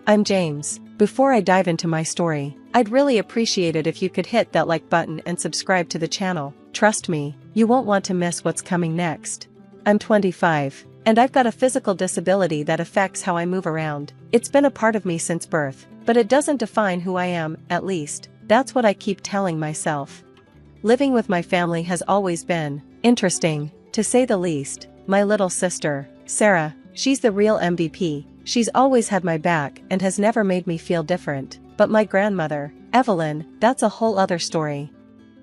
I'm James. Before I dive into my story, I'd really appreciate it if you could hit that like button and subscribe to the channel. Trust me, you won't want to miss what's coming next. I'm 25, and I've got a physical disability that affects how I move around. It's been a part of me since birth, but it doesn't define who I am, at least. That's what I keep telling myself. Living with my family has always been interesting, to say the least. My little sister, Sarah, she's the real MVP. She's always had my back and has never made me feel different. But my grandmother, Evelyn, that's a whole other story.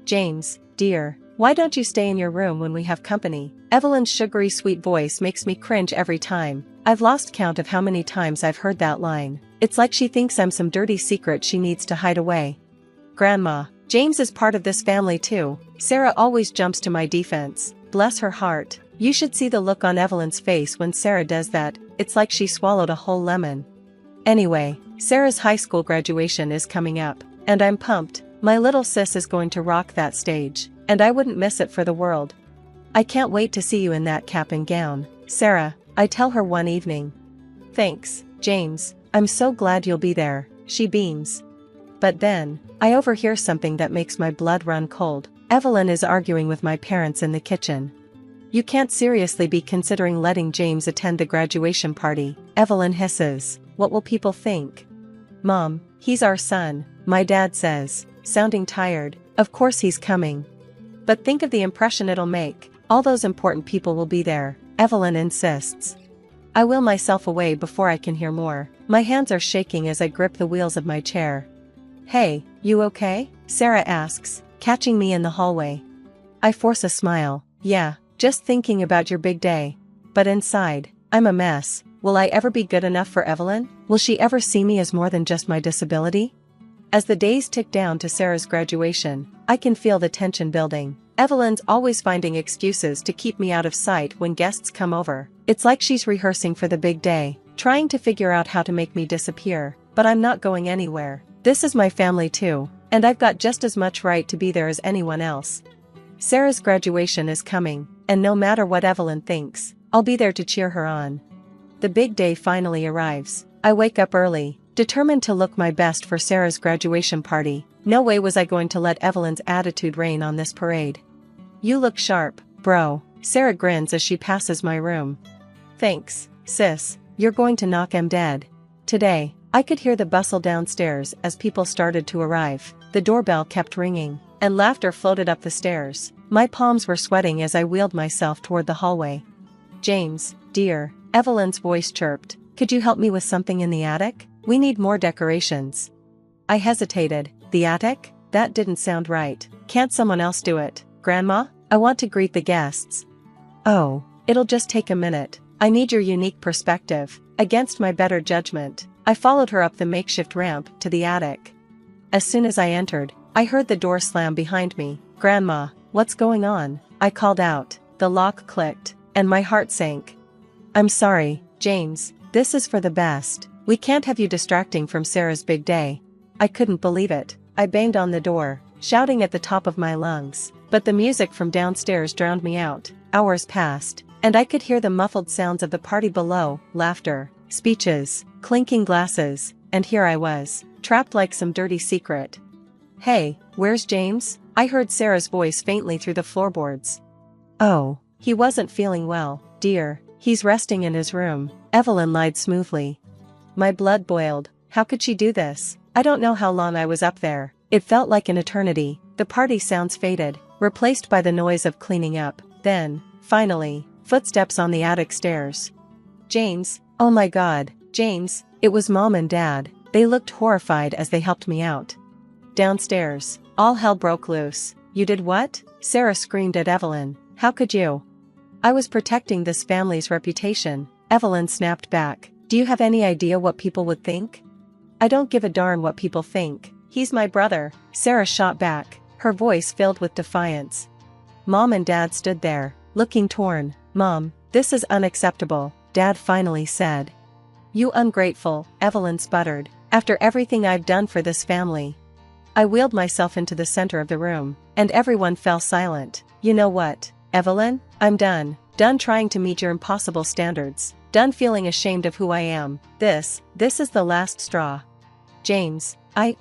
James, dear, why don't you stay in your room when we have company? Evelyn's sugary sweet voice makes me cringe every time. I've lost count of how many times I've heard that line. It's like she thinks I'm some dirty secret she needs to hide away. Grandma, James is part of this family too. Sarah always jumps to my defense. Bless her heart. You should see the look on Evelyn's face when Sarah does that. It's like she swallowed a whole lemon. Anyway, Sarah's high school graduation is coming up, and I'm pumped. My little sis is going to rock that stage, and I wouldn't miss it for the world. I can't wait to see you in that cap and gown, Sarah, I tell her one evening. Thanks, James, I'm so glad you'll be there, she beams. But then, I overhear something that makes my blood run cold. Evelyn is arguing with my parents in the kitchen. You can't seriously be considering letting James attend the graduation party, Evelyn hisses. What will people think? Mom, he's our son, my dad says, sounding tired. Of course he's coming. But think of the impression it'll make. All those important people will be there, Evelyn insists. I will myself away before I can hear more. My hands are shaking as I grip the wheels of my chair. Hey, you okay? Sarah asks, catching me in the hallway. I force a smile. Yeah, just thinking about your big day. But inside, I'm a mess. Will I ever be good enough for Evelyn? Will she ever see me as more than just my disability? As the days tick down to Sarah's graduation, I can feel the tension building. Evelyn's always finding excuses to keep me out of sight when guests come over. It's like she's rehearsing for the big day, trying to figure out how to make me disappear. But I'm not going anywhere. This is my family too, and I've got just as much right to be there as anyone else. Sarah's graduation is coming, and no matter what Evelyn thinks, I'll be there to cheer her on. The big day finally arrives. I wake up early, determined to look my best for Sarah's graduation party. No way was I going to let Evelyn's attitude reign on this parade. You look sharp, bro. Sarah grins as she passes my room. Thanks, sis, you're going to knock 'em dead. Today, I could hear the bustle downstairs as people started to arrive. The doorbell kept ringing, and laughter floated up the stairs. My palms were sweating as I wheeled myself toward the hallway. James, dear, Evelyn's voice chirped. Could you help me with something in the attic? We need more decorations. I hesitated. The attic? That didn't sound right. Can't someone else do it? Grandma, I want to greet the guests. Oh, it'll just take a minute. I need your unique perspective. Against my better judgment, I followed her up the makeshift ramp to the attic. As soon as I entered, I heard the door slam behind me. Grandma, what's going on? I called out. The lock clicked, and my heart sank. I'm sorry, James, this is for the best. We can't have you distracting from Sarah's big day. I couldn't believe it. I banged on the door, shouting at the top of my lungs, but the music from downstairs drowned me out. Hours passed, and I could hear the muffled sounds of the party below, laughter, speeches, clinking glasses, and here I was, trapped like some dirty secret. Hey, where's James? I heard Sarah's voice faintly through the floorboards. Oh, he wasn't feeling well, dear. He's resting in his room, Evelyn lied smoothly. My blood boiled. How could she do this? I don't know how long I was up there. It felt like an eternity. The party sounds faded, replaced by the noise of cleaning up. Then, finally, footsteps on the attic stairs. James, oh my God, James, it was Mom and Dad. They looked horrified as they helped me out. Downstairs, all hell broke loose. You did what? Sarah screamed at Evelyn. How could you? I was protecting this family's reputation, Evelyn snapped back. Do you have any idea what people would think? I don't give a darn what people think. He's my brother, Sarah shot back, her voice filled with defiance. Mom and Dad stood there, looking torn. Mom, this is unacceptable, Dad finally said. You ungrateful, Evelyn sputtered. After everything I've done for this family. I wheeled myself into the center of the room, and everyone fell silent. You know what, Evelyn? I'm done trying to meet your impossible standards. Done feeling ashamed of who I am. This is the last straw. James,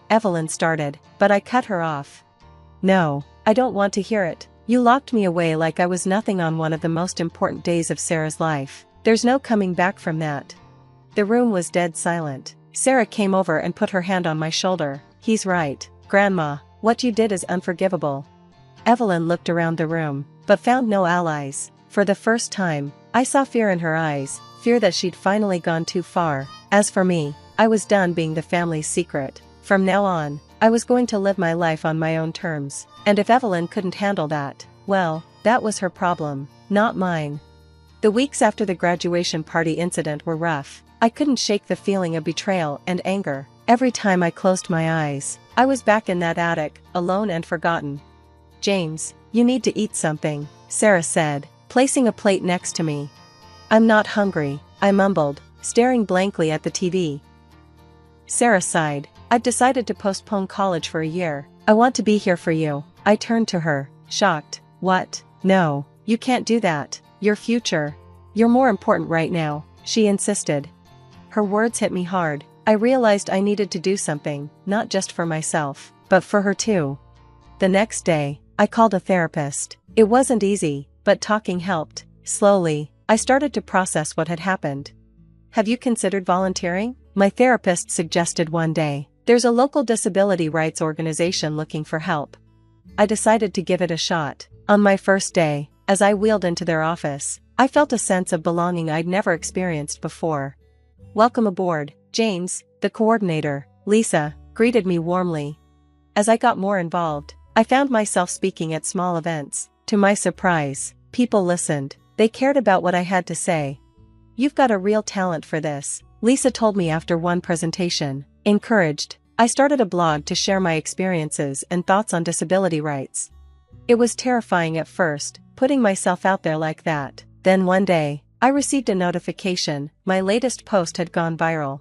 Evelyn started, but I cut her off. No, I don't want to hear it. You locked me away like I was nothing on one of the most important days of Sarah's life. There's no coming back from that. The room was dead silent. Sarah came over and put her hand on my shoulder. He's right, Grandma, what you did is unforgivable. Evelyn looked around the room, but found no allies. For the first time, I saw fear in her eyes, fear that she'd finally gone too far. As for me, I was done being the family's secret. From now on, I was going to live my life on my own terms, and if Evelyn couldn't handle that, well, that was her problem, not mine. The weeks after the graduation party incident were rough. I couldn't shake the feeling of betrayal and anger. Every time I closed my eyes, I was back in that attic, alone and forgotten. James, you need to eat something, Sarah said, placing a plate next to me. I'm not hungry, I mumbled, staring blankly at the TV. Sarah sighed. I've decided to postpone college for a year. I want to be here for you. I turned to her, shocked. What? No, you can't do that. Your future. You're more important right now, she insisted. Her words hit me hard. I realized I needed to do something, not just for myself, but for her too. The next day, I called a therapist. It wasn't easy, but talking helped. Slowly, I started to process what had happened. Have you considered volunteering? My therapist suggested one day. There's a local disability rights organization looking for help. I decided to give it a shot. On my first day, as I wheeled into their office, I felt a sense of belonging I'd never experienced before. Welcome aboard, James, the coordinator, Lisa, greeted me warmly. As I got more involved, I found myself speaking at small events. To my surprise, people listened. They cared about what I had to say. You've got a real talent for this, Lisa told me after one presentation. Encouraged, I started a blog to share my experiences and thoughts on disability rights. It was terrifying at first, putting myself out there like that. Then one day, I received a notification. My latest post had gone viral.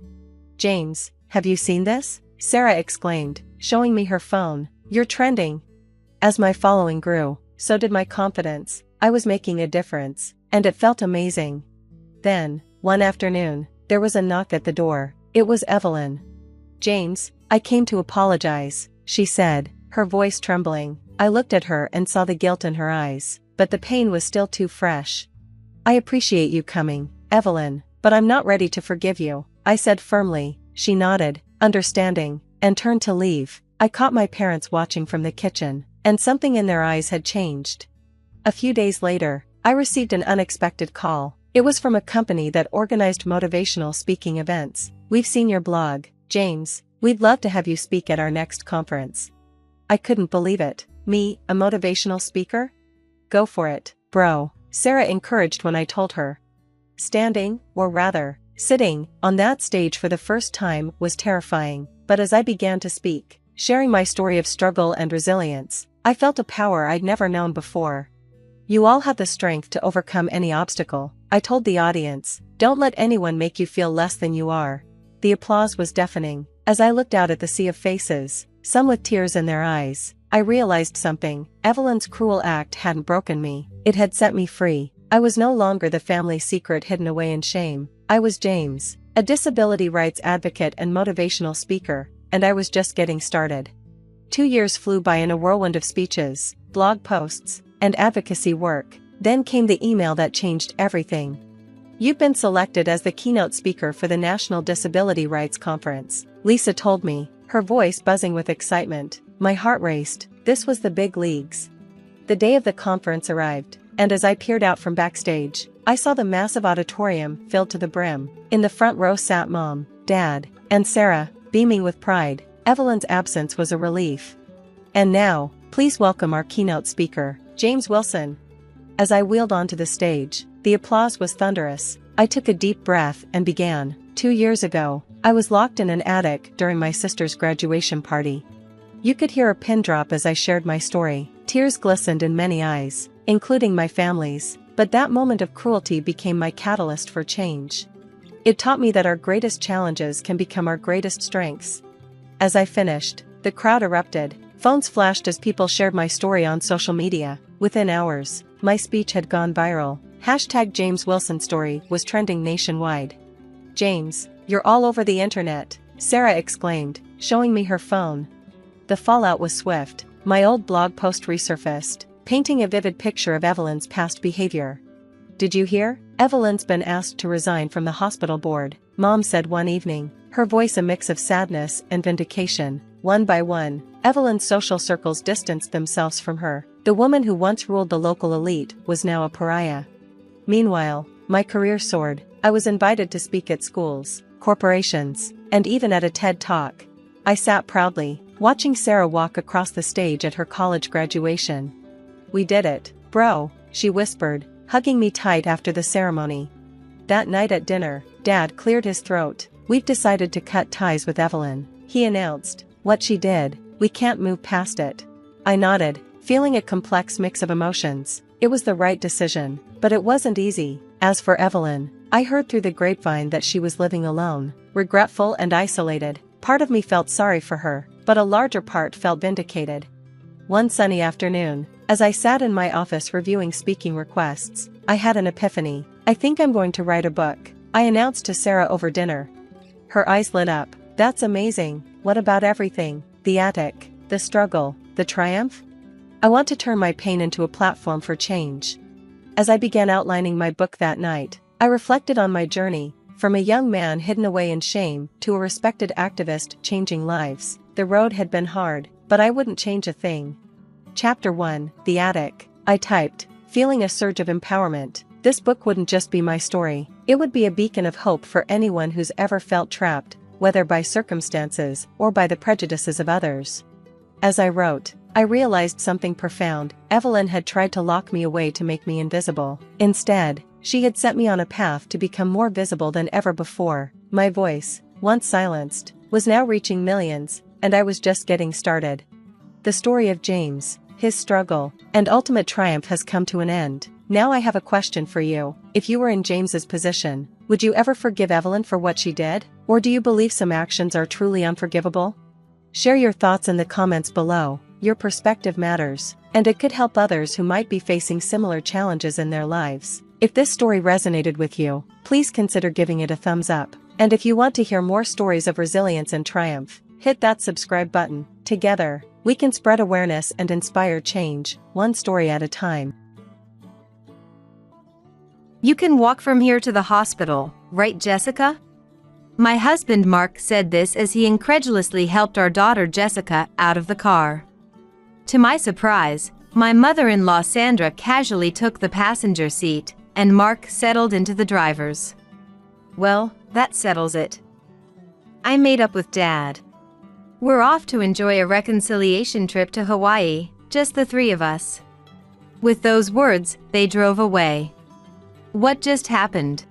James, have you seen this? Sarah exclaimed, showing me her phone. You're trending. As my following grew, so did my confidence. I was making a difference, and it felt amazing. Then, one afternoon, there was a knock at the door. It was Evelyn. James, I came to apologize, she said, her voice trembling. I looked at her and saw the guilt in her eyes, but the pain was still too fresh. I appreciate you coming, Evelyn, but I'm not ready to forgive you, I said firmly. She nodded, understanding, and turned to leave. I caught my parents watching from the kitchen, and something in their eyes had changed. A few days later, I received an unexpected call. It was from a company that organized motivational speaking events. We've seen your blog, James. We'd love to have you speak at our next conference. I couldn't believe it. Me, a motivational speaker? Go for it, bro, Sarah encouraged when I told her. Standing, or rather, sitting, on that stage for the first time was terrifying, but as I began to speak, sharing my story of struggle and resilience, I felt a power I'd never known before. You all have the strength to overcome any obstacle, I told the audience. Don't let anyone make you feel less than you are. The applause was deafening. As I looked out at the sea of faces, some with tears in their eyes, I realized something. Evelyn's cruel act hadn't broken me. It had set me free. I was no longer the family secret hidden away in shame. I was James, a disability rights advocate and motivational speaker, and I was just getting started. 2 years flew by in a whirlwind of speeches, blog posts, and advocacy work. Then came the email that changed everything. You've been selected as the keynote speaker for the National Disability Rights Conference, Lisa told me, her voice buzzing with excitement. My heart raced. This was the big leagues. The day of the conference arrived, and as I peered out from backstage, I saw the massive auditorium filled to the brim. In the front row sat Mom, Dad, and Sarah, beaming with pride. Evelyn's absence was a relief. And now, please welcome our keynote speaker, James Wilson. As I wheeled onto the stage, the applause was thunderous. I took a deep breath and began. 2 years ago, I was locked in an attic during my sister's graduation party. You could hear a pin drop as I shared my story. Tears glistened in many eyes, including my family's, but that moment of cruelty became my catalyst for change. It taught me that our greatest challenges can become our greatest strengths. As I finished, the crowd erupted. Phones flashed as people shared my story on social media. Within hours, my speech had gone viral. Hashtag James Wilson story was trending nationwide. James, you're all over the internet, Sarah exclaimed, showing me her phone. The fallout was swift. My old blog post resurfaced, painting a vivid picture of Evelyn's past behavior. Did you hear? Evelyn's been asked to resign from the hospital board, Mom said one evening, her voice a mix of sadness and vindication. One by one, Evelyn's social circles distanced themselves from her. The woman who once ruled the local elite was now a pariah. Meanwhile, my career soared. I was invited to speak at schools, corporations, and even at a TED Talk. I sat proudly, watching Sarah walk across the stage at her college graduation. We did it, bro, she whispered, hugging me tight after the ceremony. That night at dinner, Dad cleared his throat. We've decided to cut ties with Evelyn, he announced. What she did, we can't move past it. I nodded, feeling a complex mix of emotions. It was the right decision, but it wasn't easy. As for Evelyn, I heard through the grapevine that she was living alone, regretful and isolated. Part of me felt sorry for her, but a larger part felt vindicated. One sunny afternoon, as I sat in my office reviewing speaking requests, I had an epiphany. I think I'm going to write a book, I announced to Sarah over dinner. Her eyes lit up. That's amazing. What about everything? The attic, the struggle, the triumph? I want to turn my pain into a platform for change. As I began outlining my book that night, I reflected on my journey, from a young man hidden away in shame to a respected activist changing lives. The road had been hard, but I wouldn't change a thing. Chapter 1, The Attic, I typed, feeling a surge of empowerment. This book wouldn't just be my story, it would be a beacon of hope for anyone who's ever felt trapped, whether by circumstances or by the prejudices of others. As I wrote, I realized something profound. Evelyn had tried to lock me away to make me invisible. Instead, she had set me on a path to become more visible than ever before. My voice, once silenced, was now reaching millions, and I was just getting started. The story of James, his struggle, and ultimate triumph has come to an end. Now I have a question for you. If you were in James's position, would you ever forgive Evelyn for what she did? Or do you believe some actions are truly unforgivable? Share your thoughts in the comments below. Your perspective matters, and it could help others who might be facing similar challenges in their lives. If this story resonated with you, please consider giving it a thumbs up. And if you want to hear more stories of resilience and triumph, hit that subscribe button. Together, we can spread awareness and inspire change, one story at a time. You can walk from here to the hospital, right, Jessica? My husband Mark said this as he incredulously helped our daughter Jessica out of the car. To my surprise, my mother-in-law Sandra casually took the passenger seat, and Mark settled into the driver's. Well, that settles it. I made up with Dad. We're off to enjoy a reconciliation trip to Hawaii, just the three of us. With those words, they drove away. What just happened?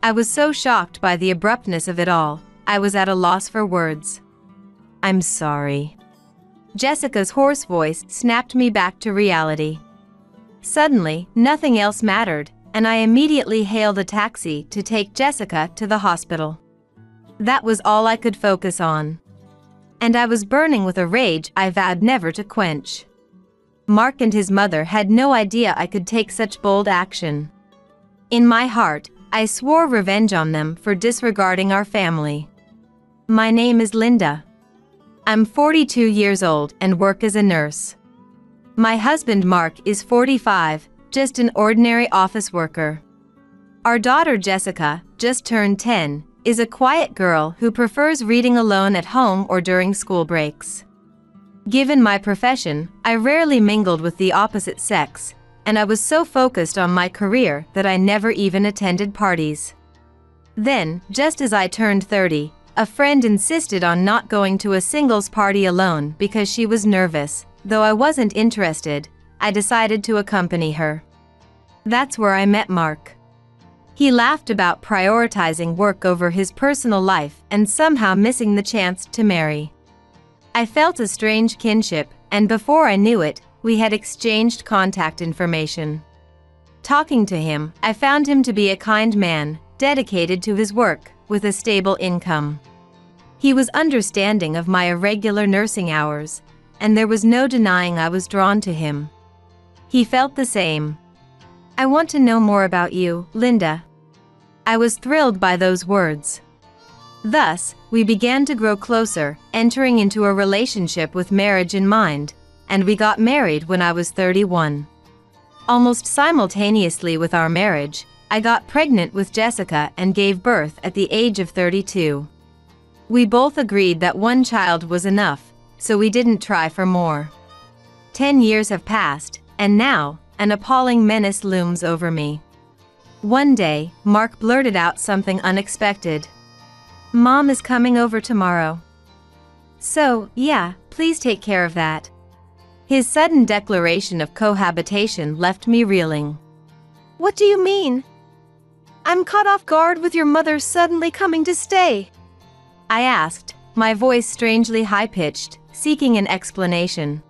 I was so shocked by the abruptness of it all, I was at a loss for words. I'm sorry. Jessica's hoarse voice snapped me back to reality. Suddenly, nothing else mattered, and I immediately hailed a taxi to take Jessica to the hospital. That was all I could focus on. And I was burning with a rage I vowed never to quench. Mark and his mother had no idea I could take such bold action. In my heart, I swore revenge on them for disregarding our family. My name is Linda. I'm 42 years old and work as a nurse. My husband Mark is 45, just an ordinary office worker. Our daughter Jessica, just turned 10, is a quiet girl who prefers reading alone at home or during school breaks. Given my profession, I rarely mingled with the opposite sex, and I was so focused on my career that I never even attended parties. Then, just as I turned 30, a friend insisted on not going to a singles party alone because she was nervous. Though I wasn't interested, I decided to accompany her. That's where I met Mark. He laughed about prioritizing work over his personal life and somehow missing the chance to marry. I felt a strange kinship, and before I knew it, we had exchanged contact information. Talking to him, I found him to be a kind man, dedicated to his work, with a stable income. He was understanding of my irregular nursing hours, and there was no denying I was drawn to him. He felt the same. I want to know more about you, Linda. I was thrilled by those words. Thus, we began to grow closer, entering into a relationship with marriage in mind, and we got married when I was 31. Almost simultaneously with our marriage, I got pregnant with Jessica and gave birth at the age of 32. We both agreed that one child was enough, so we didn't try for more. 10 years have passed, and now, an appalling menace looms over me. One day, Mark blurted out something unexpected. "Mom is coming over tomorrow. So, yeah, please take care of that." His sudden declaration of cohabitation left me reeling. "What do you mean? I'm caught off guard with your mother suddenly coming to stay," I asked, my voice strangely high-pitched, seeking an explanation.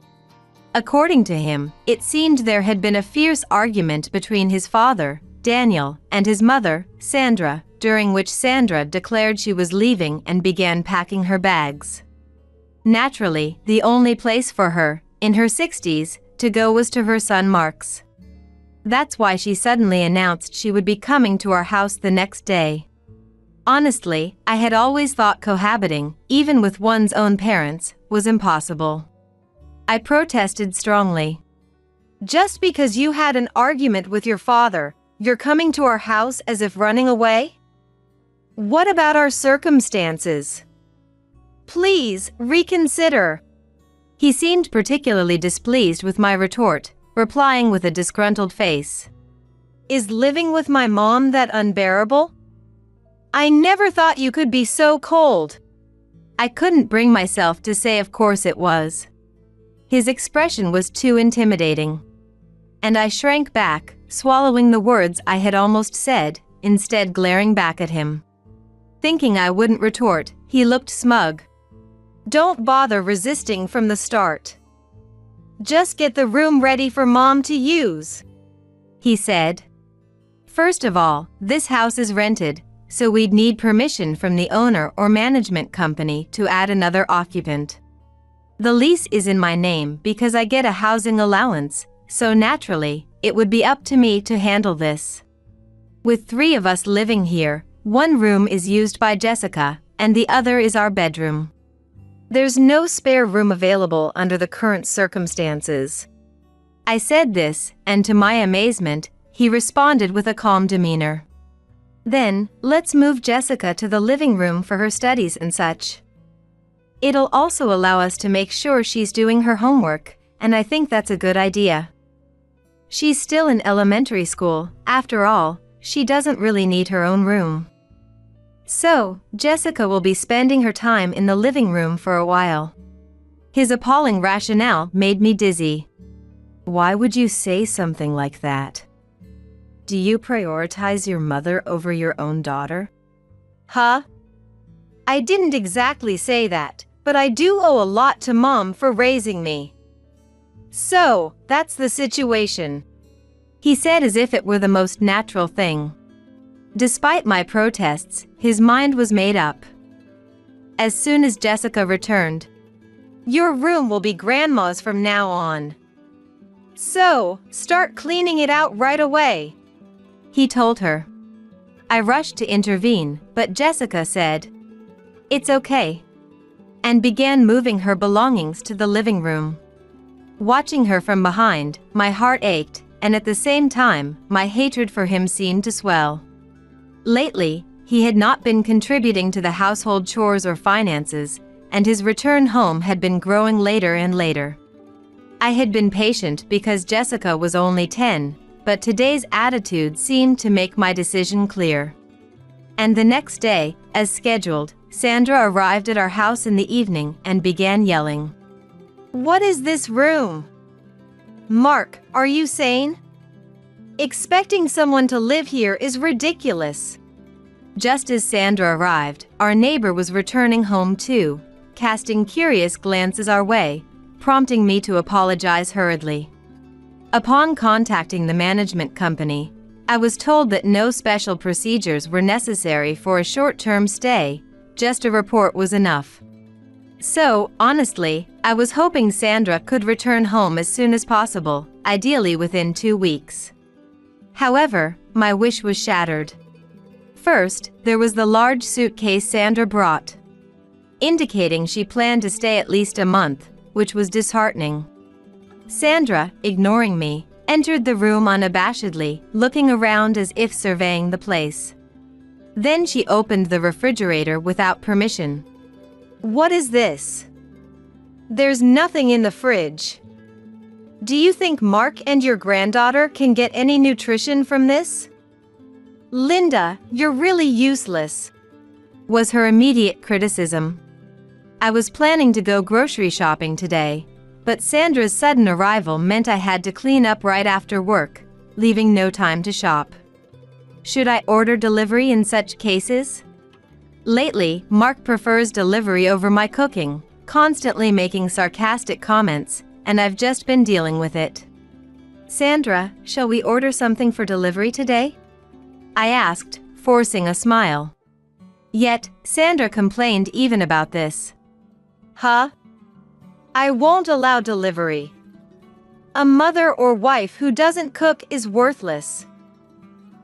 According to him, it seemed there had been a fierce argument between his father, Daniel, and his mother, Sandra, during which Sandra declared she was leaving and began packing her bags. Naturally, the only place for her, in her 60s, to go was to her son Mark's. That's why she suddenly announced she would be coming to our house the next day. Honestly, I had always thought cohabiting, even with one's own parents, was impossible. I protested strongly. "Just because you had an argument with your father, you're coming to our house as if running away? What about our circumstances? Please, reconsider." He seemed particularly displeased with my retort, replying with a disgruntled face. "Is living with my mom that unbearable? I never thought you could be so cold." I couldn't bring myself to say of course it was. His expression was too intimidating. And I shrank back, swallowing the words I had almost said, instead glaring back at him. Thinking I wouldn't retort, he looked smug. "Don't bother resisting from the start. Just get the room ready for Mom to use," he said. "First of all, this house is rented, so we'd need permission from the owner or management company to add another occupant. The lease is in my name because I get a housing allowance, so naturally, it would be up to me to handle this. With 3 of us living here, one room is used by Jessica, and the other is our bedroom. There's no spare room available under the current circumstances." I said this, and to my amazement, he responded with a calm demeanor. "Then, let's move Jessica to the living room for her studies and such. It'll also allow us to make sure she's doing her homework, and I think that's a good idea. She's still in elementary school, after all, she doesn't really need her own room. So, Jessica will be spending her time in the living room for a while." His appalling rationale made me dizzy. "Why would you say something like that? Do you prioritize your mother over your own daughter?" "Huh? I didn't exactly say that, but I do owe a lot to Mom for raising me. So, that's the situation," he said as if it were the most natural thing. Despite my protests, his mind was made up. As soon as Jessica returned, "Your room will be Grandma's from now on. So, start cleaning it out right away," he told her. I rushed to intervene, but Jessica said, "It's okay," and began moving her belongings to the living room. Watching her from behind, my heart ached, and at the same time, my hatred for him seemed to swell. Lately, he had not been contributing to the household chores or finances, and his return home had been growing later and later. I had been patient because Jessica was only 10, but today's attitude seemed to make my decision clear. And the next day, as scheduled, Sandra arrived at our house in the evening and began yelling. "What is this room? Mark, are you sane? Expecting someone to live here is ridiculous." Just as Sandra arrived, our neighbor was returning home too, casting curious glances our way, prompting me to apologize hurriedly. Upon contacting the management company, I was told that no special procedures were necessary for a short-term stay, just a report was enough. So, honestly, I was hoping Sandra could return home as soon as possible, ideally within 2 weeks. However, my wish was shattered. First, there was the large suitcase Sandra brought, indicating she planned to stay at least a month, which was disheartening. Sandra, ignoring me, entered the room unabashedly, looking around as if surveying the place. Then she opened the refrigerator without permission. What is this? There's nothing in the fridge. Do you think Mark and your granddaughter can get any nutrition from this? Linda, you're really useless, was her immediate criticism. I was planning to go grocery shopping today, but Sandra's sudden arrival meant I had to clean up right after work, leaving no time to shop. Should I order delivery in such cases? Lately, Mark prefers delivery over my cooking, constantly making sarcastic comments, and I've just been dealing with it. Sandra, shall we order something for delivery today? I asked, forcing a smile. Yet, Sandra complained even about this. Huh? I won't allow delivery. A mother or wife who doesn't cook is worthless.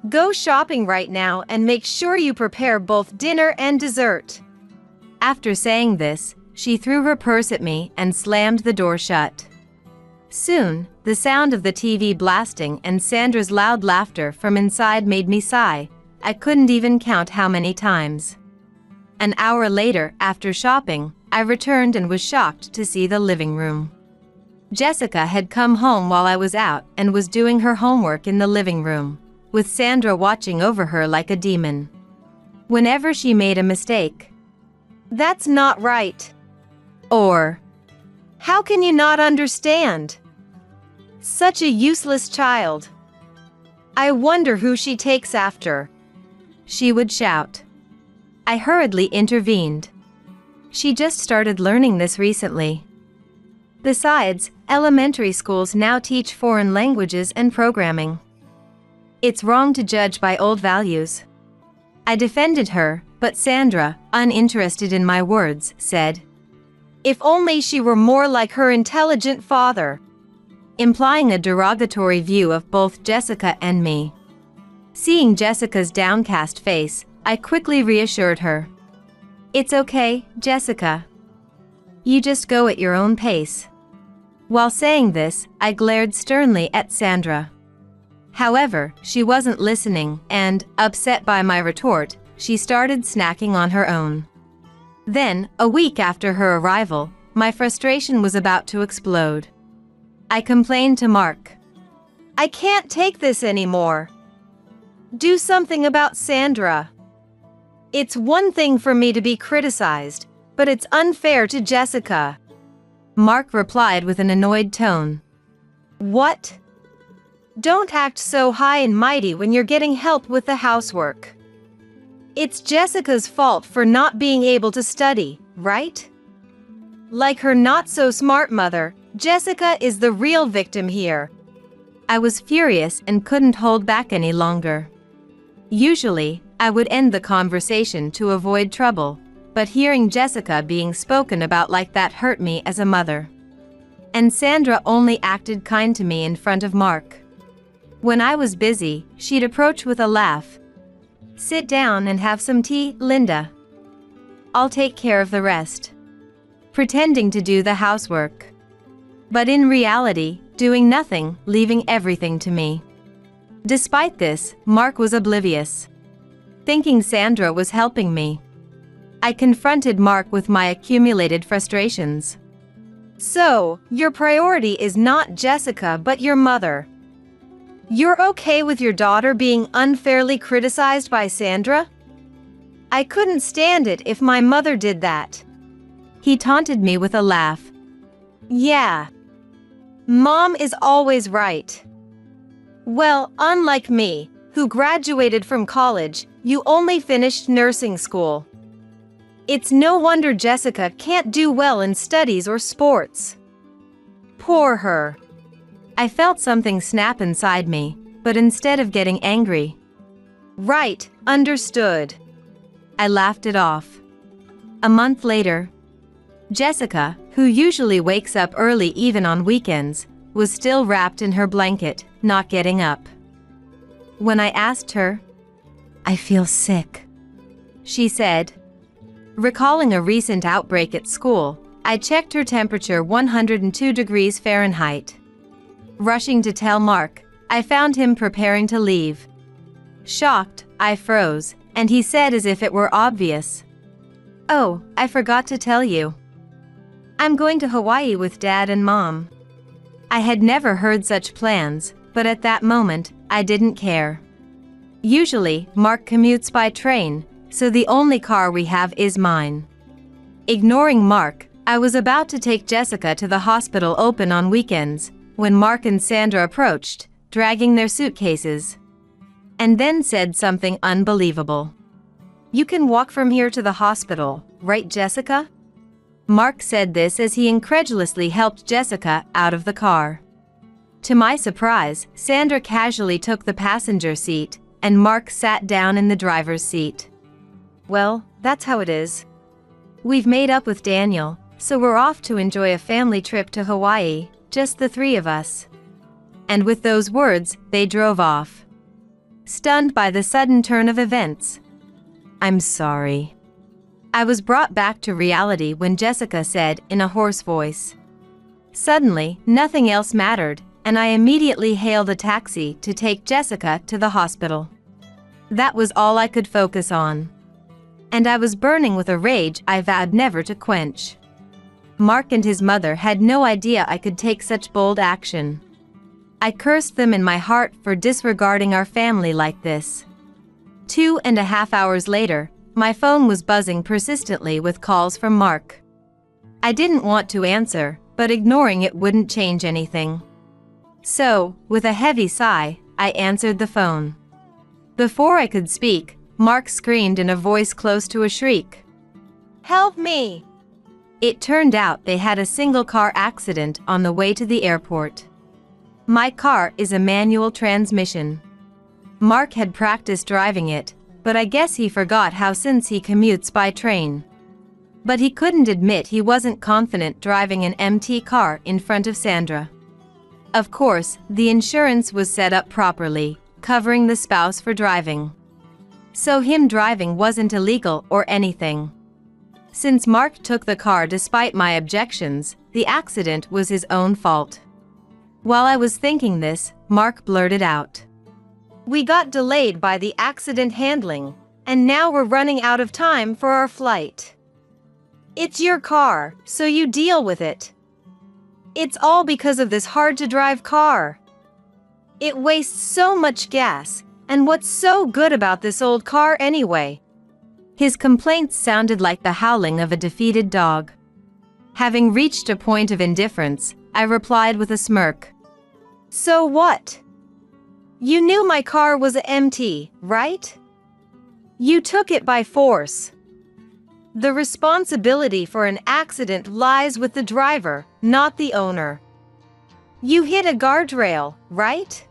Go shopping right now and make sure you prepare both dinner and dessert. After saying this, she threw her purse at me and slammed the door shut. Soon, the sound of the TV blasting and Sandra's loud laughter from inside made me sigh. I couldn't even count how many times. An hour later, after shopping, I returned and was shocked to see the living room. Jessica had come home while I was out and was doing her homework in the living room, with Sandra watching over her like a demon. Whenever she made a mistake, "That's not right," or "How can you not understand? Such a useless child. I wonder who she takes after," she would shout. I hurriedly intervened. She just started learning this recently. Besides, elementary schools now teach foreign languages and programming. It's wrong to judge by old values. I defended her, but Sandra, uninterested in my words, said, "If only she were more like her intelligent father," implying a derogatory view of both Jessica and me. Seeing Jessica's downcast face, I quickly reassured her. "It's okay, Jessica. You just go at your own pace." While saying this, I glared sternly at Sandra. However, she wasn't listening and, upset by my retort, she started snacking on her own. Then, a week after her arrival, my frustration was about to explode. I complained to Mark. "I can't take this anymore. Do something about Sandra. It's one thing for me to be criticized, but it's unfair to Jessica." Mark replied with an annoyed tone. "What? Don't act so high and mighty when you're getting help with the housework. It's Jessica's fault for not being able to study, right? Like her not-so-smart mother, Jessica is the real victim here." I was furious and couldn't hold back any longer. Usually, I would end the conversation to avoid trouble, but hearing Jessica being spoken about like that hurt me as a mother. And Sandra only acted kind to me in front of Mark. When I was busy, she'd approach with a laugh. "Sit down and have some tea, Linda. I'll take care of the rest." Pretending to do the housework. But in reality, doing nothing, leaving everything to me. Despite this, Mark was oblivious, thinking Sandra was helping me. I confronted Mark with my accumulated frustrations. "So, your priority is not Jessica but your mother. You're okay with your daughter being unfairly criticized by Sandra? I couldn't stand it if my mother did that." He taunted me with a laugh. "Yeah. Mom is always right. Well, unlike me, who graduated from college, you only finished nursing school. It's no wonder Jessica can't do well in studies or sports. Poor her." I felt something snap inside me, but instead of getting angry, "Right, understood," I laughed it off. A month later, Jessica, who usually wakes up early even on weekends, was still wrapped in her blanket, not getting up. When I asked her, "I feel sick," she said. Recalling a recent outbreak at school, I checked her temperature 102 degrees Fahrenheit. Rushing to tell Mark, I found him preparing to leave. Shocked, I froze, and he said as if it were obvious, "Oh, I forgot to tell you. I'm going to Hawaii with Dad and Mom." I had never heard such plans, but at that moment, I didn't care. Usually, Mark commutes by train, so the only car we have is mine. Ignoring Mark, I was about to take Jessica to the hospital open on weekends, when Mark and Sandra approached, dragging their suitcases. And then said something unbelievable. "You can walk from here to the hospital, right, Jessica?" Mark said this as he incredulously helped Jessica out of the car. To my surprise, Sandra casually took the passenger seat, and Mark sat down in the driver's seat. "Well, that's how it is. We've made up with Daniel, so we're off to enjoy a family trip to Hawaii, just the three of us." And with those words, they drove off. Stunned by the sudden turn of events. "I'm sorry." I was brought back to reality when Jessica said in a hoarse voice. Suddenly, nothing else mattered, and I immediately hailed a taxi to take Jessica to the hospital. That was all I could focus on. And I was burning with a rage I vowed never to quench. Mark and his mother had no idea I could take such bold action. I cursed them in my heart for disregarding our family like this. 2.5 hours later, my phone was buzzing persistently with calls from Mark. I didn't want to answer, but ignoring it wouldn't change anything. So, with a heavy sigh, I answered the phone. Before I could speak, Mark screamed in a voice close to a shriek. "Help me!" It turned out they had a single-car accident on the way to the airport. My car is a manual transmission. Mark had practiced driving it, but I guess he forgot how since he commutes by train. But he couldn't admit he wasn't confident driving an empty car in front of Sandra. Of course, the insurance was set up properly, covering the spouse for driving. So him driving wasn't illegal or anything. Since Mark took the car despite my objections, the accident was his own fault. While I was thinking this, Mark blurted out, "We got delayed by the accident handling, and now we're running out of time for our flight. It's your car, so you deal with it. It's all because of this hard-to-drive car. It wastes so much gas, and what's so good about this old car anyway?" His complaints sounded like the howling of a defeated dog. Having reached a point of indifference, I replied with a smirk. "So what? You knew my car was empty, right? You took it by force. The responsibility for an accident lies with the driver, not the owner. You hit a guardrail, right?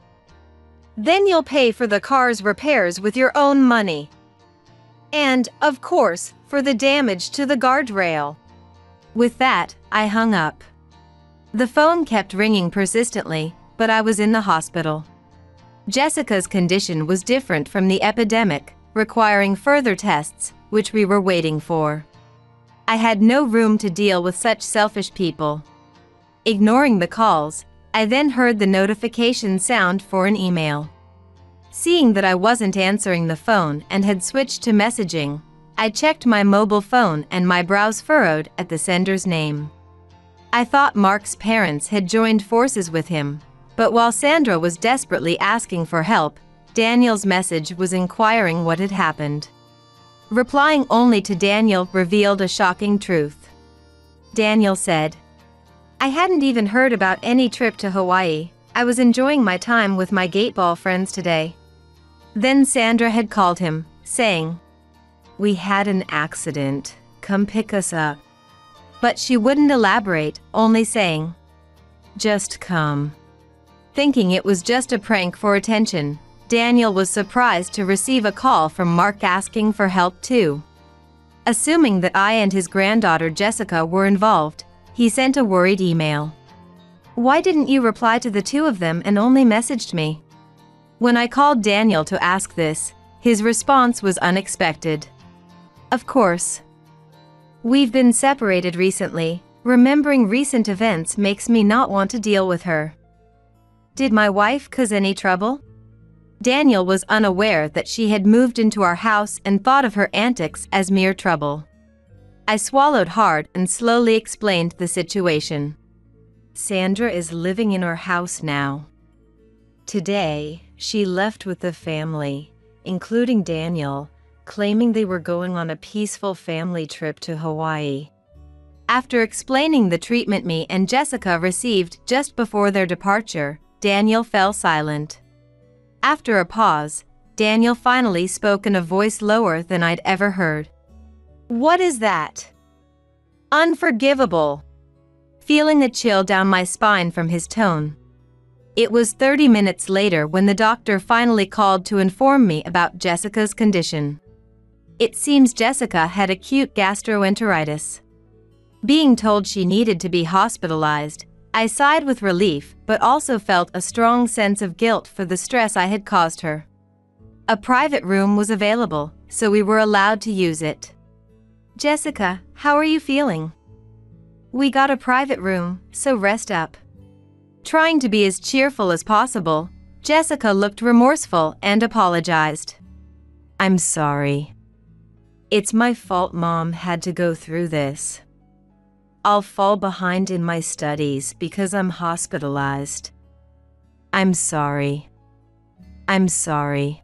Then you'll pay for the car's repairs with your own money. And, of course, for the damage to the guardrail." With that, I hung up. The phone kept ringing persistently, but I was in the hospital. Jessica's condition was different from the epidemic, requiring further tests, which we were waiting for. I had no room to deal with such selfish people. Ignoring the calls, I then heard the notification sound for an email. Seeing that I wasn't answering the phone and had switched to messaging, I checked my mobile phone and my brows furrowed at the sender's name. I thought Mark's parents had joined forces with him, but while Sandra was desperately asking for help, Daniel's message was inquiring what had happened. Replying only to Daniel revealed a shocking truth. Daniel said, "I hadn't even heard about any trip to Hawaii. I was enjoying my time with my gateball friends today." Then Sandra had called him, saying, "We had an accident. Come pick us up." But she wouldn't elaborate, only saying, "Just come." Thinking it was just a prank for attention, Daniel was surprised to receive a call from Mark asking for help too. Assuming that I and his granddaughter Jessica were involved, he sent a worried email. "Why didn't you reply to the two of them and only messaged me?" When I called Daniel to ask this, his response was unexpected. Of course. We've been separated recently. Remembering recent events makes me not want to deal with her. Did my wife cause any trouble? Daniel was unaware that she had moved into our house and thought of her antics as mere trouble. I swallowed hard and slowly explained the situation. Sandra is living in our house now. Today, she left with the family, including Daniel, claiming they were going on a peaceful family trip to Hawaii. After explaining the treatment me and Jessica received just before their departure, Daniel fell silent. After a pause, Daniel finally spoke in a voice lower than I'd ever heard. What is that? Unforgivable. Feeling a chill down my spine from his tone. It was 30 minutes later when the doctor finally called to inform me about Jessica's condition. It seems Jessica had acute gastroenteritis. Being told she needed to be hospitalized, I sighed with relief but also felt a strong sense of guilt for the stress I had caused her. A private room was available, so we were allowed to use it. Jessica, how are you feeling? We got a private room, so rest up. Trying to be as cheerful as possible, Jessica looked remorseful and apologized. I'm sorry. It's my fault Mom had to go through this. I'll fall behind in my studies because I'm hospitalized. I'm sorry. I'm sorry.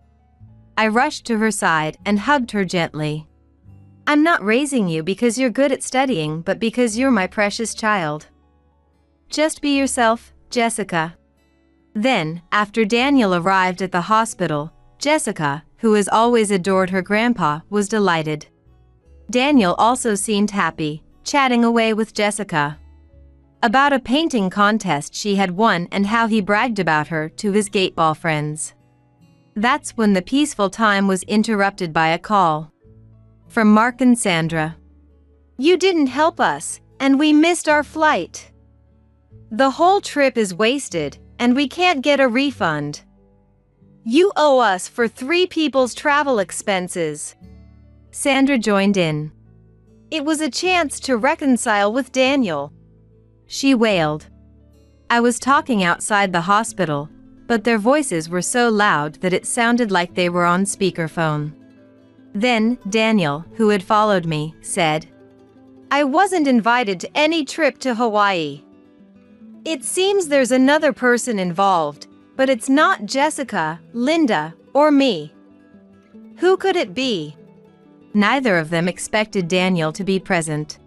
I rushed to her side and hugged her gently. I'm not raising you because you're good at studying, but because you're my precious child. Just be yourself, Jessica. Then, after Daniel arrived at the hospital, Jessica, who has always adored her grandpa, was delighted. Daniel also seemed happy, chatting away with Jessica about a painting contest she had won and how he bragged about her to his gateball friends. That's when the peaceful time was interrupted by a call from Mark and Sandra. You didn't help us, and we missed our flight. The whole trip is wasted, and we can't get a refund. You owe us for 3 people's travel expenses. Sandra joined in. It was a chance to reconcile with Daniel. She wailed. I was talking outside the hospital, but their voices were so loud that it sounded like they were on speakerphone. Then, Daniel, who had followed me, said, I wasn't invited to any trip to Hawaii. It seems there's another person involved, but it's not Jessica, Linda, or me. Who could it be? Neither of them expected Daniel to be present.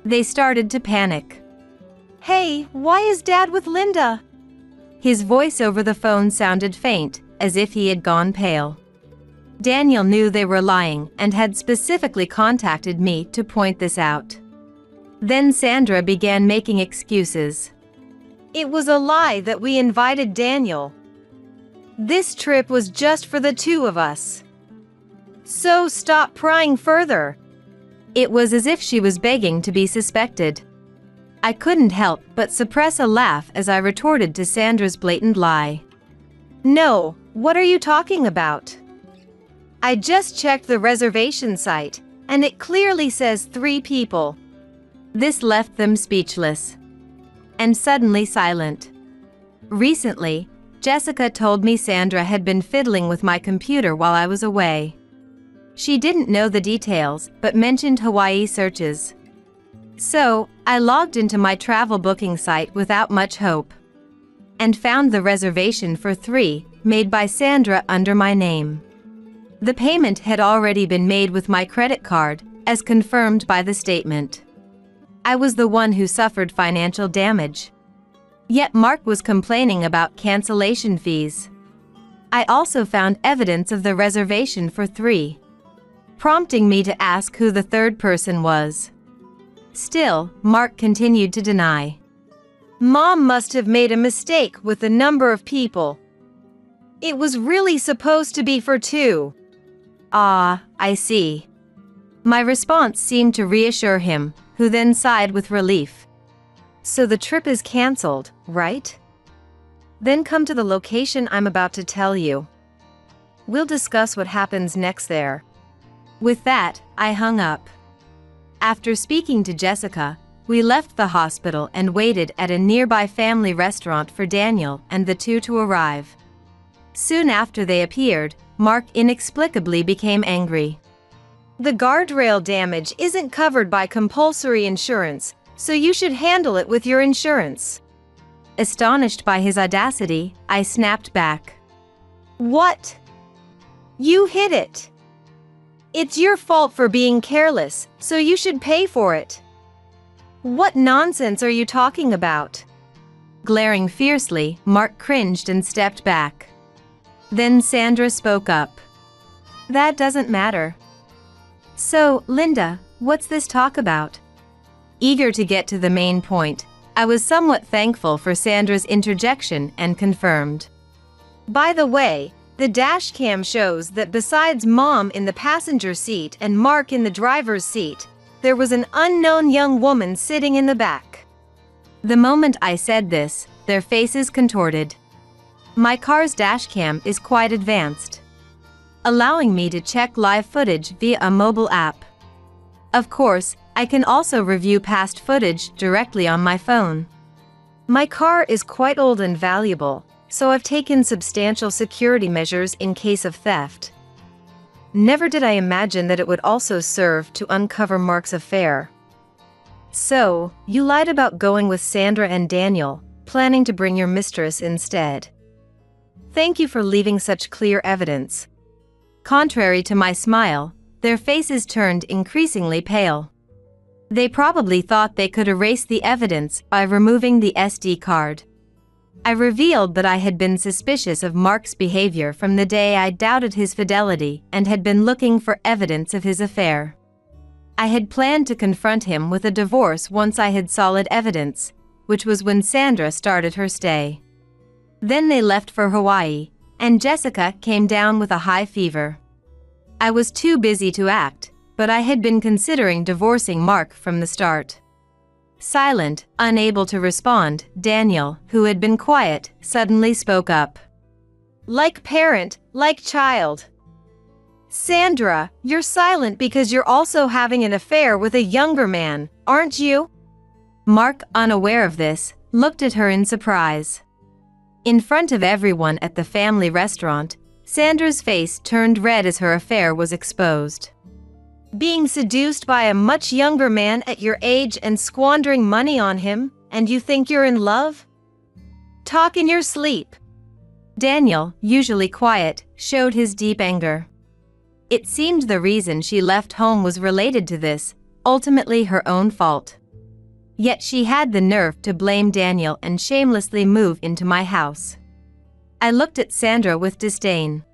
They started to panic. Hey, why is Dad with Linda? His voice over the phone sounded faint, as if he had gone pale. Daniel knew they were lying and had specifically contacted me to point this out. Then Sandra began making excuses. It was a lie that we invited Daniel. This trip was just for the 2 of us. So stop prying further. It was as if she was begging to be suspected. I couldn't help but suppress a laugh as I retorted to Sandra's blatant lie. No, what are you talking about? I just checked the reservation site, and it clearly says 3 people. This left them speechless and suddenly silent. Recently, Jessica told me Sandra had been fiddling with my computer while I was away. She didn't know the details, but mentioned Hawaii searches. So, I logged into my travel booking site without much hope and found the reservation for 3, made by Sandra under my name. The payment had already been made with my credit card, as confirmed by the statement. I was the one who suffered financial damage. Yet Mark was complaining about cancellation fees. I also found evidence of the reservation for 3, prompting me to ask who the 3rd person was. Still, Mark continued to deny. Mom must have made a mistake with the number of people. It was really supposed to be for 2. Ah, I see. My response seemed to reassure him, who then sighed with relief. So the trip is cancelled, right? then come to the location I'm about to tell you. We'll discuss what happens next there." With that, I hung up. After speaking to Jessica, we left the hospital and waited at a nearby family restaurant for Daniel and the two to arrive. Soon after they appeared, Mark inexplicably became angry. "The guardrail damage isn't covered by compulsory insurance, so you should handle it with your insurance." Astonished by his audacity, I snapped back. "What? You hit it. It's your fault for being careless, so you should pay for it. What nonsense are you talking about?" Glaring fiercely, Mark cringed and stepped back. Then Sandra spoke up. "That doesn't matter." "So, Linda, what's this talk about?" Eager to get to the main point, I was somewhat thankful for Sandra's interjection and confirmed. "By the way, the dash cam shows that besides Mom in the passenger seat and Mark in the driver's seat, there was an unknown young woman sitting in the back." The moment I said this, their faces contorted. My car's dashcam is quite advanced, allowing me to check live footage via a mobile app. Of course, I can also review past footage directly on my phone. "My car is quite old and valuable, so I've taken substantial security measures in case of theft." Never did I imagine that it would also serve to uncover Mark's affair. "So, you lied about going with Sandra and Daniel, planning to bring your mistress instead. Thank you for leaving such clear evidence." Contrary to my smile, their faces turned increasingly pale. They probably thought they could erase the evidence by removing the SD card. I revealed that I had been suspicious of Mark's behavior from the day I doubted his fidelity and had been looking for evidence of his affair. I had planned to confront him with a divorce once I had solid evidence, which was when Sandra started her stay. Then they left for Hawaii, and Jessica came down with a high fever. I was too busy to act, but I had been considering divorcing Mark from the start. Silent, unable to respond, Daniel, who had been quiet, suddenly spoke up. "Like parent, like child. Sandra, you're silent because you're also having an affair with a younger man, aren't you?" Mark, unaware of this, looked at her in surprise. In front of everyone at the family restaurant, Sandra's face turned red as her affair was exposed. "Being seduced by a much younger man at your age and squandering money on him, and you think you're in love? Talk in your sleep." Daniel, usually quiet, showed his deep anger. It seemed the reason she left home was related to this, ultimately her own fault. Yet she had the nerve to blame Daniel and shamelessly move into my house. I looked at Sandra with disdain.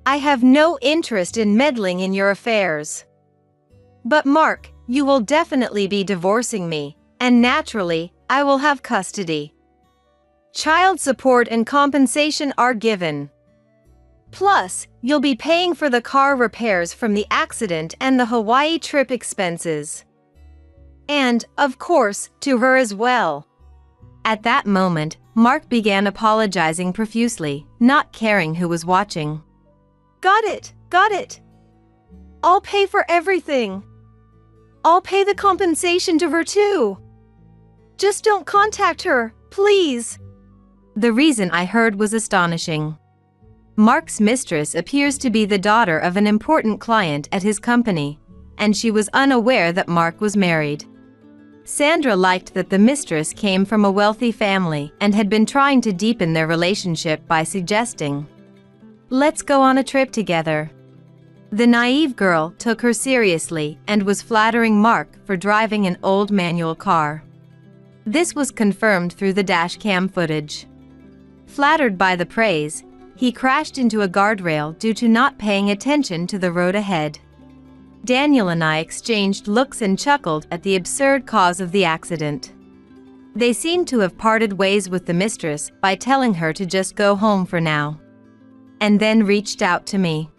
"I have no interest in meddling in your affairs. But Mark, you will definitely be divorcing me, and naturally, I will have custody. Child support and compensation are given. Plus, you'll be paying for the car repairs from the accident and the Hawaii trip expenses. And, of course, to her as well." At that moment, Mark began apologizing profusely, not caring who was watching. Got it. I'll pay for everything. I'll pay the compensation to her too. Just don't contact her, please." The reason I heard was astonishing. Mark's mistress appears to be the daughter of an important client at his company, and she was unaware that Mark was married. Sandra liked that the mistress came from a wealthy family and had been trying to deepen their relationship by suggesting, "Let's go on a trip together." The naive girl took her seriously and was flattering Mark for driving an old manual car. This was confirmed through the dashcam footage. Flattered by the praise, he crashed into a guardrail due to not paying attention to the road ahead. Daniel and I exchanged looks and chuckled at the absurd cause of the accident. They seemed to have parted ways with the mistress by telling her to just go home for now. And then reached out to me.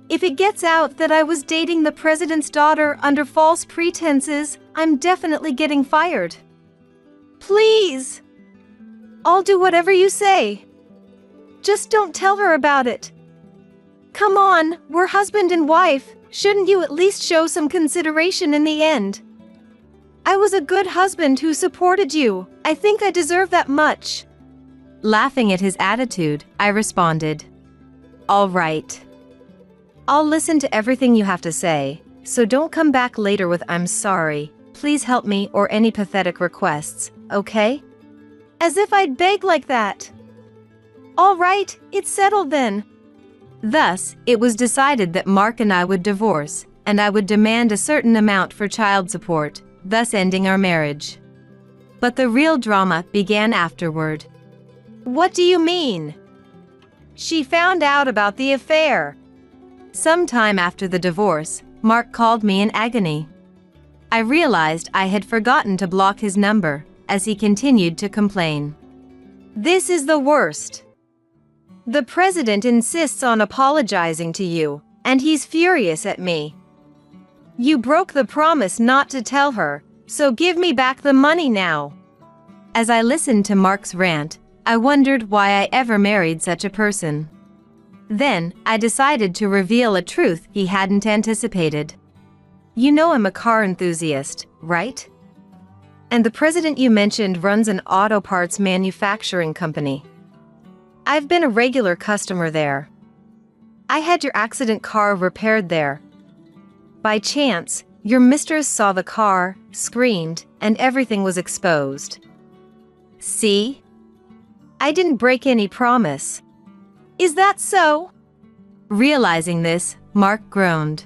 "If it gets out that I was dating the president's daughter under false pretenses, I'm definitely getting fired. Please. I'll do whatever you say. Just don't tell her about it. Come on, we're husband and wife. Shouldn't you at least show some consideration in the end? I was a good husband who supported you. I think I deserve that much. Laughing at his attitude, I responded, "All right. I'll listen to everything you have to say, so don't come back later with 'I'm sorry, please help me' or any pathetic requests, okay?" As if I'd beg like that. All right, it's settled then. Thus, it was decided that Mark and I would divorce, and I would demand a certain amount for child support, thus ending our marriage. But the real drama began afterward. What do you mean? She found out about the affair. Some time after the divorce, Mark called me in agony. I realized I had forgotten to block his number, as he continued to complain. This is the worst. The president insists on apologizing to you, and he's furious at me. You broke the promise not to tell her, so give me back the money now. As I listened to Mark's rant, I wondered why I ever married such a person. Then, I decided to reveal a truth he hadn't anticipated. You know I'm a car enthusiast, right? And the president you mentioned runs an auto parts manufacturing company. I've been a regular customer there. I had your accident car repaired there. By chance, your mistress saw the car, screamed, and everything was exposed. See? I didn't break any promise. Is that so? Realizing this, Mark groaned.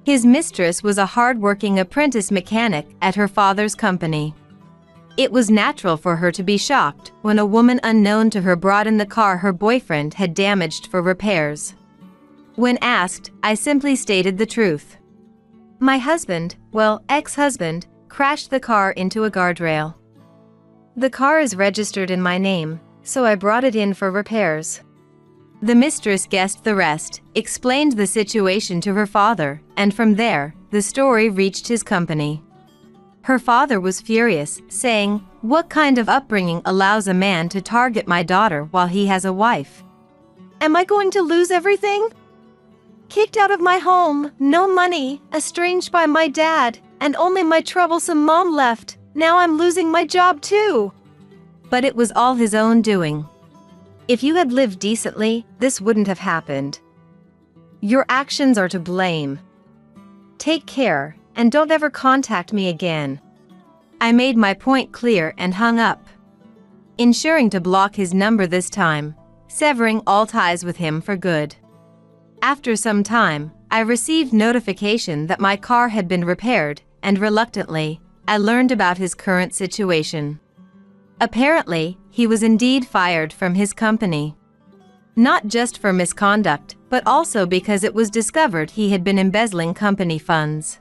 His mistress was a hard-working apprentice mechanic at her father's company. It was natural for her to be shocked when a woman unknown to her brought in the car her boyfriend had damaged for repairs. When asked, I simply stated the truth. My husband, well, ex-husband, crashed the car into a guardrail. The car is registered in my name, so I brought it in for repairs. The mistress guessed the rest, explained the situation to her father, and from there, the story reached his company. Her father was furious, saying, "What kind of upbringing allows a man to target my daughter while he has a wife? Am I going to lose everything? Kicked out of my home, no money, estranged by my dad, and only my troublesome mom left. Now I'm losing my job too." But it was all his own doing. If you had lived decently, this wouldn't have happened. Your actions are to blame. Take care, and don't ever contact me again. I made my point clear and hung up, ensuring to block his number this time, severing all ties with him for good. After some time, I received notification that my car had been repaired, and reluctantly, I learned about his current situation. Apparently, he was indeed fired from his company. Not just for misconduct, but also because it was discovered he had been embezzling company funds.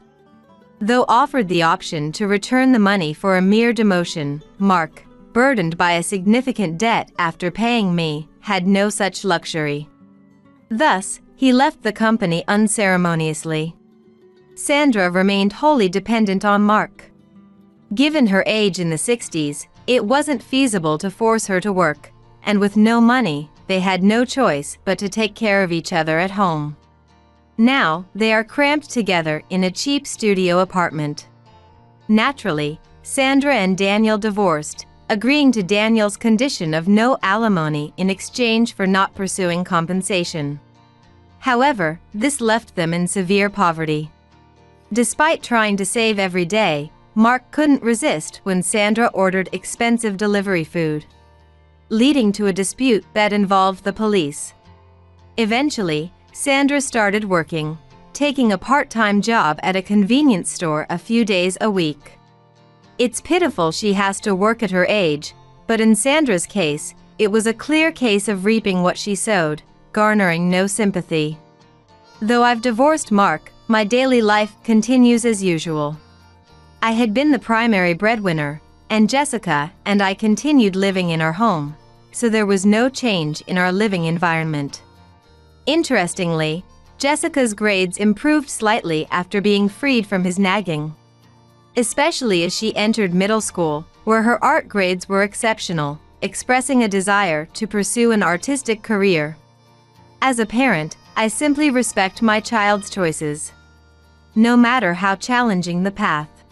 Though offered the option to return the money for a mere demotion, Mark, burdened by a significant debt after paying me, had no such luxury. Thus, he left the company unceremoniously. Sandra remained wholly dependent on Mark. Given her age in the 60s, it wasn't feasible to force her to work, and with no money, they had no choice but to take care of each other at home. Now, they are cramped together in a cheap studio apartment. Naturally, Sandra and Daniel divorced, agreeing to Daniel's condition of no alimony in exchange for not pursuing compensation. However, this left them in severe poverty. Despite trying to save every day, Mark couldn't resist when Sandra ordered expensive delivery food, leading to a dispute that involved the police. Eventually, Sandra started working, taking a part-time job at a convenience store a few days a week. It's pitiful she has to work at her age, but in Sandra's case, it was a clear case of reaping what she sowed, garnering no sympathy. Though I've divorced Mark, my daily life continues as usual. I had been the primary breadwinner, and Jessica and I continued living in our home, so there was no change in our living environment. Interestingly, Jessica's grades improved slightly after being freed from his nagging, especially as she entered middle school, where her art grades were exceptional, expressing a desire to pursue an artistic career. As a parent, I simply respect my child's choices, no matter how challenging the path.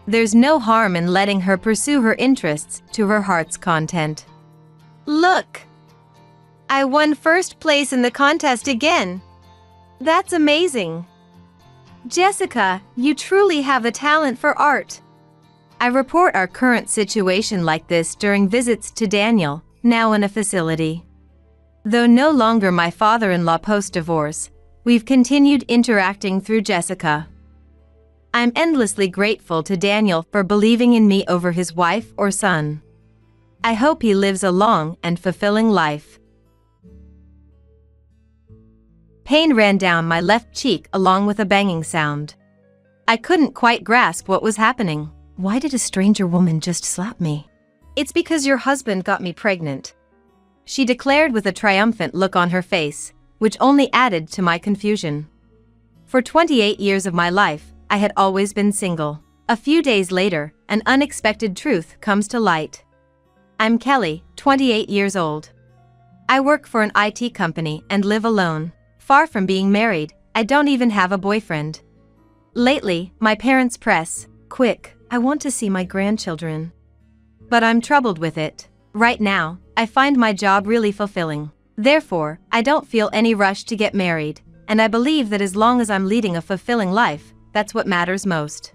There's no harm in letting her pursue her interests to her heart's content. Look! I won first place in the contest again. That's amazing. Jessica, you truly have a talent for art. I report our current situation like this during visits to Daniel, now in a facility. Though no longer my father-in-law post-divorce, we've continued interacting through Jessica. I'm endlessly grateful to Daniel for believing in me over his wife or son. I hope he lives a long and fulfilling life. Pain ran down my left cheek along with a banging sound. I couldn't quite grasp what was happening. Why did a stranger woman just slap me? It's because your husband got me pregnant, she declared with a triumphant look on her face, which only added to my confusion. For 28 years of my life, I had always been single. A few days later, an unexpected truth comes to light. I'm Kelly, 28 years old. I work for an IT company and live alone. Far from being married, I don't even have a boyfriend. Lately, my parents press, "Quick, I want to see my grandchildren." But I'm troubled with it. Right now, I find my job really fulfilling. Therefore, I don't feel any rush to get married, and I believe that as long as I'm leading a fulfilling life, that's what matters most.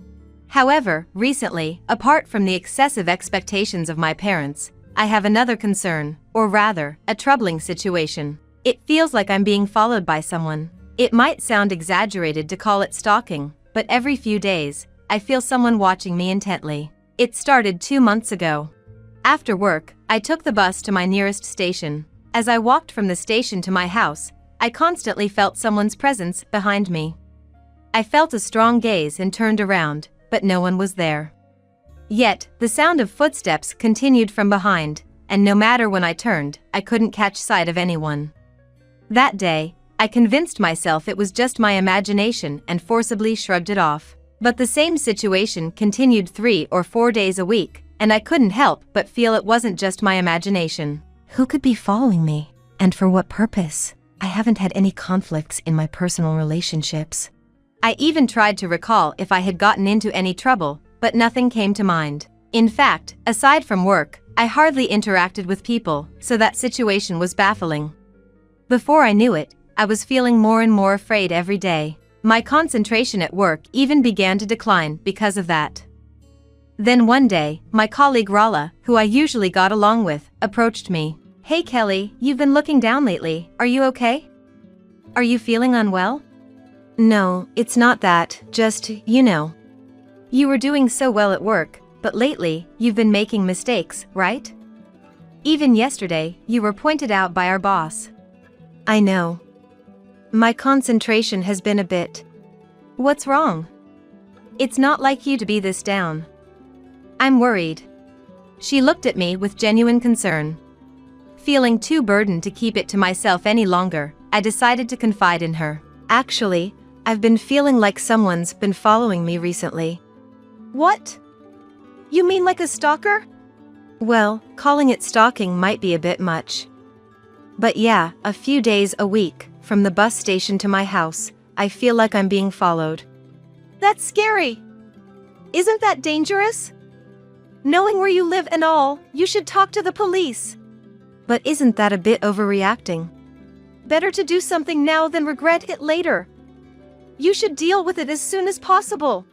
However, recently, apart from the excessive expectations of my parents, I have another concern, or rather, a troubling situation. It feels like I'm being followed by someone. It might sound exaggerated to call it stalking, but every few days, I feel someone watching me intently. It started 2 months ago. After work, I took the bus to my nearest station. As I walked from the station to my house, I constantly felt someone's presence behind me. I felt a strong gaze and turned around, but no one was there. Yet, the sound of footsteps continued from behind, and no matter when I turned, I couldn't catch sight of anyone. That day, I convinced myself it was just my imagination and forcibly shrugged it off. But the same situation continued 3 or 4 days a week, and I couldn't help but feel it wasn't just my imagination. Who could be following me? And for what purpose? I haven't had any conflicts in my personal relationships. I even tried to recall if I had gotten into any trouble, but nothing came to mind. In fact, aside from work, I hardly interacted with people, so that situation was baffling. Before I knew it, I was feeling more and more afraid every day. My concentration at work even began to decline because of that. Then one day, my colleague Rala, who I usually got along with, approached me. "Hey Kelly, you've been looking down lately, are you okay? Are you feeling unwell?" "No, it's not that, just, you know. You were doing so well at work, but lately, you've been making mistakes, right? Even yesterday, you were pointed out by our boss." "I know. My concentration has been a bit." "What's wrong? It's not like you to be this down." "I'm worried." She looked at me with genuine concern. Feeling too burdened to keep it to myself any longer, I decided to confide in her. "Actually, I've been feeling like someone's been following me recently." What? You mean like a stalker? Well, calling it stalking might be a bit much. But yeah, a few days a week, from the bus station to my house, I feel like I'm being followed. That's scary. Isn't that dangerous? Knowing where you live and all, you should talk to the police. But isn't that a bit overreacting? Better to do something now than regret it later. You should deal with it as soon as possible.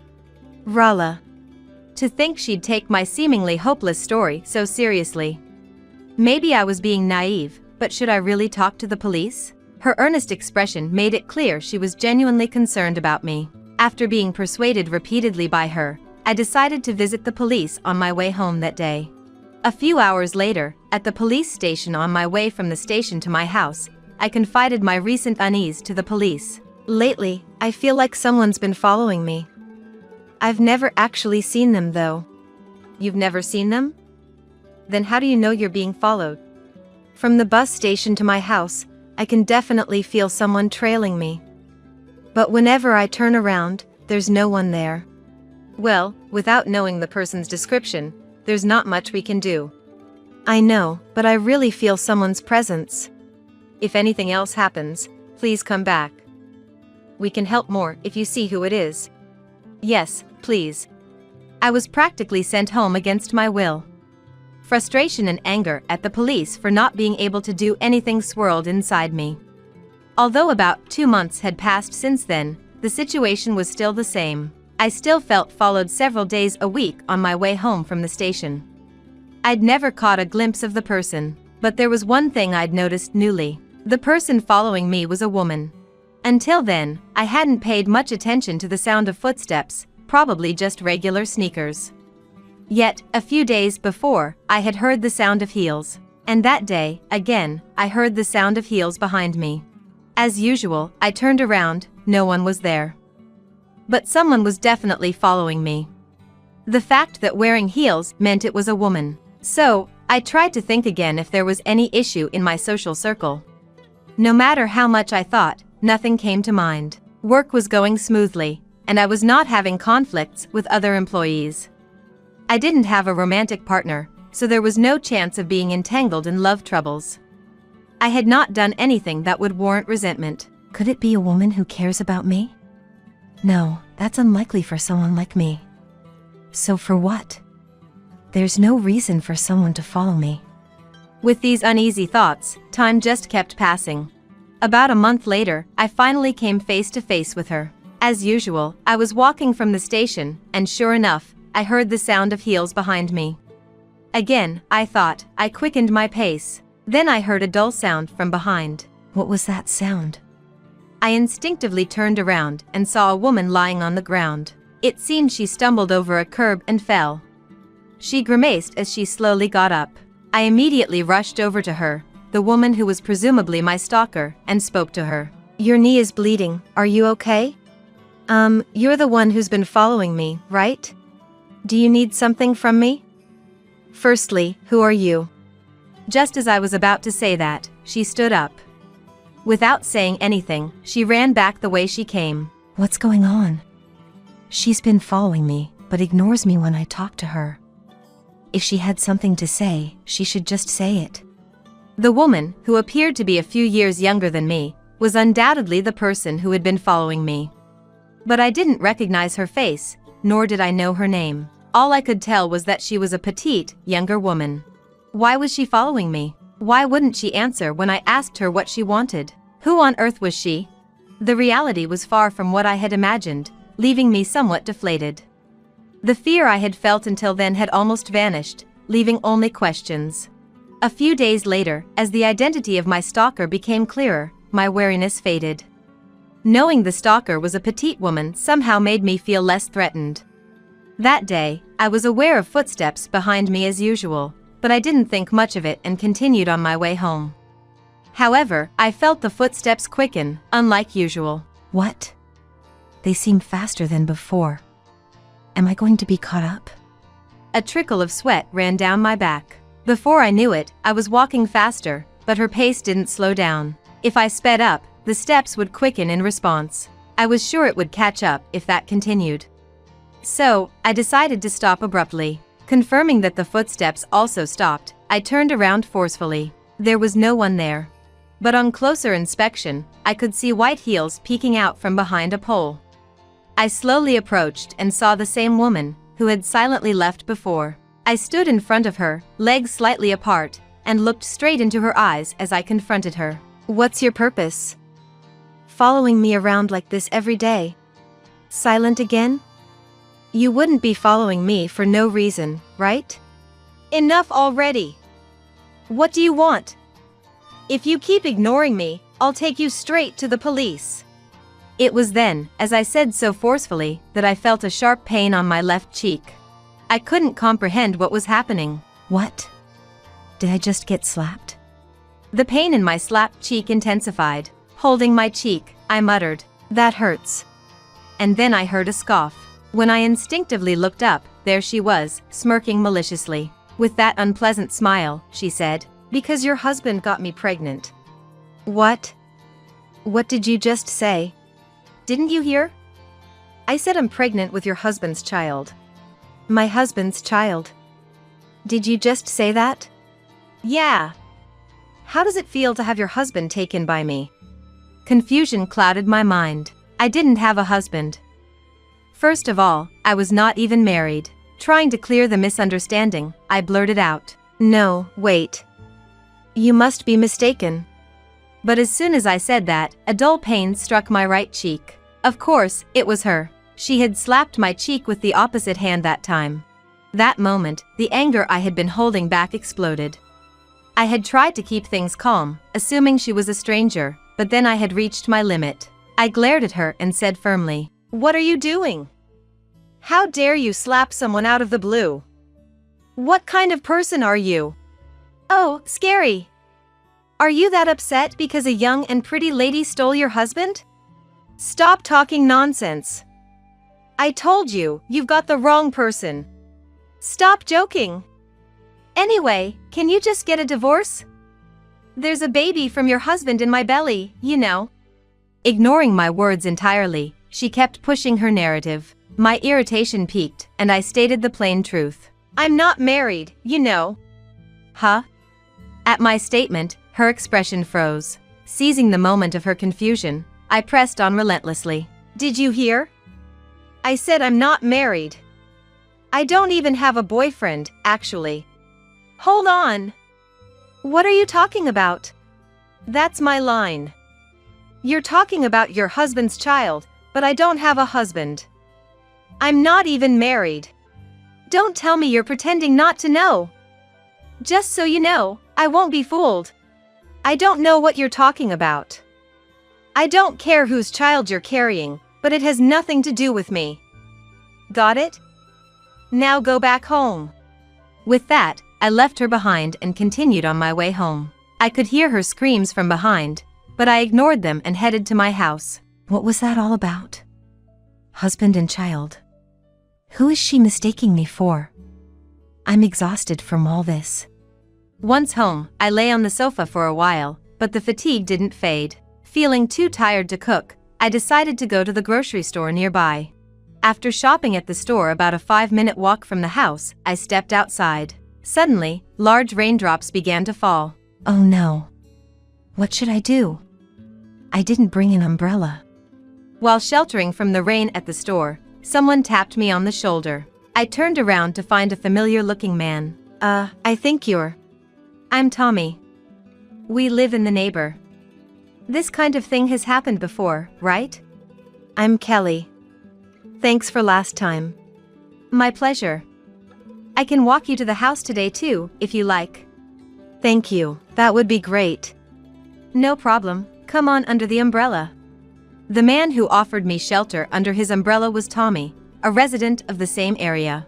Rala. To think she'd take my seemingly hopeless story so seriously. Maybe I was being naive, but should I really talk to the police? Her earnest expression made it clear she was genuinely concerned about me. After being persuaded repeatedly by her, I decided to visit the police on my way home that day. A few hours later, at the police station on my way from the station to my house, I confided my recent unease to the police. Lately, I feel like someone's been following me. I've never actually seen them though. You've never seen them? Then how do you know you're being followed? From the bus station to my house, I can definitely feel someone trailing me. But whenever I turn around, there's no one there. Well, without knowing the person's description, there's not much we can do. I know, but I really feel someone's presence. If anything else happens, please come back. We can help more if you see who it is. Yes, please. I was practically sent home against my will. Frustration and anger at the police for not being able to do anything swirled inside me. Although about 2 months had passed since then, the situation was still the same. I still felt followed several days a week on my way home from the station. I'd never caught a glimpse of the person, but there was one thing I'd noticed newly. The person following me was a woman. Until then, I hadn't paid much attention to the sound of footsteps, probably just regular sneakers. Yet, a few days before, I had heard the sound of heels. And that day, again, I heard the sound of heels behind me. As usual, I turned around, no one was there. But someone was definitely following me. The fact that wearing heels meant it was a woman. So, I tried to think again if there was any issue in my social circle. No matter how much I thought, nothing came to mind. Work was going smoothly, and I was not having conflicts with other employees. I didn't have a romantic partner, so there was no chance of being entangled in love troubles. I had not done anything that would warrant resentment. Could it be a woman who cares about me? No, that's unlikely for someone like me. So for what? There's no reason for someone to follow me. With these uneasy thoughts, time just kept passing. About a month later, I finally came face to face with her. As usual, I was walking from the station, and sure enough, I heard the sound of heels behind me. Again, I thought. I quickened my pace. Then I heard a dull sound from behind. What was that sound? I instinctively turned around and saw a woman lying on the ground. It seemed she stumbled over a curb and fell. She grimaced as she slowly got up. I immediately rushed over to her, the woman who was presumably my stalker, and spoke to her. Your knee is bleeding, are you okay? You're the one who's been following me, right? Do you need something from me? Firstly, who are you? Just as I was about to say that, she stood up. Without saying anything, she ran back the way she came. What's going on? She's been following me, but ignores me when I talk to her. If she had something to say, she should just say it. The woman, who appeared to be a few years younger than me, was undoubtedly the person who had been following me. But I didn't recognize her face, nor did I know her name. All I could tell was that she was a petite, younger woman. Why was she following me? Why wouldn't she answer when I asked her what she wanted? Who on earth was she? The reality was far from what I had imagined, leaving me somewhat deflated. The fear I had felt until then had almost vanished, leaving only questions. A few days later, as the identity of my stalker became clearer, my wariness faded. Knowing the stalker was a petite woman somehow made me feel less threatened. That day, I was aware of footsteps behind me as usual, but I didn't think much of it and continued on my way home. However, I felt the footsteps quicken, unlike usual. What? They seem faster than before. Am I going to be caught up? A trickle of sweat ran down my back. Before I knew it, I was walking faster, but her pace didn't slow down. If I sped up, the steps would quicken in response. I was sure it would catch up if that continued. So, I decided to stop abruptly. Confirming that the footsteps also stopped, I turned around forcefully. There was no one there. But on closer inspection, I could see white heels peeking out from behind a pole. I slowly approached and saw the same woman, who had silently left before. I stood in front of her, legs slightly apart, and looked straight into her eyes as I confronted her. What's your purpose? Following me around like this every day? Silent again? You wouldn't be following me for no reason, right? Enough already! What do you want? If you keep ignoring me, I'll take you straight to the police. It was then, as I said so forcefully, that I felt a sharp pain on my left cheek. I couldn't comprehend what was happening. What? Did I just get slapped? The pain in my slapped cheek intensified. Holding my cheek, I muttered, "That hurts." And then I heard a scoff. When I instinctively looked up, there she was, smirking maliciously. With that unpleasant smile, she said, "Because your husband got me pregnant." What? What did you just say? Didn't you hear? I said I'm pregnant with your husband's child. My husband's child. Did you just say that? Yeah. How does it feel to have your husband taken by me? Confusion clouded my mind. I didn't have a husband. First of all, I was not even married. Trying to clear the misunderstanding, I blurted out, No, wait. You must be mistaken. but as soon as I said that, a dull pain struck my right cheek. Of course, it was her. She had slapped my cheek with the opposite hand that time. That moment, the anger I had been holding back exploded. I had tried to keep things calm, assuming she was a stranger, but then I had reached my limit. I glared at her and said firmly, What are you doing? How dare you slap someone out of the blue? What kind of person are you? Oh, scary. Are you that upset because a young and pretty lady stole your husband? Stop talking nonsense. I told you, you've got the wrong person. Stop joking. Anyway, can you just get a divorce? There's a baby from your husband in my belly, you know. Ignoring my words entirely, she kept pushing her narrative. My irritation peaked, and I stated the plain truth. I'm not married, you know. Huh? At my statement, her expression froze. Seizing the moment of her confusion, I pressed on relentlessly. Did you hear? I said I'm not married. I don't even have a boyfriend, actually. Hold on. What are you talking about? That's my line. You're talking about your husband's child, but I don't have a husband. I'm not even married. Don't tell me you're pretending not to know. Just so you know, I won't be fooled. I don't know what you're talking about. I don't care whose child you're carrying, but it has nothing to do with me. Got it? Now go back home. With that, I left her behind and continued on my way home. I could hear her screams from behind, but I ignored them and headed to my house. What was that all about? Husband and child. Who is she mistaking me for? I'm exhausted from all this. Once home, I lay on the sofa for a while, but the fatigue didn't fade. Feeling too tired to cook, I decided to go to the grocery store nearby. After shopping at the store about a 5-minute walk from the house, I stepped outside. Suddenly, large raindrops began to fall. Oh no. What should I do? I didn't bring an umbrella. While sheltering from the rain at the store, someone tapped me on the shoulder. I turned around to find a familiar-looking man. I think you're... I'm Tommy. We live in the neighbor. This kind of thing has happened before, right? I'm Kelly. Thanks for last time. My pleasure. I can walk you to the house today too, if you like. Thank you, that would be great. No problem, come on under the umbrella. The man who offered me shelter under his umbrella was Tommy, a resident of the same area.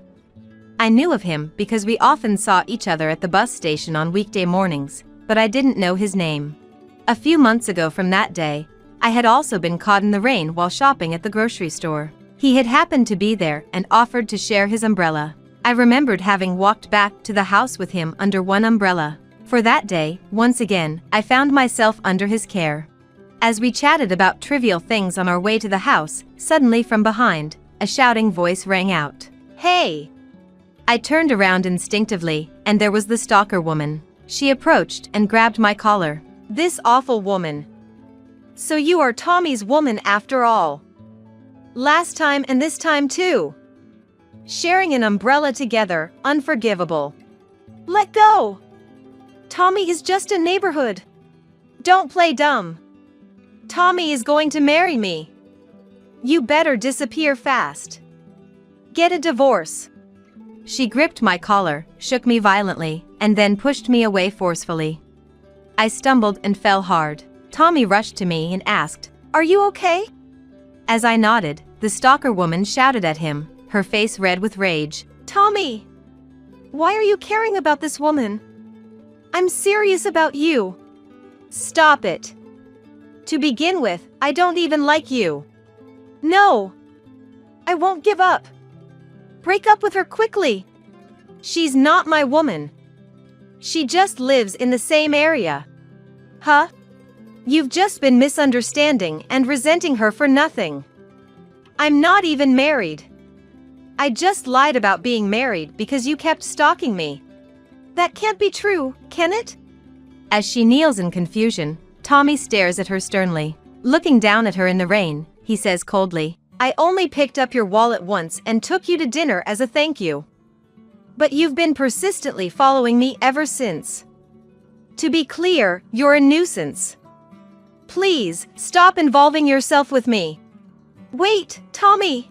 I knew of him because we often saw each other at the bus station on weekday mornings, but I didn't know his name. A few months ago from that day, I had also been caught in the rain while shopping at the grocery store. He had happened to be there and offered to share his umbrella. I remembered having walked back to the house with him under one umbrella. For that day, once again, I found myself under his care. As we chatted about trivial things on our way to the house, suddenly from behind, a shouting voice rang out. Hey! I turned around instinctively, and there was the stalker woman. She approached and grabbed my collar. This awful woman. So you are Tommy's woman after all. Last time and this time too. Sharing an umbrella together, unforgivable. Let go! Tommy is just a neighborhood. Don't play dumb. Tommy is going to marry me. You better disappear fast. Get a divorce. She gripped my collar, shook me violently, and then pushed me away forcefully. I stumbled and fell hard. Tommy rushed to me and asked, Are you okay? As I nodded, the stalker woman shouted at him, her face red with rage. Tommy! Why are you caring about this woman? I'm serious about you. Stop it. To begin with, I don't even like you. No. I won't give up. Break up with her quickly. She's not my woman. She just lives in the same area. Huh? You've just been misunderstanding and resenting her for nothing. I'm not even married. I just lied about being married because you kept stalking me. That can't be true, can it? As she kneels in confusion, Tommy stares at her sternly. Looking down at her in the rain, he says coldly, I only picked up your wallet once and took you to dinner as a thank you. But you've been persistently following me ever since. To be clear, you're a nuisance. Please, stop involving yourself with me. Wait, Tommy!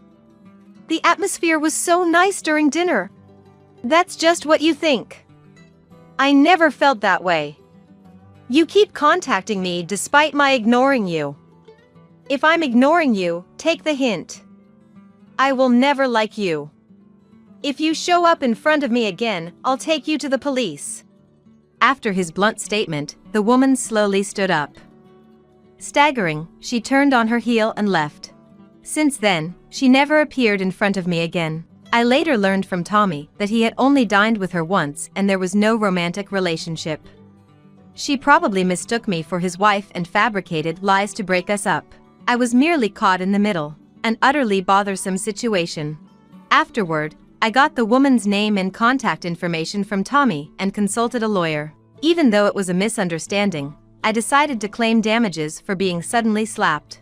The atmosphere was so nice during dinner. That's just what you think. I never felt that way. You keep contacting me despite my ignoring you. If I'm ignoring you, take the hint. I will never like you. If you show up in front of me again, I'll take you to the police. After his blunt statement, the woman slowly stood up. Staggering, she turned on her heel and left. Since then, she never appeared in front of me again. I later learned from Tommy that he had only dined with her once and there was no romantic relationship. She probably mistook me for his wife and fabricated lies to break us up. I was merely caught in the middle, an utterly bothersome situation. Afterward, I got the woman's name and contact information from Tommy and consulted a lawyer. Even though it was a misunderstanding, I decided to claim damages for being suddenly slapped.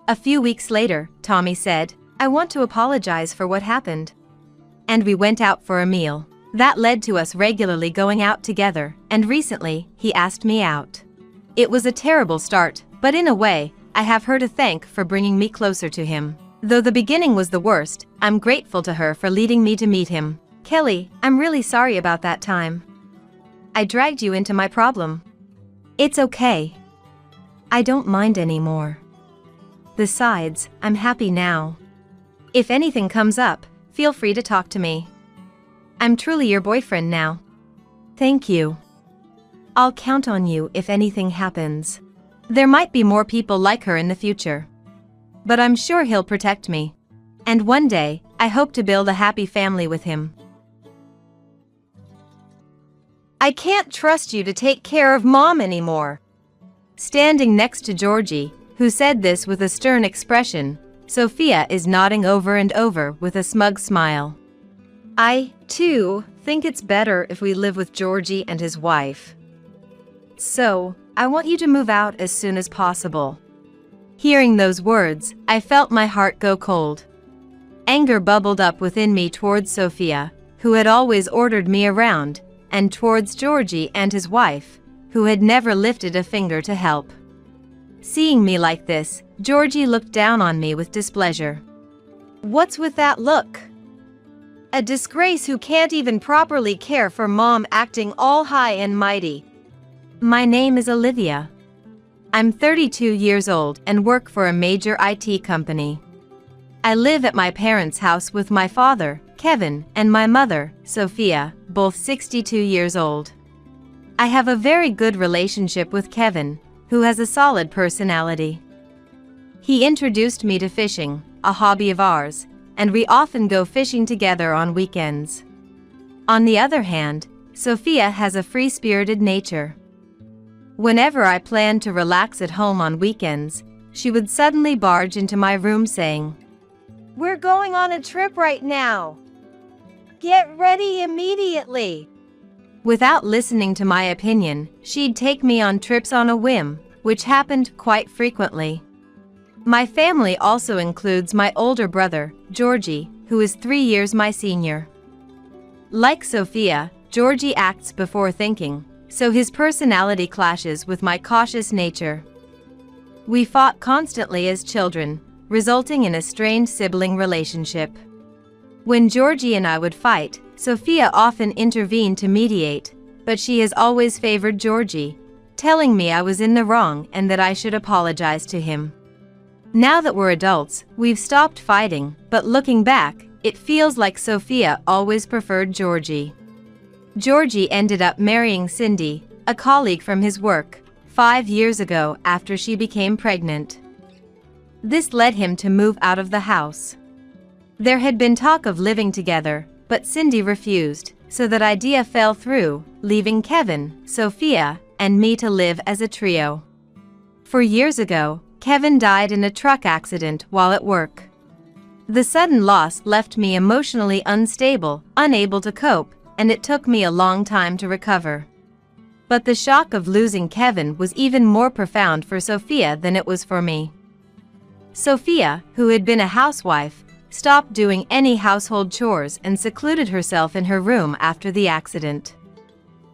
A few weeks later, Tommy said, I want to apologize for what happened. And we went out for a meal. That led to us regularly going out together, and recently, he asked me out. It was a terrible start, but in a way, I have her to thank for bringing me closer to him. Though the beginning was the worst, I'm grateful to her for leading me to meet him. Kelly, I'm really sorry about that time. I dragged you into my problem. It's okay. I don't mind anymore. Besides, I'm happy now. If anything comes up, feel free to talk to me. I'm truly your boyfriend now. Thank you. I'll count on you if anything happens. There might be more people like her in the future. But I'm sure he'll protect me. And one day, I hope to build a happy family with him. I can't trust you to take care of Mom anymore. Standing next to Georgie, who said this with a stern expression, Sophia is nodding over and over with a smug smile. I, too, think it's better if we live with Georgie and his wife. So, I want you to move out as soon as possible. Hearing those words, I felt my heart go cold. Anger bubbled up within me towards Sophia, who had always ordered me around, and towards Georgie and his wife, who had never lifted a finger to help. Seeing me like this, Georgie looked down on me with displeasure. What's with that look? A disgrace who can't even properly care for Mom acting all high and mighty. My name is Olivia. I'm 32 years old and work for a major IT company. I live at my parents' house with my father, Kevin, and my mother, Sophia, both 62 years old. I have a very good relationship with Kevin, who has a solid personality. He introduced me to fishing, a hobby of ours, and we often go fishing together on weekends. On the other hand, Sophia has a free-spirited nature. Whenever I planned to relax at home on weekends, she would suddenly barge into my room saying, We're going on a trip right now. Get ready immediately. Without listening to my opinion, she'd take me on trips on a whim, which happened quite frequently. My family also includes my older brother, Georgie, who is 3 years my senior. Like Sophia, Georgie acts before thinking, so his personality clashes with my cautious nature. We fought constantly as children, resulting in a strained sibling relationship. When Georgie and I would fight, Sophia often intervened to mediate, but she has always favored Georgie, telling me I was in the wrong and that I should apologize to him. Now that we're adults, we've stopped fighting, but looking back, it feels like Sophia always preferred Georgie. Georgie ended up marrying Cindy, a colleague from his work, 5 years ago after she became pregnant. This led him to move out of the house. There had been talk of living together, but Cindy refused, so that idea fell through, leaving Kevin, Sophia, and me to live as a trio. 4 years ago, Kevin died in a truck accident while at work. The sudden loss left me emotionally unstable, unable to cope, and it took me a long time to recover. But the shock of losing Kevin was even more profound for Sophia than it was for me. Sophia, who had been a housewife, stopped doing any household chores and secluded herself in her room after the accident.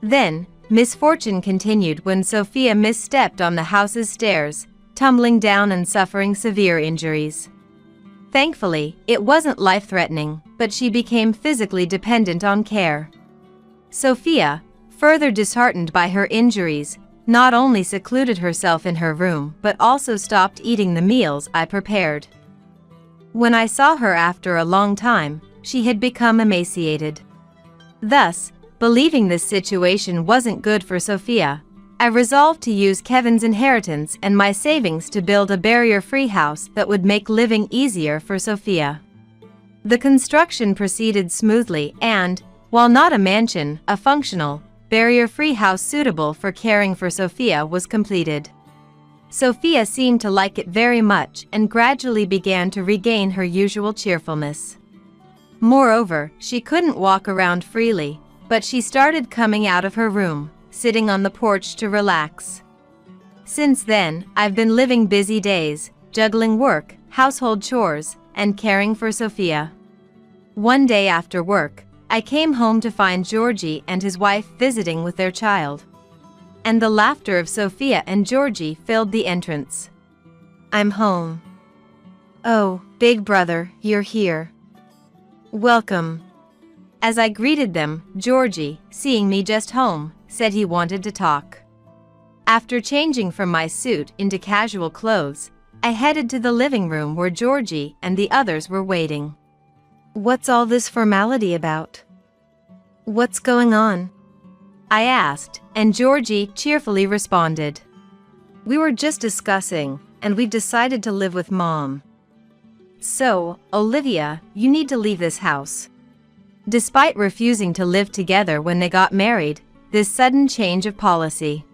Then, misfortune continued when Sophia misstepped on the house's stairs, tumbling down and suffering severe injuries. Thankfully, it wasn't life-threatening, but she became physically dependent on care. Sophia, further disheartened by her injuries, not only secluded herself in her room but also stopped eating the meals I prepared. When I saw her after a long time, she had become emaciated. Thus, believing this situation wasn't good for Sophia, I resolved to use Kevin's inheritance and my savings to build a barrier-free house that would make living easier for Sophia. The construction proceeded smoothly and, while not a mansion, a functional, barrier-free house suitable for caring for Sophia was completed. Sophia seemed to like it very much and gradually began to regain her usual cheerfulness. Moreover, she couldn't walk around freely, but she started coming out of her room, sitting on the porch to relax. Since then, I've been living busy days, juggling work, household chores, and caring for Sophia. One day after work, I came home to find Georgie and his wife visiting with their child. And the laughter of Sophia and Georgie filled the entrance. I'm home. Oh, big brother, you're here. Welcome. As I greeted them, Georgie, seeing me just home, said he wanted to talk. After changing from my suit into casual clothes, I headed to the living room where Georgie and the others were waiting. What's all this formality about? What's going on? I asked, and Georgie cheerfully responded. We were just discussing, and we've decided to live with Mom. So, Olivia, you need to leave this house. Despite refusing to live together when they got married, this sudden change of policy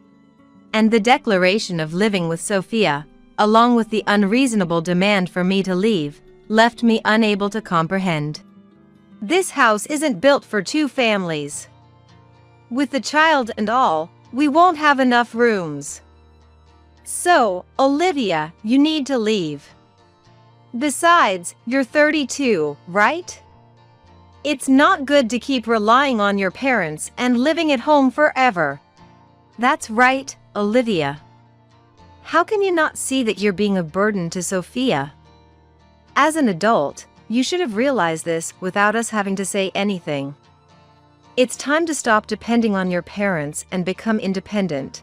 and the declaration of living with Sophia, along with the unreasonable demand for me to leave, left me unable to comprehend. This house isn't built for two families. With the child and all, we won't have enough rooms. So, Olivia, you need to leave. Besides, you're 32, right? It's not good to keep relying on your parents and living at home forever. That's right, Olivia. How can you not see that you're being a burden to Sophia? As an adult, you should have realized this without us having to say anything. It's time to stop depending on your parents and become independent.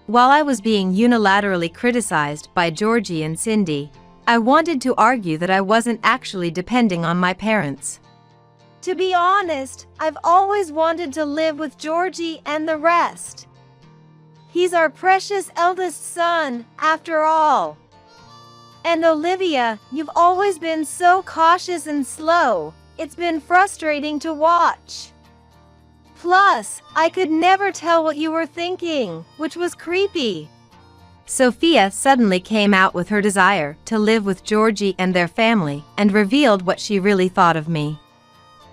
While I was being unilaterally criticized by Georgie and Cindy, I wanted to argue that I wasn't actually depending on my parents. To be honest, I've always wanted to live with Georgie and the rest. He's our precious eldest son, after all. And Olivia, you've always been so cautious and slow, it's been frustrating to watch. Plus, I could never tell what you were thinking, which was creepy. Sophia suddenly came out with her desire to live with Georgie and their family and revealed what she really thought of me.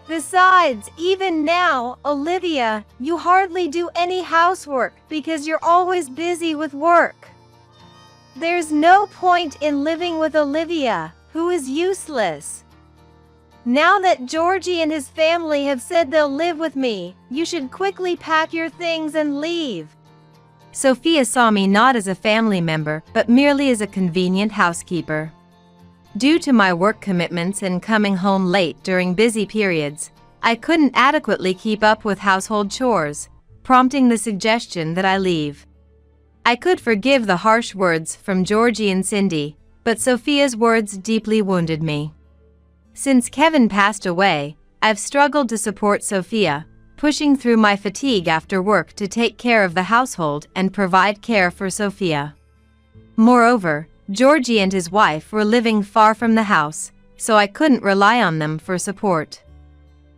Besides, even now, Olivia, you hardly do any housework because you're always busy with work. There's no point in living with Olivia, who is useless. Now that Georgie and his family have said they'll live with me, you should quickly pack your things and leave. Sophia saw me not as a family member but merely as a convenient housekeeper. Due to my work commitments and coming home late during busy periods, I couldn't adequately keep up with household chores, prompting the suggestion that I leave. I could forgive the harsh words from Georgie and Cindy, but Sophia's words deeply wounded me. Since Kevin passed away, I've struggled to support Sophia, pushing through my fatigue after work to take care of the household and provide care for Sophia. Moreover, Georgie and his wife were living far from the house, so I couldn't rely on them for support.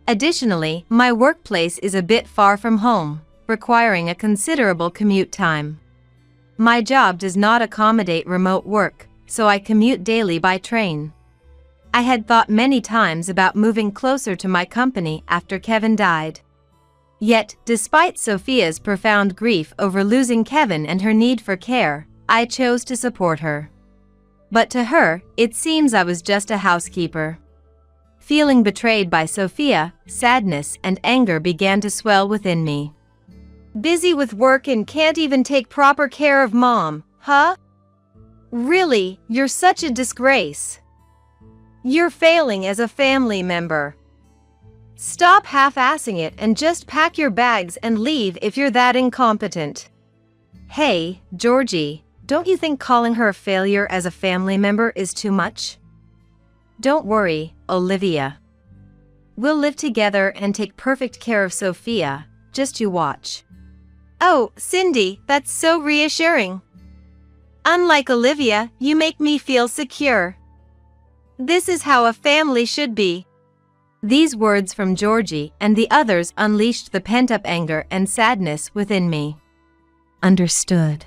Additionally, my workplace is a bit far from home, requiring a considerable commute time. My job does not accommodate remote work, so I commute daily by train. I had thought many times about moving closer to my company after Kevin died. Yet, despite Sophia's profound grief over losing Kevin and her need for care, I chose to support her. But to her, it seems I was just a housekeeper. Feeling betrayed by Sophia, sadness and anger began to swell within me. Busy with work and can't even take proper care of Mom, huh? Really, you're such a disgrace. You're failing as a family member. Stop half-assing it and just pack your bags and leave if you're that incompetent. Hey, Georgie, don't you think calling her a failure as a family member is too much? Don't worry, Olivia. We'll live together and take perfect care of Sophia, just you watch. Oh, Cindy, that's so reassuring. Unlike Olivia, you make me feel secure. This is how a family should be. These words from Georgie and the others unleashed the pent-up anger and sadness within me. Understood.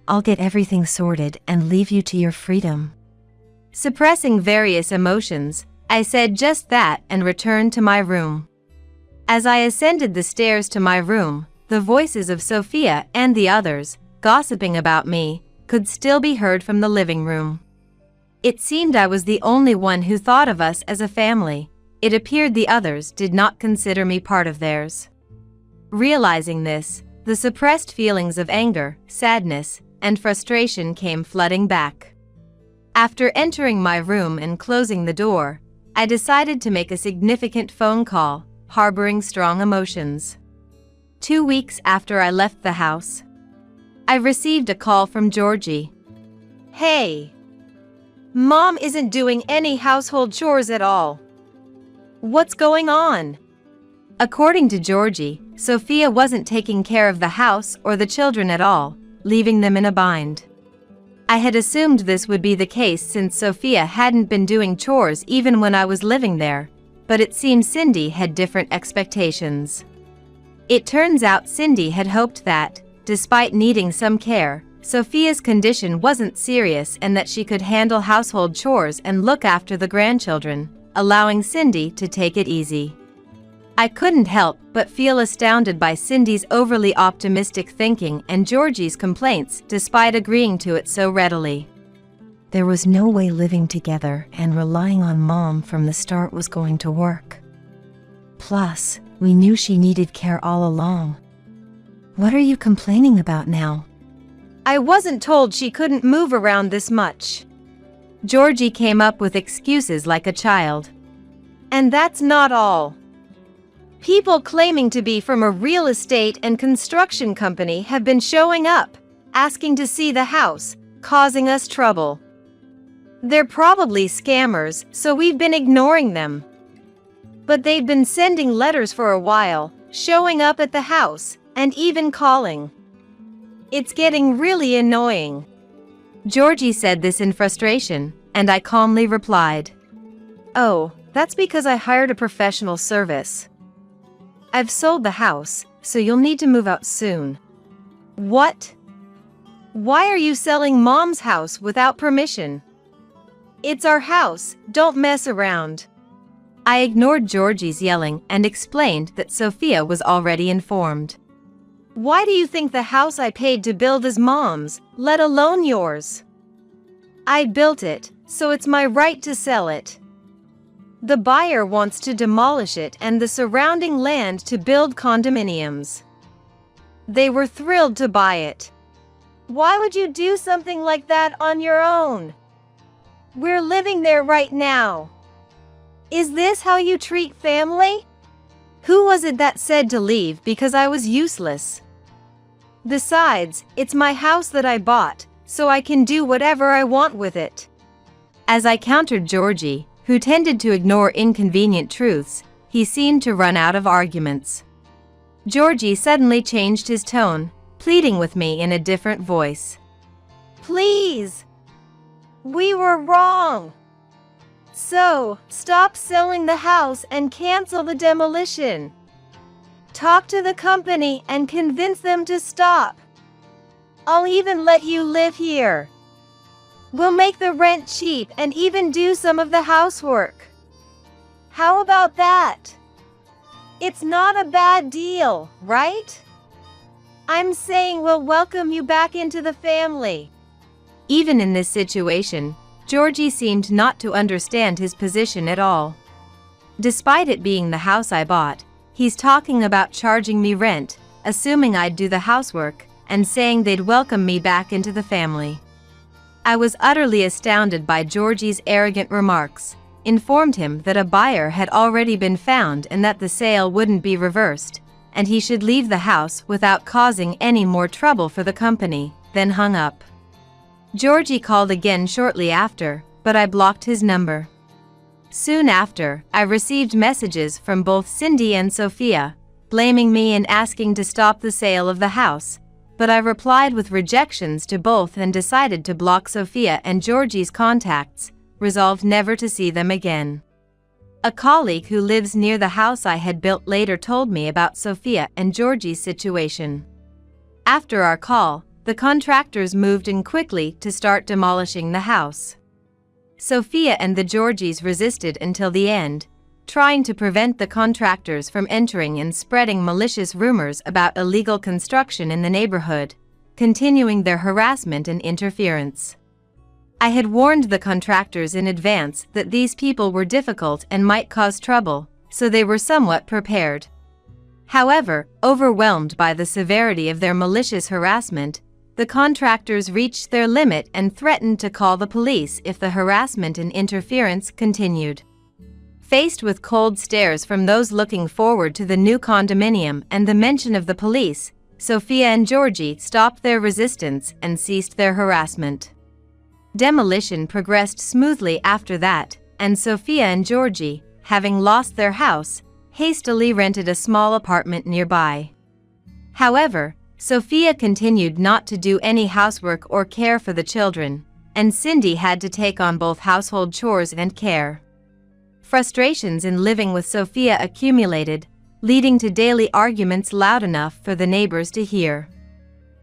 I'll get everything sorted and leave you to your freedom. Suppressing various emotions, I said just that and returned to my room. As I ascended the stairs to my room, the voices of Sophia and the others, gossiping about me, could still be heard from the living room. It seemed I was the only one who thought of us as a family. It appeared the others did not consider me part of theirs. Realizing this, the suppressed feelings of anger, sadness, and frustration came flooding back. After entering my room and closing the door, I decided to make a significant phone call, harboring strong emotions. 2 weeks after I left the house, I received a call from Georgie. Hey. Mom isn't doing any household chores at all. What's going on? According to Georgie, Sophia wasn't taking care of the house or the children at all, leaving them in a bind. I had assumed this would be the case since Sophia hadn't been doing chores even when I was living there, but it seems Cindy had different expectations. It turns out Cindy had hoped that, despite needing some care, Sophia's condition wasn't serious and that she could handle household chores and look after the grandchildren, allowing Cindy to take it easy. I couldn't help but feel astounded by Cindy's overly optimistic thinking and Georgie's complaints despite agreeing to it so readily. There was no way living together and relying on Mom from the start was going to work. Plus, we knew she needed care all along. What are you complaining about now? I wasn't told she couldn't move around this much. Georgie came up with excuses like a child. And that's not all. People claiming to be from a real estate and construction company have been showing up, asking to see the house, causing us trouble. They're probably scammers, so we've been ignoring them. But they've been sending letters for a while, showing up at the house, and even calling. It's getting really annoying. Georgie said this in frustration, and I calmly replied, Oh, that's because I hired a professional service. I've sold the house, so you'll need to move out soon. What? Why are you selling Mom's house without permission? It's our house, don't mess around. I ignored Georgie's yelling and explained that Sophia was already informed. Why do you think the house I paid to build is Mom's, let alone yours? I built it, so it's my right to sell it. The buyer wants to demolish it and the surrounding land to build condominiums. They were thrilled to buy it. Why would you do something like that on your own? We're living there right now. Is this how you treat family? Who was it that said to leave because I was useless? Besides, it's my house that I bought, so I can do whatever I want with it. As I countered Georgie, who tended to ignore inconvenient truths, he seemed to run out of arguments. Georgie suddenly changed his tone, pleading with me in a different voice. Please! We were wrong! So, stop selling the house and cancel the demolition. Talk to the company and convince them to stop. I'll even let you live here. We'll make the rent cheap and even do some of the housework. How about that? It's not a bad deal, right? I'm saying we'll welcome you back into the family. Even in this situation, Georgie seemed not to understand his position at all. Despite it being the house I bought, he's talking about charging me rent, assuming I'd do the housework, and saying they'd welcome me back into the family. I was utterly astounded by Georgie's arrogant remarks, informed him that a buyer had already been found and that the sale wouldn't be reversed, and he should leave the house without causing any more trouble for the company, then hung up. Georgie called again shortly after, but I blocked his number. Soon after, I received messages from both Cindy and Sophia, blaming me and asking to stop the sale of the house, but I replied with rejections to both and decided to block Sophia and Georgie's contacts, resolved never to see them again. A colleague who lives near the house I had built later told me about Sophia and Georgie's situation. After our call, the contractors moved in quickly to start demolishing the house. Sophia and the Georgies resisted until the end, trying to prevent the contractors from entering and spreading malicious rumors about illegal construction in the neighborhood, continuing their harassment and interference. I had warned the contractors in advance that these people were difficult and might cause trouble, so they were somewhat prepared. However, overwhelmed by the severity of their malicious harassment, the contractors reached their limit and threatened to call the police if the harassment and interference continued. Faced with cold stares from those looking forward to the new condominium and the mention of the police, Sophia and Georgie stopped their resistance and ceased their harassment. Demolition progressed smoothly after that, and Sophia and Georgie, having lost their house, hastily rented a small apartment nearby. However, Sophia continued not to do any housework or care for the children, and Cindy had to take on both household chores and care. Frustrations in living with Sophia accumulated, leading to daily arguments loud enough for the neighbors to hear.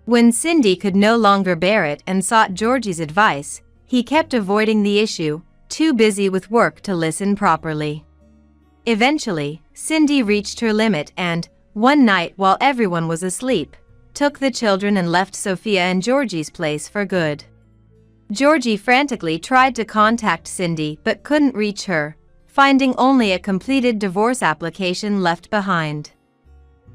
When Cindy could no longer bear it and sought Georgie's advice, he kept avoiding the issue, too busy with work to listen properly. Eventually, Cindy reached her limit and, one night while everyone was asleep, took the children and left Sophia and Georgie's place for good. Georgie frantically tried to contact Cindy but couldn't reach her, finding only a completed divorce application left behind.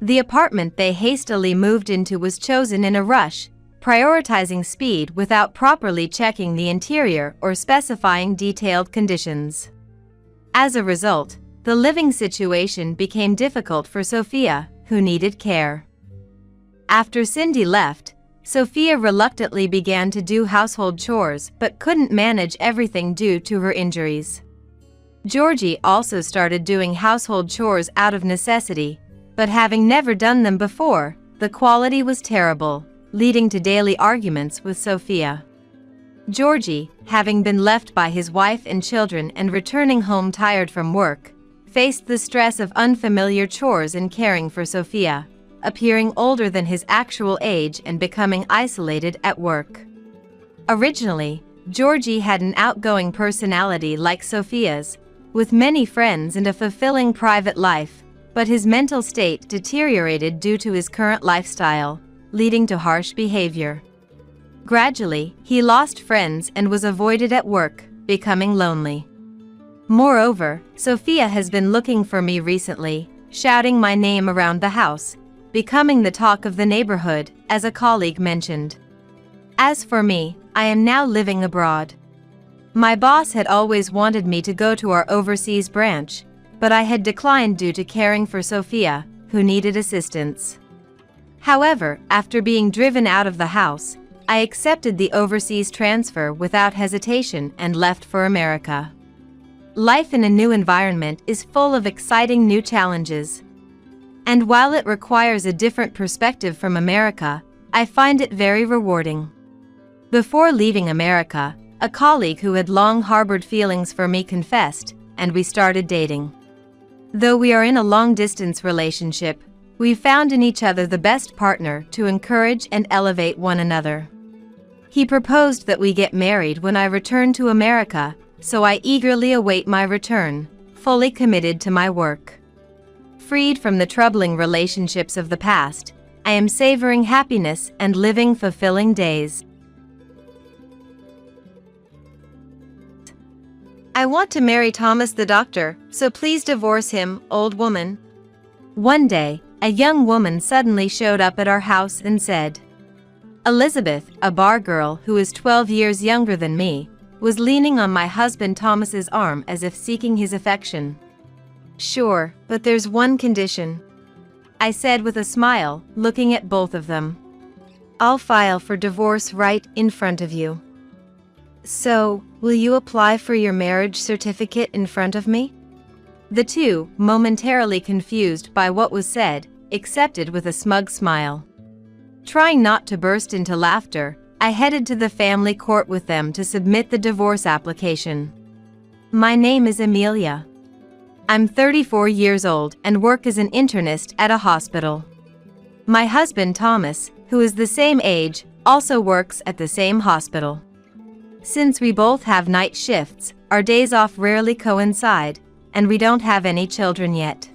The apartment they hastily moved into was chosen in a rush, prioritizing speed without properly checking the interior or specifying detailed conditions. As a result, the living situation became difficult for Sophia, who needed care. After Cindy left, Sophia reluctantly began to do household chores but couldn't manage everything due to her injuries. Georgie also started doing household chores out of necessity, but having never done them before, the quality was terrible, leading to daily arguments with Sophia. Georgie, having been left by his wife and children and returning home tired from work, faced the stress of unfamiliar chores and caring for Sophia, appearing older than his actual age and becoming isolated at work. Originally, Georgie had an outgoing personality like Sophia's, with many friends and a fulfilling private life, but his mental state deteriorated due to his current lifestyle, leading to harsh behavior. Gradually, he lost friends and was avoided at work, becoming lonely. Moreover, Sophia has been looking for me recently, shouting my name around the house, becoming the talk of the neighborhood, as a colleague mentioned. As for me, I am now living abroad. My boss had always wanted me to go to our overseas branch, but I had declined due to caring for Sophia, who needed assistance. However, after being driven out of the house, I accepted the overseas transfer without hesitation and left for America. Life in a new environment is full of exciting new challenges. And while it requires a different perspective from America, I find it very rewarding. Before leaving America, a colleague who had long harbored feelings for me confessed, and we started dating. Though we are in a long-distance relationship, we found in each other the best partner to encourage and elevate one another. He proposed that we get married when I return to America, so I eagerly await my return, fully committed to my work. freed from the troubling relationships of the past, I am savoring happiness and living fulfilling days. I want to marry Thomas the doctor, so please divorce him, old woman. One day, a young woman suddenly showed up at our house and said, Elizabeth, a bar girl who is 12 years younger than me, was leaning on my husband Thomas's arm as if seeking his affection. Sure, but there's one condition, I said with a smile, looking at both of them. I'll file for divorce right in front of you. So, will you apply for your marriage certificate in front of me? The two, momentarily confused by what was said, accepted with a smug smile. Trying not to burst into laughter, I headed to the family court with them to submit the divorce application. My name is Amelia. I'm 34 years old and work as an internist at a hospital. My husband Thomas, who is the same age, also works at the same hospital. Since we both have night shifts, our days off rarely coincide, and we don't have any children yet.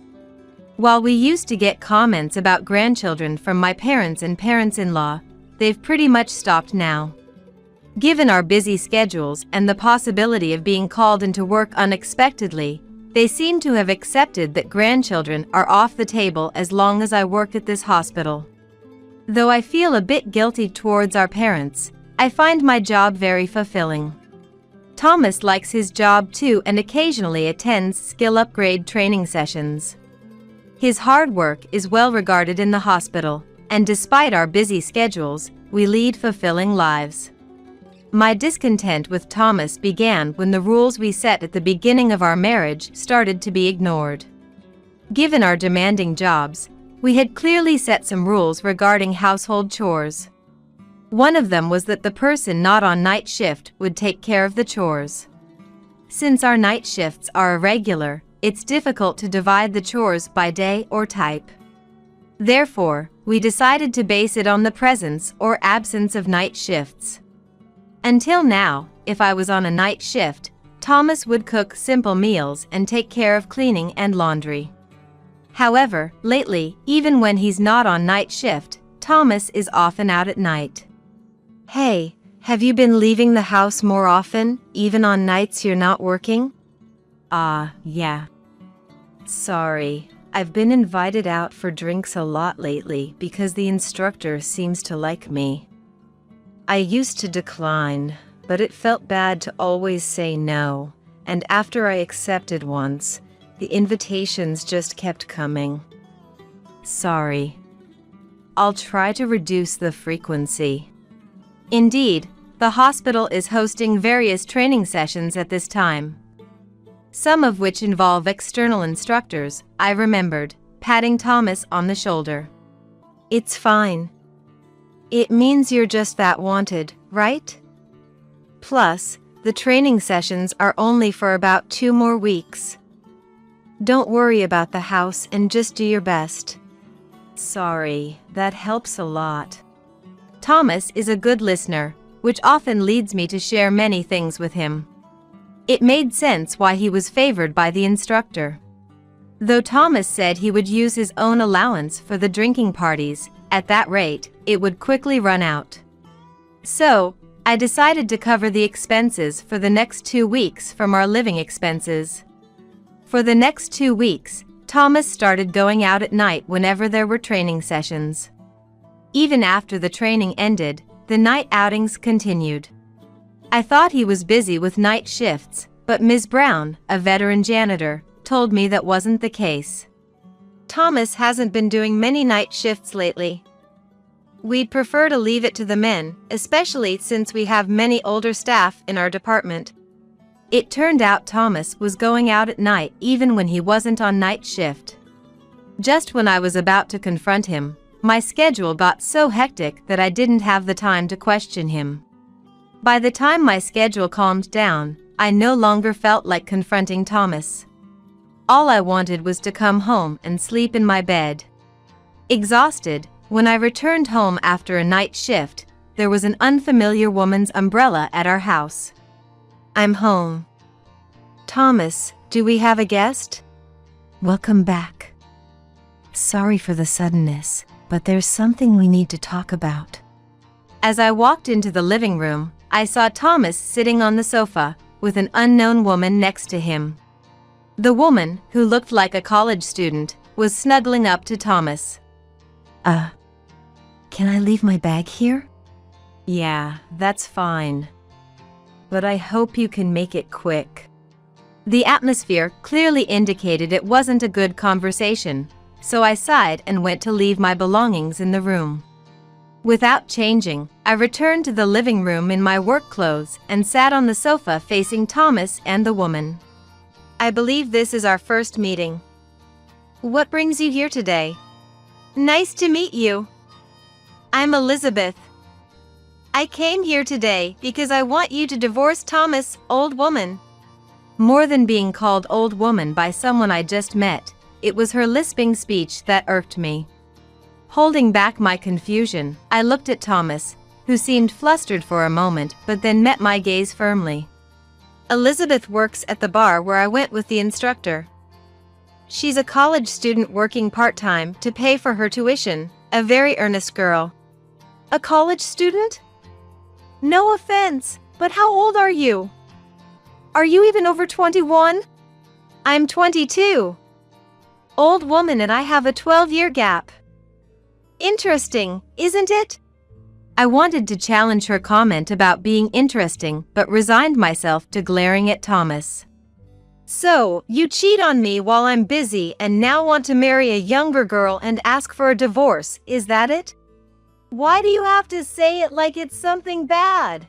While we used to get comments about grandchildren from my parents and parents-in-law, they've pretty much stopped now. Given our busy schedules and the possibility of being called into work unexpectedly, they seem to have accepted that grandchildren are off the table as long as I work at this hospital. Though I feel a bit guilty towards our parents, I find my job very fulfilling. Thomas likes his job too and occasionally attends skill upgrade training sessions. His hard work is well regarded in the hospital, and despite our busy schedules, we lead fulfilling lives. My discontent with Thomas began when the rules we set at the beginning of our marriage started to be ignored. Given our demanding jobs, we had clearly set some rules regarding household chores. One of them was that the person not on night shift would take care of the chores. Since our night shifts are irregular, it's difficult to divide the chores by day or type. Therefore, we decided to base it on the presence or absence of night shifts. Until now, if I was on a night shift, Thomas would cook simple meals and take care of cleaning and laundry. However, lately, even when he's not on night shift, Thomas is often out at night. Hey, have you been leaving the house more often, even on nights you're not working? Yeah. Sorry, I've been invited out for drinks a lot lately because the instructor seems to like me. I used to decline, but it felt bad to always say no, and after I accepted once, the invitations just kept coming. Sorry. I'll try to reduce the frequency. Indeed, the hospital is hosting various training sessions at this time, some of which involve external instructors, I remembered, patting Thomas on the shoulder. It's fine. It means you're just that wanted, right? Plus, the training sessions are only for about 2 more weeks. Don't worry about the house and just do your best. Sorry, that helps a lot. Thomas is a good listener, which often leads me to share many things with him. It made sense why he was favored by the instructor. Though Thomas said he would use his own allowance for the drinking parties, at that rate, it would quickly run out. So, I decided to cover the expenses for the next 2 weeks from our living expenses. For the next 2 weeks, Thomas started going out at night whenever there were training sessions. Even after the training ended, the night outings continued. I thought he was busy with night shifts, but Ms. Brown, a veteran janitor, told me that wasn't the case. Thomas hasn't been doing many night shifts lately. We'd prefer to leave it to the men, especially since we have many older staff in our department. It turned out Thomas was going out at night even when he wasn't on night shift. Just when I was about to confront him, my schedule got so hectic that I didn't have the time to question him. By the time my schedule calmed down, I no longer felt like confronting Thomas. All I wanted was to come home and sleep in my bed. Exhausted, when I returned home after a night shift, there was an unfamiliar woman's umbrella at our house. I'm home. Thomas, do we have a guest? Welcome back. Sorry for the suddenness, but there's something we need to talk about. As I walked into the living room, I saw Thomas sitting on the sofa, with an unknown woman next to him. The woman, who looked like a college student, was snuggling up to Thomas. Can I leave my bag here? Yeah, that's fine. But I hope you can make it quick. The atmosphere clearly indicated it wasn't a good conversation, so I sighed and went to leave my belongings in the room. Without changing, I returned to the living room in my work clothes and sat on the sofa facing Thomas and the woman. I believe this is our first meeting. What brings you here today? Nice to meet you. I'm Elizabeth. I came here today because I want you to divorce Thomas, old woman. More than being called old woman by someone I just met, it was her lisping speech that irked me. Holding back my confusion, I looked at Thomas, who seemed flustered for a moment but then met my gaze firmly. Elizabeth works at the bar where I went with the instructor. She's a college student working part-time to pay for her tuition, a very earnest girl. A college student? No offense, but how old are you? Are you even over 21? I'm 22. Old woman and I have a 12-year gap. Interesting, isn't it? I wanted to challenge her comment about being interesting, but resigned myself to glaring at Thomas. So, you cheat on me while I'm busy and now want to marry a younger girl and ask for a divorce, is that it? Why do you have to say it like it's something bad?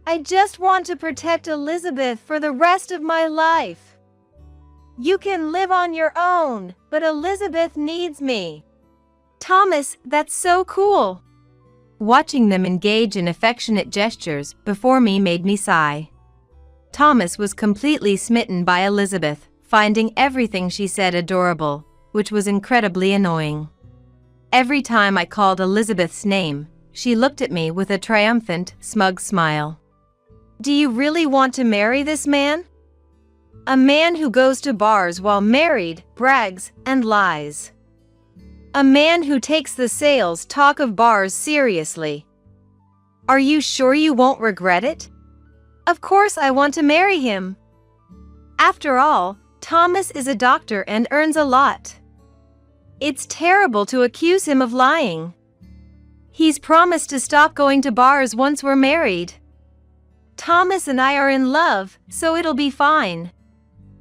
I just want to protect Elizabeth for the rest of my life. You can live on your own, but Elizabeth needs me. Thomas, that's so cool. Watching them engage in affectionate gestures before me made me sigh. Thomas was completely smitten by Elizabeth, finding everything she said adorable, which was incredibly annoying. Every time I called Elizabeth's name, she looked at me with a triumphant, smug smile. Do you really want to marry this man? A man who goes to bars while married, brags, and lies. A man who takes the sales talk of bars seriously. Are you sure you won't regret it? Of course I want to marry him. After all, Thomas is a doctor and earns a lot. It's terrible to accuse him of lying. He's promised to stop going to bars once we're married. Thomas and I are in love, so it'll be fine.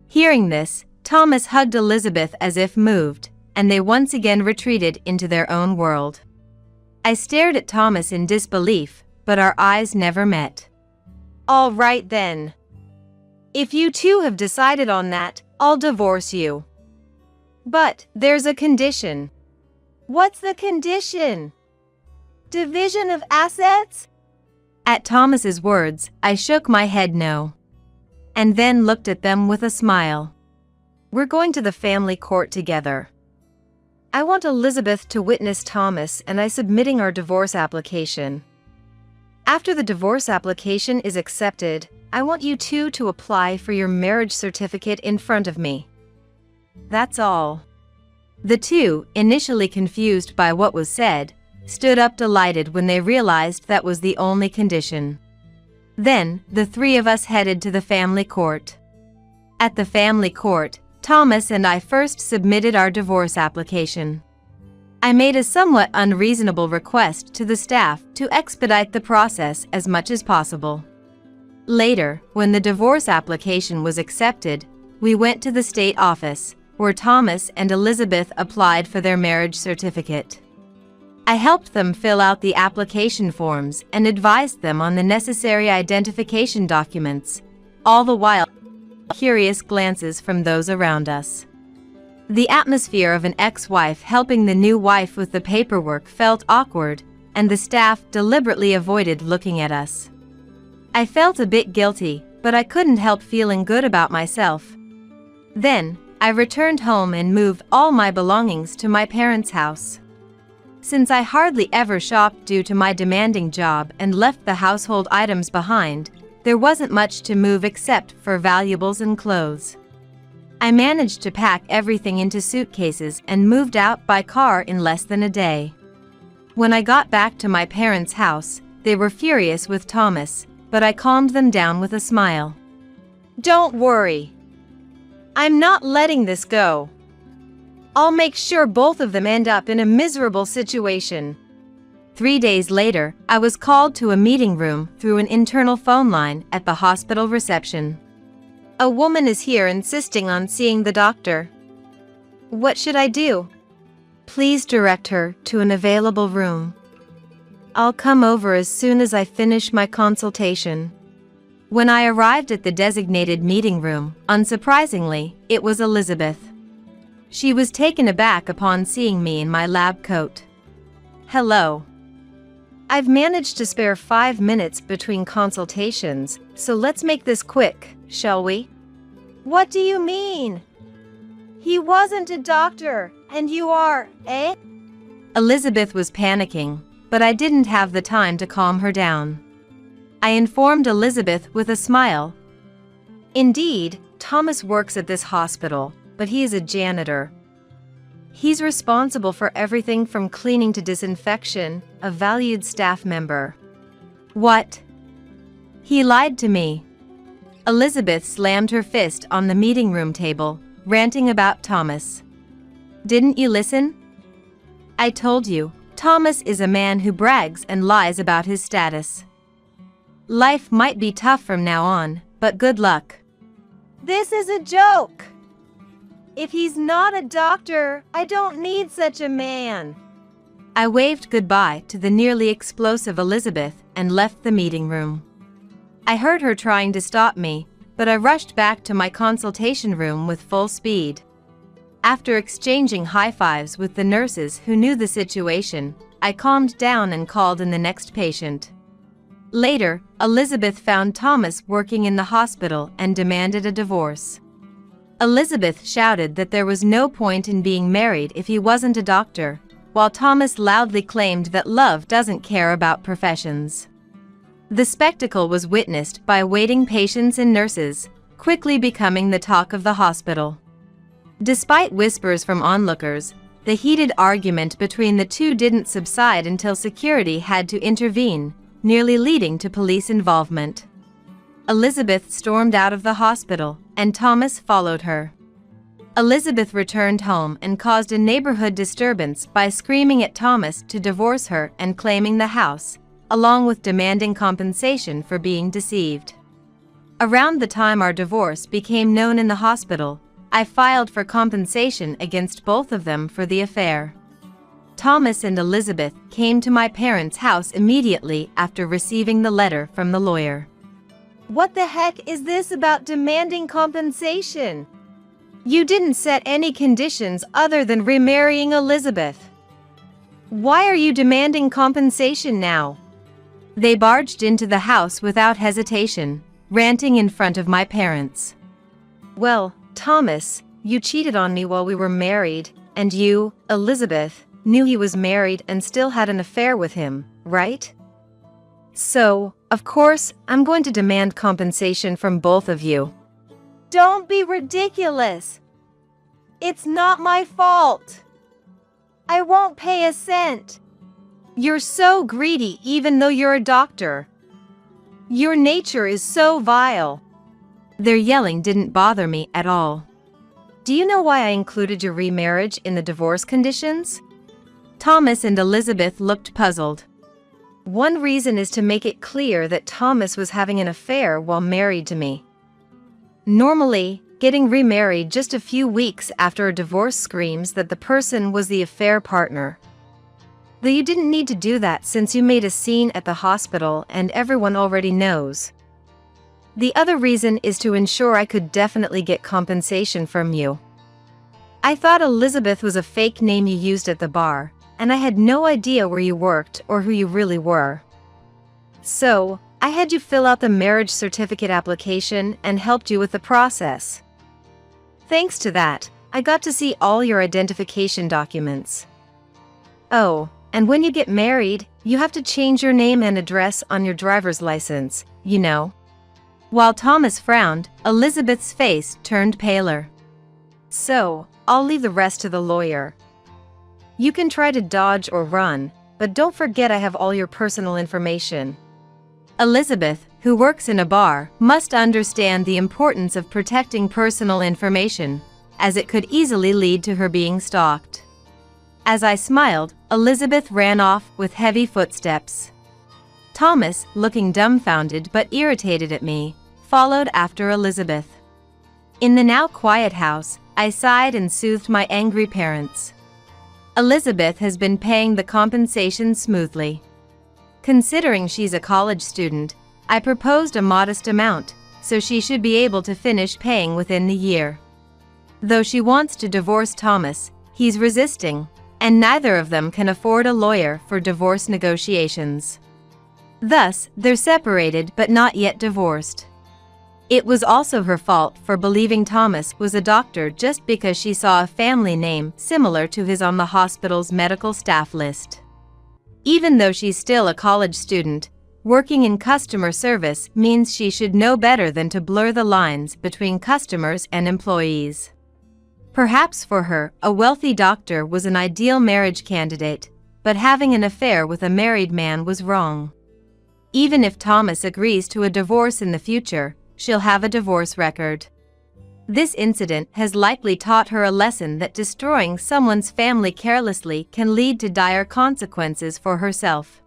Hearing this, Thomas hugged Elizabeth as if moved, and they once again retreated into their own world. I stared at Thomas in disbelief, but our eyes never met. All right then. If you two have decided on that, I'll divorce you. But there's a condition. What's the condition? Division of assets? At Thomas's words, I shook my head no. And then looked at them with a smile. We're going to the family court together. I want Elizabeth to witness Thomas and I submitting our divorce application. After the divorce application is accepted, I want you two to apply for your marriage certificate in front of me. That's all. The two, initially confused by what was said, stood up delighted when they realized that was the only condition. Then, the three of us headed to the family court. At the family court, Thomas and I first submitted our divorce application. I made a somewhat unreasonable request to the staff to expedite the process as much as possible. Later, when the divorce application was accepted, we went to the state office, where Thomas and Elizabeth applied for their marriage certificate. I helped them fill out the application forms and advised them on the necessary identification documents, all the while curious glances from those around us. The atmosphere of an ex-wife helping the new wife with the paperwork felt awkward, and the staff deliberately avoided looking at us. I felt a bit guilty, but I couldn't help feeling good about myself. Then, I returned home and moved all my belongings to my parents' house. Since I hardly ever shopped due to my demanding job and left the household items behind, there wasn't much to move except for valuables and clothes. I managed to pack everything into suitcases and moved out by car in less than a day. When I got back to my parents' house, they were furious with Thomas, but I calmed them down with a smile. Don't worry. I'm not letting this go. I'll make sure both of them end up in a miserable situation. 3 days later, I was called to a meeting room through an internal phone line at the hospital reception. A woman is here insisting on seeing the doctor. What should I do? Please direct her to an available room. I'll come over as soon as I finish my consultation. When I arrived at the designated meeting room, unsurprisingly, it was Elizabeth. She was taken aback upon seeing me in my lab coat. Hello. I've managed to spare 5 minutes between consultations, so let's make this quick, shall we? What do you mean? He wasn't a doctor, and you are, eh? Elizabeth was panicking, but I didn't have the time to calm her down. I informed Elizabeth with a smile. Indeed, Thomas works at this hospital, but he is a janitor. He's responsible for everything from cleaning to disinfection, a valued staff member. What? He lied to me. Elizabeth slammed her fist on the meeting room table, ranting about Thomas. Didn't you listen? I told you, Thomas is a man who brags and lies about his status. Life might be tough from now on, but good luck. This is a joke. If he's not a doctor, I don't need such a man. I waved goodbye to the nearly explosive Elizabeth and left the meeting room. I heard her trying to stop me, but I rushed back to my consultation room with full speed. After exchanging high fives with the nurses who knew the situation, I calmed down and called in the next patient. Later, Elizabeth found Thomas working in the hospital and demanded a divorce. Elizabeth shouted that there was no point in being married if he wasn't a doctor, while Thomas loudly claimed that love doesn't care about professions. The spectacle was witnessed by waiting patients and nurses, quickly becoming the talk of the hospital. Despite whispers from onlookers, the heated argument between the two didn't subside until security had to intervene, nearly leading to police involvement. Elizabeth stormed out of the hospital, and Thomas followed her. Elizabeth returned home and caused a neighborhood disturbance by screaming at Thomas to divorce her and claiming the house, along with demanding compensation for being deceived. Around the time our divorce became known in the hospital, I filed for compensation against both of them for the affair. Thomas and Elizabeth came to my parents' house immediately after receiving the letter from the lawyer. What the heck is this about demanding compensation? You didn't set any conditions other than remarrying Elizabeth. Why are you demanding compensation now? They barged into the house without hesitation, ranting in front of my parents. Well, Thomas, you cheated on me while we were married, and you, Elizabeth, knew he was married and still had an affair with him, right? So, of course, I'm going to demand compensation from both of you. Don't be ridiculous. It's not my fault. I won't pay a cent. You're so greedy even though you're a doctor. Your nature is so vile. Their yelling didn't bother me at all. Do you know why I included your remarriage in the divorce conditions? Thomas and Elizabeth looked puzzled. One reason is to make it clear that Thomas was having an affair while married to me. Normally, getting remarried just a few weeks after a divorce screams that the person was the affair partner. Though you didn't need to do that since you made a scene at the hospital and everyone already knows. The other reason is to ensure I could definitely get compensation from you. I thought Elizabeth was a fake name you used at the bar, and I had no idea where you worked or who you really were. So, I had you fill out the marriage certificate application and helped you with the process. Thanks to that, I got to see all your identification documents. Oh, and when you get married, you have to change your name and address on your driver's license, you know. While Thomas frowned, Elizabeth's face turned paler. So, I'll leave the rest to the lawyer. You can try to dodge or run, but don't forget I have all your personal information. Elizabeth, who works in a bar, must understand the importance of protecting personal information, as it could easily lead to her being stalked. As I smiled, Elizabeth ran off with heavy footsteps. Thomas, looking dumbfounded but irritated at me, followed after Elizabeth. In the now quiet house, I sighed and soothed my angry parents. Elizabeth has been paying the compensation smoothly. Considering she's a college student, I proposed a modest amount, so she should be able to finish paying within the year. Though she wants to divorce Thomas, he's resisting, and neither of them can afford a lawyer for divorce negotiations. Thus, they're separated but not yet divorced. It was also her fault for believing Thomas was a doctor just because she saw a family name similar to his on the hospital's medical staff list. Even though she's still a college student, working in customer service means she should know better than to blur the lines between customers and employees. Perhaps for her, a wealthy doctor was an ideal marriage candidate, but having an affair with a married man was wrong. Even if Thomas agrees to a divorce in the future, she'll have a divorce record. This incident has likely taught her a lesson that destroying someone's family carelessly can lead to dire consequences for herself.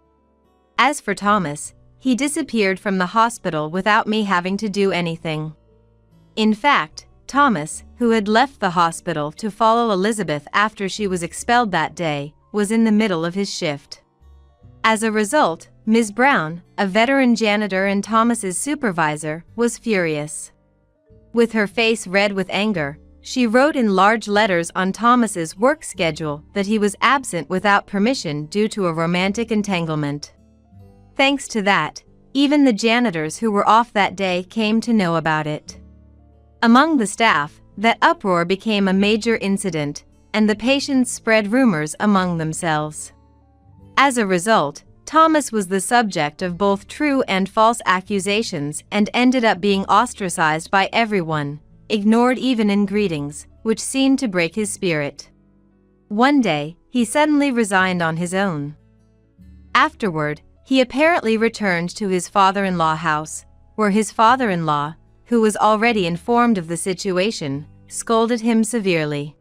As for Thomas, he disappeared from the hospital without me having to do anything. In fact, Thomas, who had left the hospital to follow Elizabeth after she was expelled that day, was in the middle of his shift. As a result, Ms. Brown, a veteran janitor and Thomas's supervisor, was furious. With her face red with anger, she wrote in large letters on Thomas's work schedule that he was absent without permission due to a romantic entanglement. Thanks to that, even the janitors who were off that day came to know about it. Among the staff, that uproar became a major incident, and the patients spread rumors among themselves. As a result, Thomas was the subject of both true and false accusations and ended up being ostracized by everyone, ignored even in greetings, which seemed to break his spirit. One day, he suddenly resigned on his own. Afterward, he apparently returned to his father-in-law house, where his father-in-law, who was already informed of the situation, scolded him severely.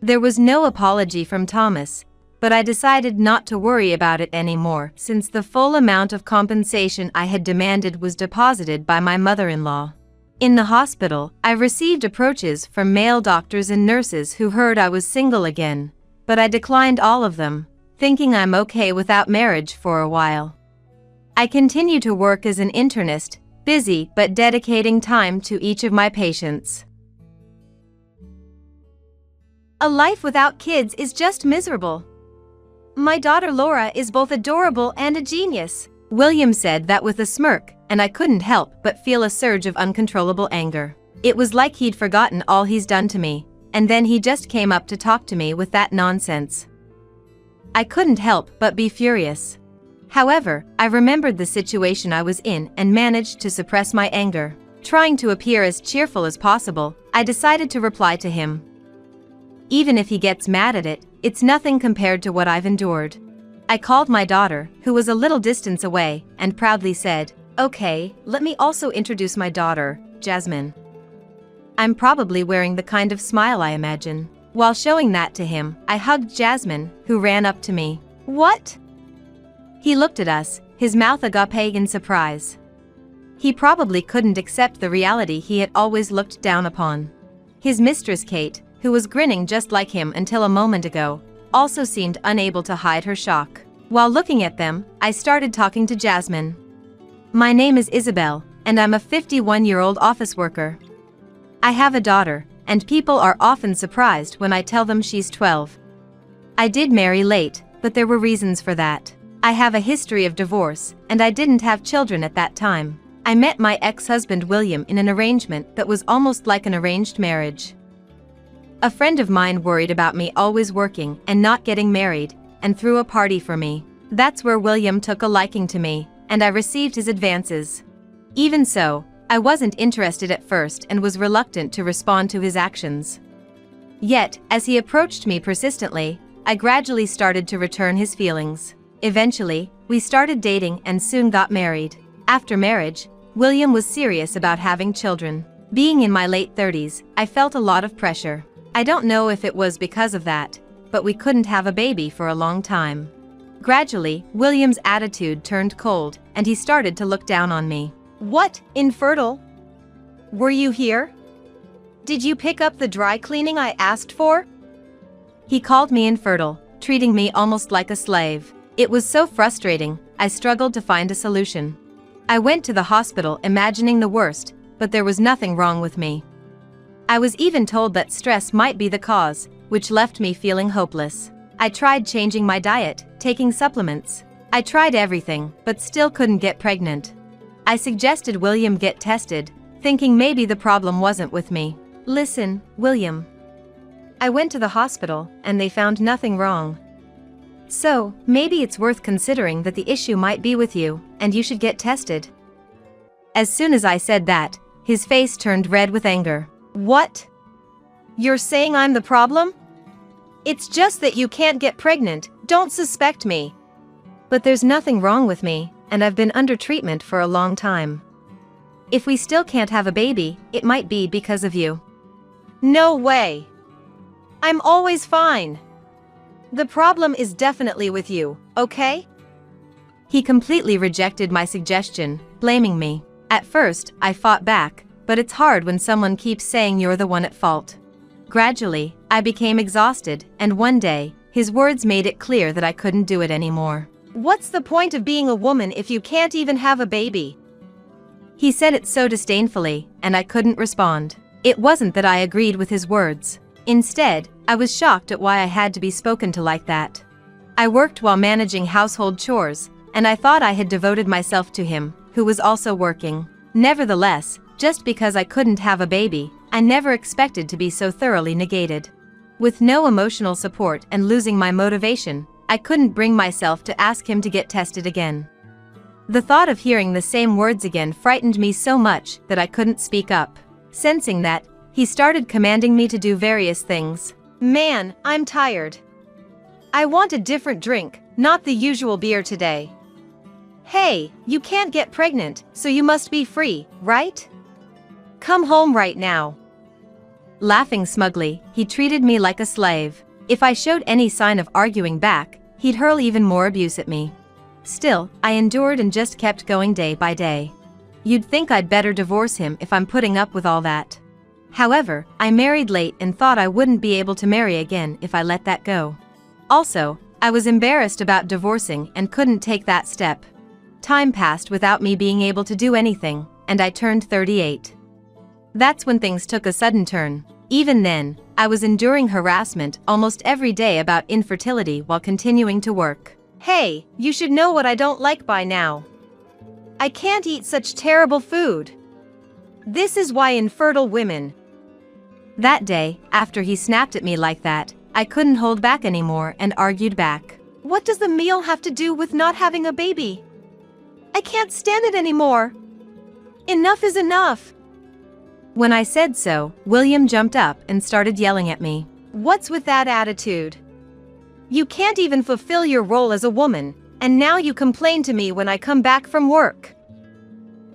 There was no apology from Thomas, but I decided not to worry about it anymore since the full amount of compensation I had demanded was deposited by my mother-in-law. In the hospital, I received approaches from male doctors and nurses who heard I was single again, but I declined all of them, thinking I'm okay without marriage for a while. I continue to work as an internist, busy but dedicating time to each of my patients. A life without kids is just miserable. My daughter Laura is both adorable and a genius. William said that with a smirk, and I couldn't help but feel a surge of uncontrollable anger. It was like he'd forgotten all he's done to me, and then he just came up to talk to me with that nonsense. I couldn't help but be furious. However, I remembered the situation I was in and managed to suppress my anger. Trying to appear as cheerful as possible, I decided to reply to him. Even if he gets mad at it, it's nothing compared to what I've endured. I called my daughter, who was a little distance away, and proudly said, "Okay, let me also introduce my daughter, Jasmine." I'm probably wearing the kind of smile I imagine. While showing that to him, I hugged Jasmine, who ran up to me. "What?" He looked at us, his mouth agape in surprise. He probably couldn't accept the reality he had always looked down upon. His mistress Kate, who was grinning just like him until a moment ago, also seemed unable to hide her shock. While looking at them, I started talking to Jasmine. "My name is Isabel, and I'm a 51-year-old office worker. I have a daughter, and people are often surprised when I tell them she's 12. I did marry late, but there were reasons for that. I have a history of divorce, and I didn't have children at that time. I met my ex-husband William in an arrangement that was almost like an arranged marriage. A friend of mine worried about me always working and not getting married, and threw a party for me. That's where William took a liking to me, and I received his advances. Even so, I wasn't interested at first and was reluctant to respond to his actions. Yet, as he approached me persistently, I gradually started to return his feelings. Eventually, we started dating and soon got married. After marriage, William was serious about having children. Being in my late 30s, I felt a lot of pressure. I don't know if it was because of that, but we couldn't have a baby for a long time. Gradually, William's attitude turned cold, and he started to look down on me. What, infertile? Were you here? Did you pick up the dry cleaning I asked for? He called me infertile, treating me almost like a slave. It was so frustrating, I struggled to find a solution. I went to the hospital imagining the worst, but there was nothing wrong with me. I was even told that stress might be the cause, which left me feeling hopeless. I tried changing my diet, taking supplements. I tried everything, but still couldn't get pregnant. I suggested William get tested, thinking maybe the problem wasn't with me. Listen, William. I went to the hospital, and they found nothing wrong. So, maybe it's worth considering that the issue might be with you, and you should get tested. As soon as I said that, his face turned red with anger. What? You're saying I'm the problem? It's just that you can't get pregnant, don't suspect me. But there's nothing wrong with me, and I've been under treatment for a long time. If we still can't have a baby, it might be because of you. No way. I'm always fine. The problem is definitely with you, okay? He completely rejected my suggestion, blaming me. At first, I fought back, but it's hard when someone keeps saying you're the one at fault. Gradually, I became exhausted, and one day, his words made it clear that I couldn't do it anymore. What's the point of being a woman if you can't even have a baby? He said it so disdainfully, and I couldn't respond. It wasn't that I agreed with his words. Instead, I was shocked at why I had to be spoken to like that. I worked while managing household chores, and I thought I had devoted myself to him, who was also working. Nevertheless, just because I couldn't have a baby, I never expected to be so thoroughly negated. With no emotional support and losing my motivation, I couldn't bring myself to ask him to get tested again. The thought of hearing the same words again frightened me so much that I couldn't speak up. Sensing that, he started commanding me to do various things. Man, I'm tired. I want a different drink, not the usual beer today. Hey, you can't get pregnant, so you must be free, right? Come home right now. Laughing smugly, he treated me like a slave. If I showed any sign of arguing back, he'd hurl even more abuse at me. Still, I endured and just kept going day by day. You'd think I'd better divorce him if I'm putting up with all that. However, I married late and thought I wouldn't be able to marry again if I let that go. Also, I was embarrassed about divorcing and couldn't take that step. Time passed without me being able to do anything, and I turned 38. That's when things took a sudden turn. Even then, I was enduring harassment almost every day about infertility while continuing to work. Hey, you should know what I don't like by now. I can't eat such terrible food. This is why infertile women. That day, after he snapped at me like that, I couldn't hold back anymore and argued back. What does the meal have to do with not having a baby? I can't stand it anymore. Enough is enough. When I said so, William jumped up and started yelling at me. What's with that attitude? You can't even fulfill your role as a woman, and now you complain to me when I come back from work.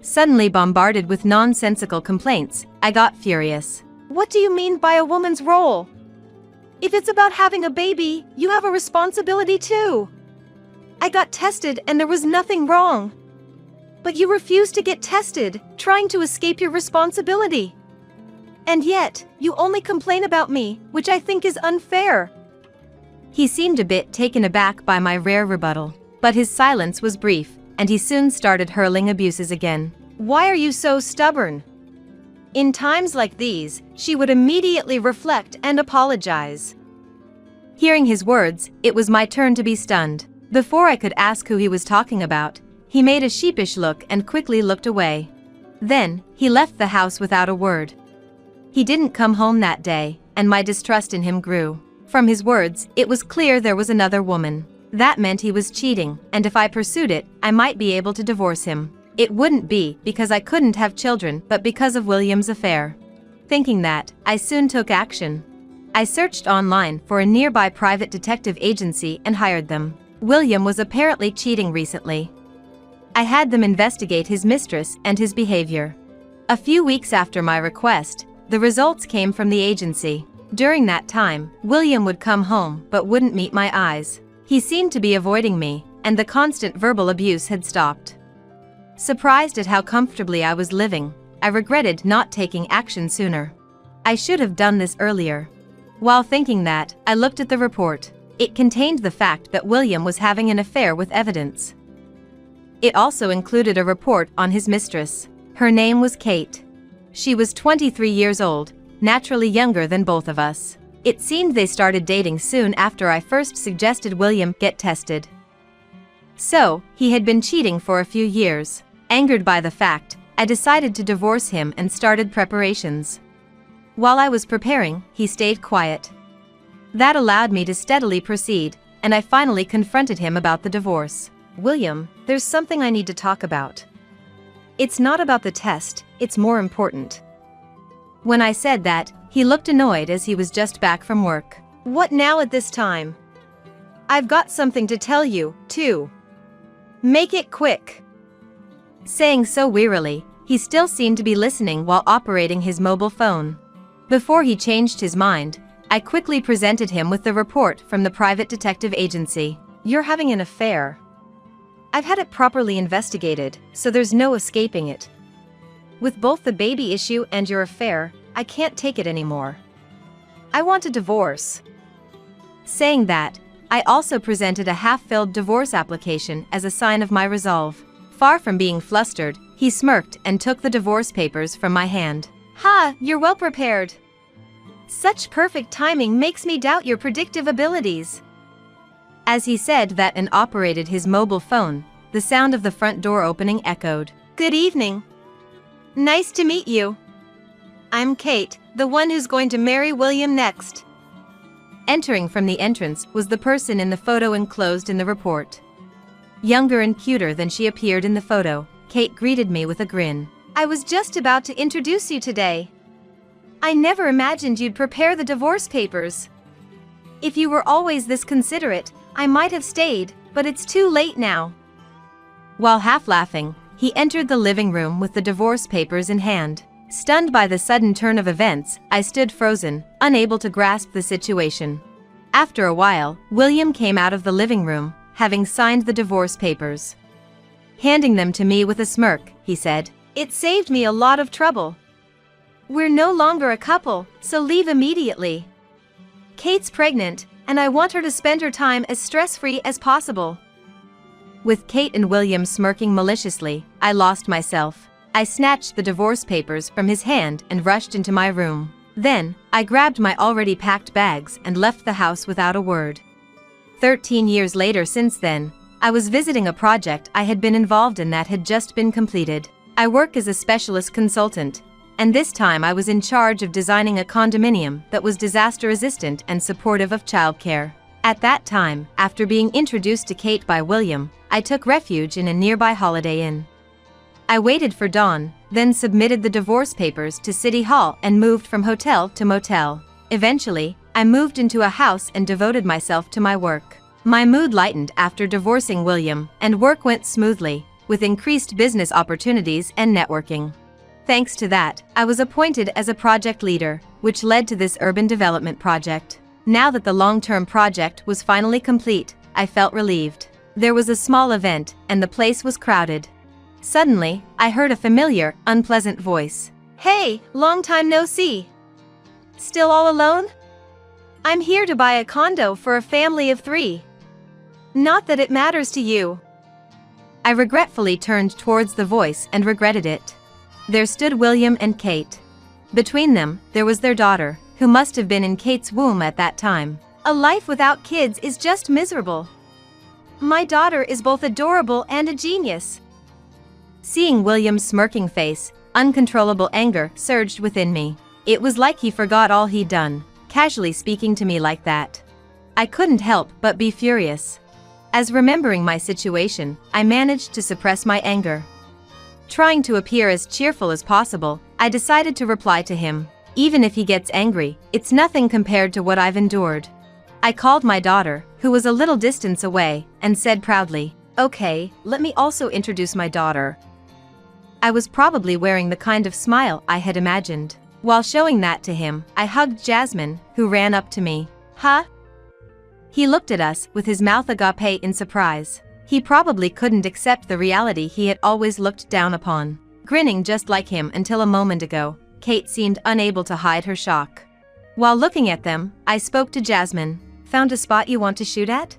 Suddenly bombarded with nonsensical complaints, I got furious. What do you mean by a woman's role? If it's about having a baby, you have a responsibility too. I got tested and there was nothing wrong. But you refused to get tested, trying to escape your responsibility. And yet, you only complain about me, which I think is unfair. He seemed a bit taken aback by my rare rebuttal, but his silence was brief, and he soon started hurling abuses again. Why are you so stubborn? In times like these, she would immediately reflect and apologize. Hearing his words, it was my turn to be stunned. Before I could ask who he was talking about, he made a sheepish look and quickly looked away. Then, he left the house without a word. He didn't come home that day, and my distrust in him grew. From his words, it was clear there was another woman. That meant he was cheating, and if I pursued it, I might be able to divorce him. It wouldn't be because I couldn't have children, but because of William's affair. Thinking that, I soon took action. I searched online for a nearby private detective agency and hired them. William was apparently cheating recently. I had them investigate his mistress and his behavior. A few weeks after my request, the results came from the agency. During that time, William would come home but wouldn't meet my eyes. He seemed to be avoiding me, and the constant verbal abuse had stopped. Surprised at how comfortably I was living, I regretted not taking action sooner. I should have done this earlier. While thinking that, I looked at the report. It contained the fact that William was having an affair with evidence. It also included a report on his mistress. Her name was Kate. She was 23 years old, naturally younger than both of us. It seemed they started dating soon after I first suggested William get tested. So, he had been cheating for a few years. Angered by the fact, I decided to divorce him and started preparations. While I was preparing, he stayed quiet. That allowed me to steadily proceed, and I finally confronted him about the divorce. William, there's something I need to talk about. It's not about the test, it's more important. When I said that, he looked annoyed as he was just back from work. What now at this time? I've got something to tell you, too. Make it quick. Saying so wearily, he still seemed to be listening while operating his mobile phone. Before he changed his mind, I quickly presented him with the report from the private detective agency. You're having an affair. I've had it properly investigated, so there's no escaping it. With both the baby issue and your affair, I can't take it anymore. I want a divorce. Saying that, I also presented a half-filled divorce application as a sign of my resolve. Far from being flustered, he smirked and took the divorce papers from my hand. Ha, you're well prepared. Such perfect timing makes me doubt your predictive abilities. As he said that and operated his mobile phone, the sound of the front door opening echoed. Good evening. Nice to meet you. I'm Kate, the one who's going to marry William next. Entering from the entrance was the person in the photo enclosed in the report. Younger and cuter than she appeared in the photo, Kate greeted me with a grin. I was just about to introduce you today. I never imagined you'd prepare the divorce papers. If you were always this considerate, I might have stayed, but it's too late now. While half laughing, he entered the living room with the divorce papers in hand. Stunned by the sudden turn of events, I stood frozen, unable to grasp the situation. After a while, William came out of the living room, having signed the divorce papers. Handing them to me with a smirk, he said, "It saved me a lot of trouble. We're no longer a couple, so leave immediately. Kate's pregnant, and I want her to spend her time as stress-free as possible." With Kate and William smirking maliciously, I lost myself. I snatched the divorce papers from his hand and rushed into my room. Then, I grabbed my already packed bags and left the house without a word. 13 years later since then, I was visiting a project I had been involved in that had just been completed. I work as a specialist consultant, and this time I was in charge of designing a condominium that was disaster-resistant and supportive of childcare. At that time, after being introduced to Kate by William, I took refuge in a nearby Holiday Inn. I waited for dawn, then submitted the divorce papers to City Hall and moved from hotel to motel. Eventually, I moved into a house and devoted myself to my work. My mood lightened after divorcing William, and work went smoothly, with increased business opportunities and networking. Thanks to that, I was appointed as a project leader, which led to this urban development project. Now that the long-term project was finally complete, I felt relieved. There was a small event, and the place was crowded. Suddenly, I heard a familiar, unpleasant voice. "Hey, long time no see. Still all alone? I'm here to buy a condo for a family of 3. Not that it matters to you." I regretfully turned towards the voice and regretted it. There stood William and Kate. Between them, there was their daughter, who must have been in Kate's womb at that time. A life without kids is just miserable. My daughter is both adorable and a genius. Seeing William's smirking face, uncontrollable anger surged within me. It was like he forgot all he'd done, casually speaking to me like that. I couldn't help but be furious. As remembering my situation, I managed to suppress my anger. Trying to appear as cheerful as possible, I decided to reply to him. Even if he gets angry, it's nothing compared to what I've endured. I called my daughter, who was a little distance away, and said proudly, "Okay, let me also introduce my daughter." I was probably wearing the kind of smile I had imagined. While showing that to him, I hugged Jasmine, who ran up to me. "Huh?" He looked at us with his mouth agape in surprise. He probably couldn't accept the reality he had always looked down upon. Grinning just like him until a moment ago, Kate seemed unable to hide her shock. While looking at them, I spoke to Jasmine. "Found a spot you want to shoot at?"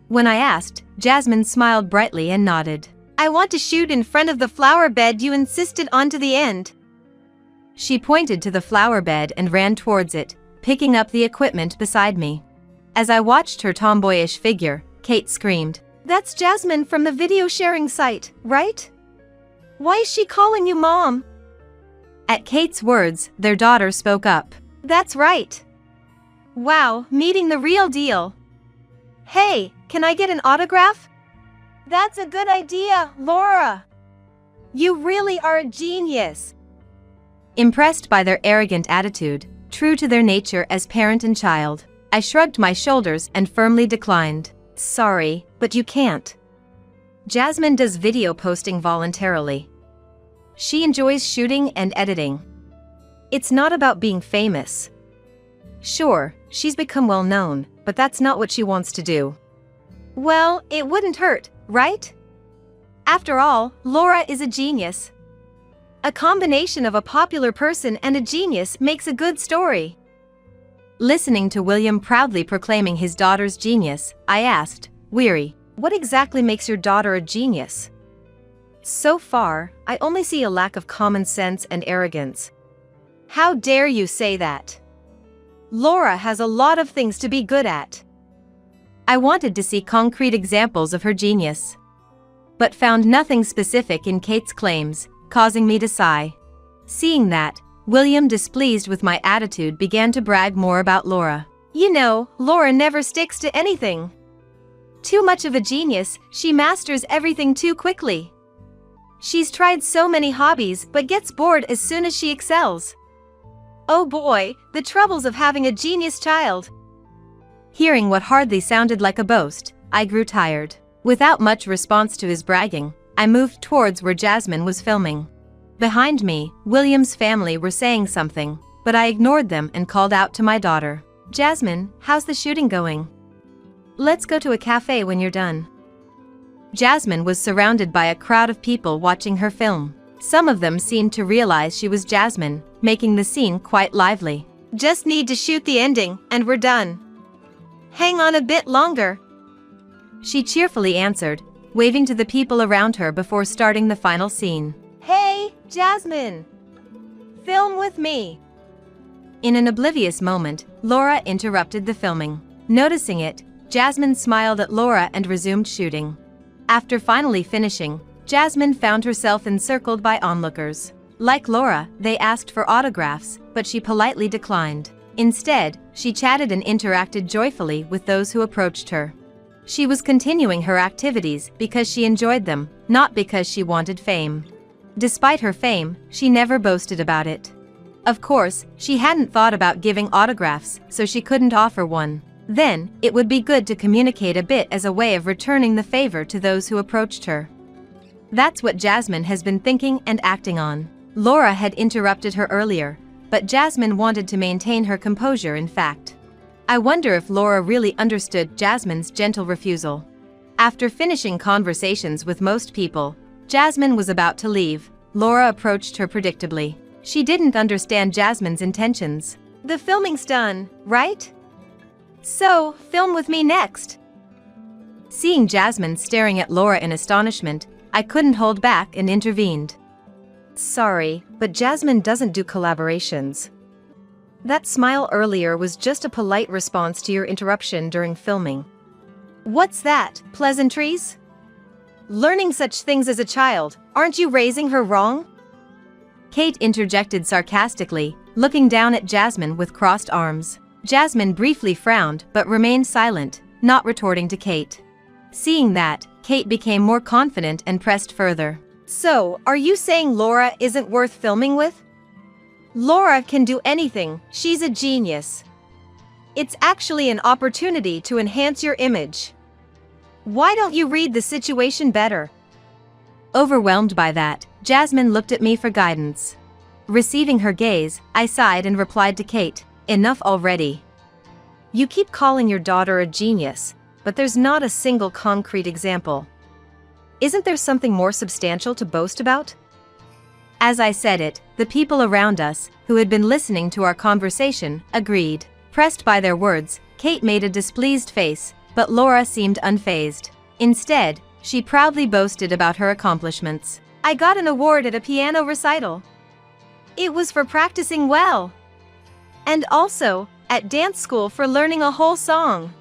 When I asked, Jasmine smiled brightly and nodded. "I want to shoot in front of the flower bed you insisted on to the end." She pointed to the flower bed and ran towards it, picking up the equipment beside me. As I watched her tomboyish figure, Kate screamed, "That's Jasmine from the video sharing site, right? Why is she calling you Mom?" At Kate's words, their daughter spoke up. "That's right. Wow, meeting the real deal. Hey, can I get an autograph?" "That's a good idea, Laura. You really are a genius." Impressed by their arrogant attitude, true to their nature as parent and child, I shrugged my shoulders and firmly declined. "Sorry, but you can't. Jasmine does video posting voluntarily. She enjoys shooting and editing. It's not about being famous. Sure, she's become well known, but that's not what she wants to do." Well, it wouldn't hurt, right? After all, Laura is a genius. A combination of a popular person and a genius makes a good story. Listening to William proudly proclaiming his daughter's genius, I asked, weary, "What exactly makes your daughter a genius?" "So far, I only see a lack of common sense and arrogance." "How dare you say that? Laura has a lot of things to be good at." I wanted to see concrete examples of her genius, but found nothing specific in Kate's claims, causing me to sigh. Seeing that, William, displeased with my attitude, began to brag more about Laura. "You know, Laura never sticks to anything. Too much of a genius, she masters everything too quickly. She's tried so many hobbies but gets bored as soon as she excels. Oh boy, the troubles of having a genius child." Hearing what hardly sounded like a boast, I grew tired. Without much response to his bragging, I moved towards where Jasmine was filming. Behind me, William's family were saying something, but I ignored them and called out to my daughter. "Jasmine, how's the shooting going? Let's go to a cafe when you're done." Jasmine was surrounded by a crowd of people watching her film. Some of them seemed to realize she was Jasmine, making the scene quite lively. "Just need to shoot the ending, and we're done. Hang on a bit longer," she cheerfully answered, waving to the people around her before starting the final scene. "Hey, Jasmine! Film with me." In an oblivious moment, Laura interrupted the filming. Noticing it, Jasmine smiled at Laura and resumed shooting. After finally finishing, Jasmine found herself encircled by onlookers. Like Laura, they asked for autographs, but she politely declined. Instead, she chatted and interacted joyfully with those who approached her. She was continuing her activities because she enjoyed them, not because she wanted fame. Despite her fame, she never boasted about it. Of course, she hadn't thought about giving autographs, so she couldn't offer one. Then, it would be good to communicate a bit as a way of returning the favor to those who approached her. That's what Jasmine has been thinking and acting on. Laura had interrupted her earlier, but Jasmine wanted to maintain her composure. In fact, I wonder if Laura really understood Jasmine's gentle refusal. After finishing conversations with most people, Jasmine was about to leave. Laura approached her predictably. She didn't understand Jasmine's intentions. "The filming's done, right? So, film with me next." Seeing Jasmine staring at Laura in astonishment, I couldn't hold back and intervened. "Sorry, but Jasmine doesn't do collaborations. That smile earlier was just a polite response to your interruption during filming." "What's that, pleasantries? Learning such things as a child, aren't you raising her wrong?" Kate interjected sarcastically, looking down at Jasmine with crossed arms. Jasmine briefly frowned but remained silent, not retorting to Kate. Seeing that, Kate became more confident and pressed further. "So, are you saying Laura isn't worth filming with?" Laura can do anything, she's a genius. It's actually an opportunity to enhance your image. Why don't you read the situation better? Overwhelmed by that, Jasmine looked at me for guidance. Receiving her gaze, I sighed and replied to Kate, "Enough already. You keep calling your daughter a genius, but there's not a single concrete example. Isn't there something more substantial to boast about?" As I said it, the people around us, who had been listening to our conversation, agreed. Pressed by their words, Kate made a displeased face, but Laura seemed unfazed. Instead, she proudly boasted about her accomplishments. "I got an award at a piano recital. It was for practicing well. And also, at dance school for learning a whole song.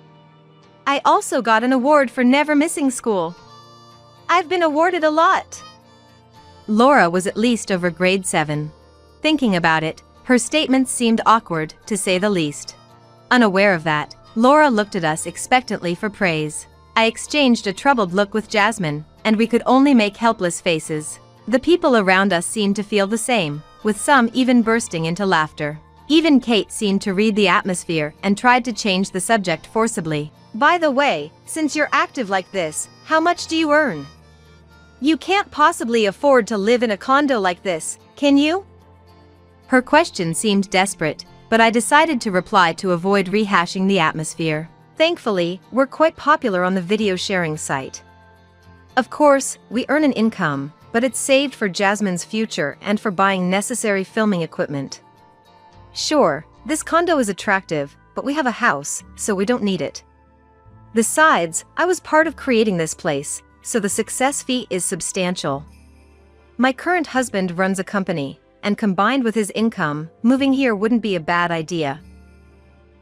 I also got an award for never missing school. I've been awarded a lot." Laura was at least over grade 7. Thinking about it, her statements seemed awkward, to say the least. Unaware of that, Laura looked at us expectantly for praise. I exchanged a troubled look with Jasmine, and we could only make helpless faces. The people around us seemed to feel the same, with some even bursting into laughter. Even Kate seemed to read the atmosphere and tried to change the subject forcibly. "By the way, since you're active like this, how much do you earn? You can't possibly afford to live in a condo like this, can you?" Her question seemed desperate, but I decided to reply to avoid rehashing the atmosphere. "Thankfully, we're quite popular on the video sharing site. Of course, we earn an income, but it's saved for Jasmine's future and for buying necessary filming equipment. Sure, this condo is attractive, but we have a house, so we don't need it. Besides, I was part of creating this place, so the success fee is substantial. My current husband runs a company, and combined with his income, moving here wouldn't be a bad idea."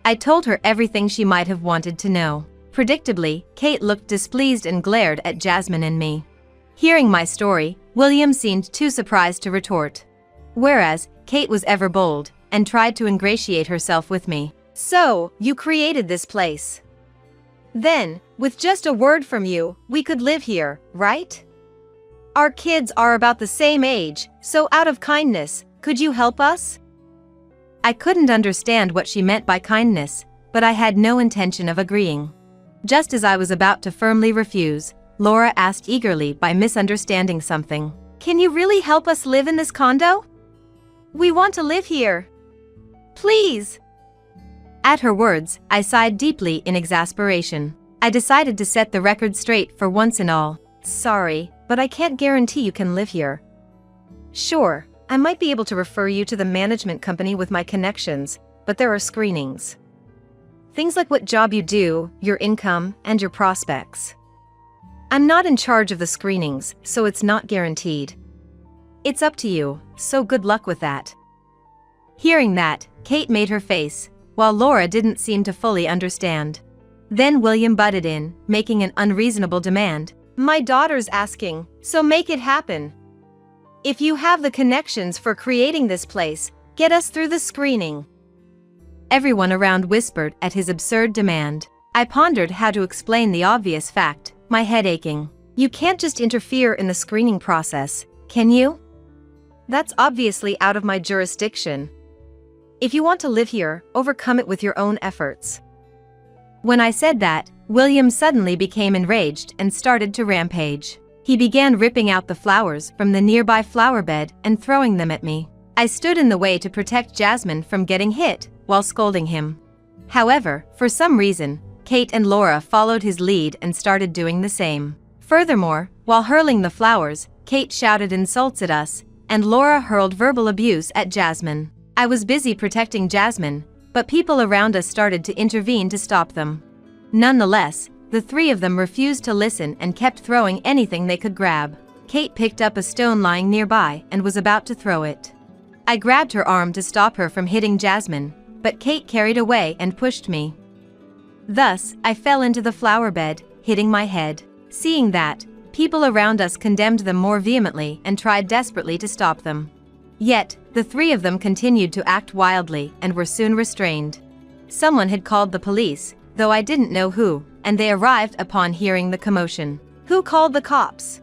I told her everything she might have wanted to know. Predictably, Kate looked displeased and glared at Jasmine and me. Hearing my story, William seemed too surprised to retort. Whereas, Kate was ever bold, and tried to ingratiate herself with me. "So, you created this place. Then, with just a word from you, we could live here, right? Our kids are about the same age, so out of kindness, could you help us?" I couldn't understand what she meant by kindness, but I had no intention of agreeing. Just as I was about to firmly refuse, Laura asked eagerly by misunderstanding something. "Can you really help us live in this condo? We want to live here. Please." At her words, I sighed deeply in exasperation. I decided to set the record straight for once and all. "Sorry, but I can't guarantee you can live here. Sure, I might be able to refer you to the management company with my connections, but there are screenings. Things like what job you do, your income, and your prospects. I'm not in charge of the screenings, so it's not guaranteed. It's up to you, so good luck with that." Hearing that, Kate made her face, while Laura didn't seem to fully understand. Then William butted in, making an unreasonable demand. "My daughter's asking, so make it happen. If you have the connections for creating this place, get us through the screening." Everyone around whispered at his absurd demand. I pondered how to explain the obvious fact, my head aching. "You can't just interfere in the screening process, can you? That's obviously out of my jurisdiction. If you want to live here, overcome it with your own efforts." When I said that, William suddenly became enraged and started to rampage. He began ripping out the flowers from the nearby flower bed and throwing them at me. I stood in the way to protect Jasmine from getting hit, while scolding him. However, for some reason, Kate and Laura followed his lead and started doing the same. Furthermore, while hurling the flowers, Kate shouted insults at us, and Laura hurled verbal abuse at Jasmine. I was busy protecting Jasmine, but people around us started to intervene to stop them. Nonetheless, the three of them refused to listen and kept throwing anything they could grab. Kate picked up a stone lying nearby and was about to throw it. I grabbed her arm to stop her from hitting Jasmine, but Kate carried away and pushed me. Thus, I fell into the flower bed, hitting my head. Seeing that, people around us condemned them more vehemently and tried desperately to stop them. Yet, the three of them continued to act wildly and were soon restrained. Someone had called the police, though I didn't know who, and they arrived upon hearing the commotion. "Who called the cops?"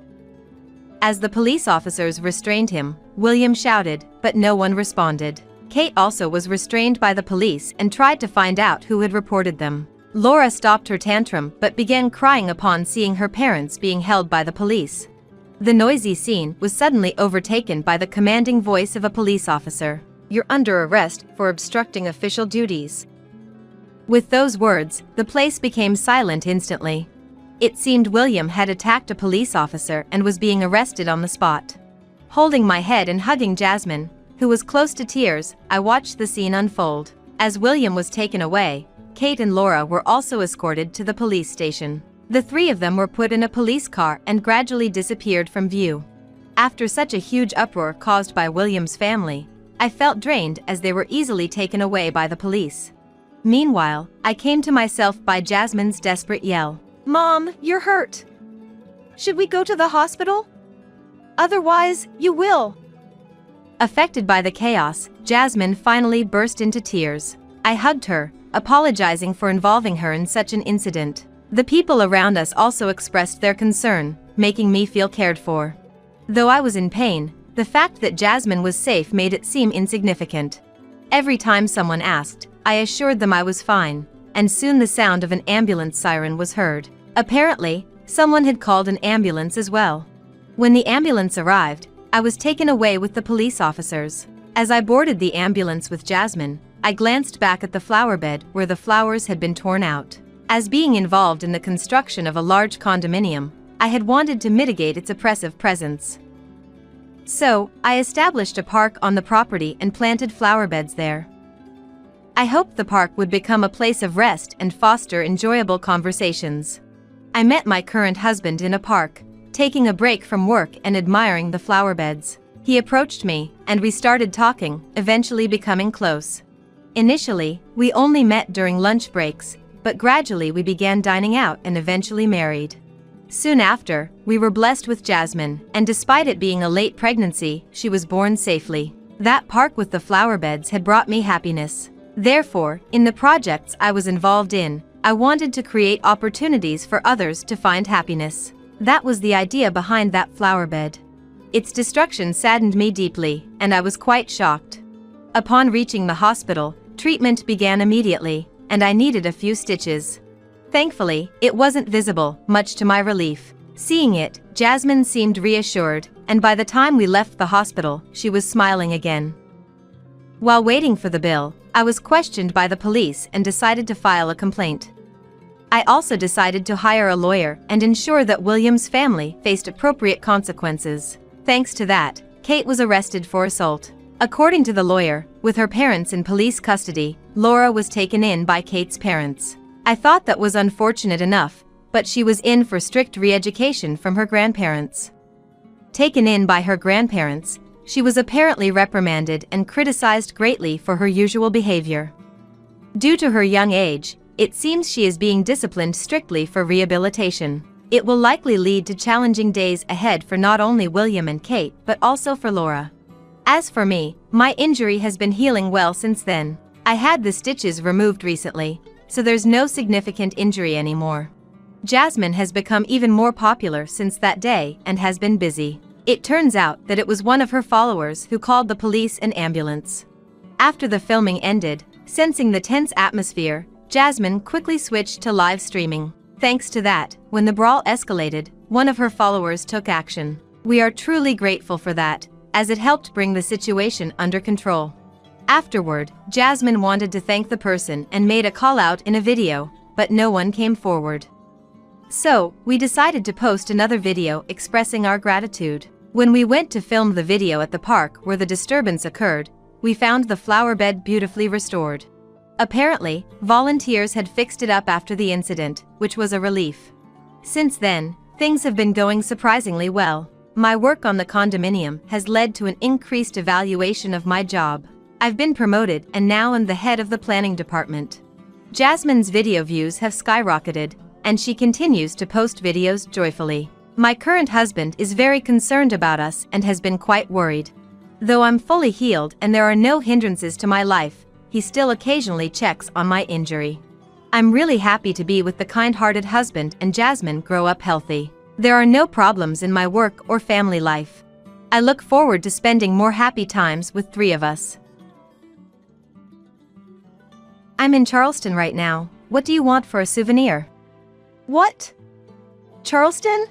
As the police officers restrained him, William shouted, but no one responded. Kate also was restrained by the police and tried to find out who had reported them. Laura stopped her tantrum but began crying upon seeing her parents being held by the police. The noisy scene was suddenly overtaken by the commanding voice of a police officer. "You're under arrest for obstructing official duties." With those words, the place became silent instantly. It seemed William had attacked a police officer and was being arrested on the spot. Holding my head and hugging Jasmine, who was close to tears, I watched the scene unfold. As William was taken away, Kate and Laura were also escorted to the police station. The three of them were put in a police car and gradually disappeared from view. After such a huge uproar caused by William's family, I felt drained as they were easily taken away by the police. Meanwhile, I came to myself by Jasmine's desperate yell. "Mom, you're hurt. Should we go to the hospital? Otherwise, you will." Affected by the chaos, Jasmine finally burst into tears. I hugged her, apologizing for involving her in such an incident. The people around us also expressed their concern, making me feel cared for. Though I was in pain, the fact that Jasmine was safe made it seem insignificant. Every time someone asked, I assured them I was fine, and soon the sound of an ambulance siren was heard. Apparently, someone had called an ambulance as well. When the ambulance arrived, I was taken away with the police officers. As I boarded the ambulance with Jasmine, I glanced back at the flower bed where the flowers had been torn out. As being involved in the construction of a large condominium, I had wanted to mitigate its oppressive presence. So, I established a park on the property and planted flower beds there. I hoped the park would become a place of rest and foster enjoyable conversations. I met my current husband in a park, taking a break from work and admiring the flower beds. He approached me, and we started talking, eventually becoming close. Initially, we only met during lunch breaks, but gradually we began dining out and eventually married. Soon after, we were blessed with Jasmine, and despite it being a late pregnancy, she was born safely. That park with the flower beds had brought me happiness. Therefore, in the projects I was involved in, I wanted to create opportunities for others to find happiness. That was the idea behind that flower bed. Its destruction saddened me deeply, and I was quite shocked. Upon reaching the hospital, treatment began immediately, and I needed a few stitches. Thankfully, it wasn't visible, much to my relief. Seeing it, Jasmine seemed reassured, and by the time we left the hospital, she was smiling again. While waiting for the bill, I was questioned by the police and decided to file a complaint. I also decided to hire a lawyer and ensure that William's family faced appropriate consequences. Thanks to that, Kate was arrested for assault. According to the lawyer, with her parents in police custody, Laura was taken in by Kate's parents. I thought that was unfortunate enough, but she was in for strict re-education from her grandparents. Taken in by her grandparents, she was apparently reprimanded and criticized greatly for her usual behavior. Due to her young age, it seems she is being disciplined strictly for rehabilitation. It will likely lead to challenging days ahead for not only William and Kate but also for Laura. As for me, my injury has been healing well since then. I had the stitches removed recently, so there's no significant injury anymore. Jasmine has become even more popular since that day and has been busy. It turns out that it was one of her followers who called the police and ambulance. After the filming ended, sensing the tense atmosphere, Jasmine quickly switched to live streaming. Thanks to that, when the brawl escalated, one of her followers took action. We are truly grateful for that, as it helped bring the situation under control. Afterward, Jasmine wanted to thank the person and made a call out in a video, but no one came forward. So, we decided to post another video expressing our gratitude. When we went to film the video at the park where the disturbance occurred, we found the flower bed beautifully restored. Apparently, volunteers had fixed it up after the incident, which was a relief. Since then, things have been going surprisingly well. My work on the condominium has led to an increased evaluation of my job. I've been promoted and now am the head of the planning department. Jasmine's video views have skyrocketed, and she continues to post videos joyfully. My current husband is very concerned about us and has been quite worried. Though I'm fully healed and there are no hindrances to my life, he still occasionally checks on my injury. I'm really happy to be with the kind-hearted husband and Jasmine grow up healthy. There are no problems in my work or family life. I look forward to spending more happy times with three of us. I'm in Charleston right now. What do you want for a souvenir? What? Charleston?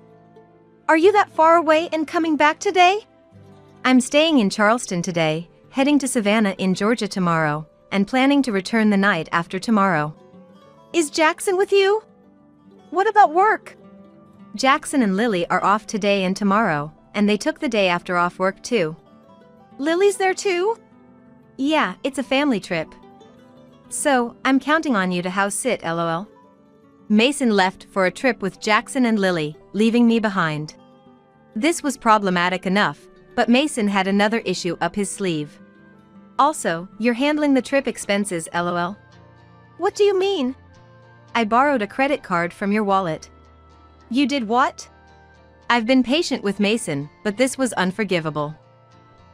Are you that far away and coming back today? I'm staying in Charleston today, heading to Savannah in Georgia tomorrow, and planning to return the night after tomorrow. Is Jackson with you? What about work? Jackson and Lily are off today and tomorrow, and they took the day after off work too. Lily's there too? Yeah, it's a family trip. So, I'm counting on you to house sit, lol. Mason left for a trip with Jackson and Lily, leaving me behind. This was problematic enough, but Mason had another issue up his sleeve. Also, you're handling the trip expenses, lol. What do you mean? I borrowed a credit card from your wallet. You did what? I've been patient with Mason, but this was unforgivable.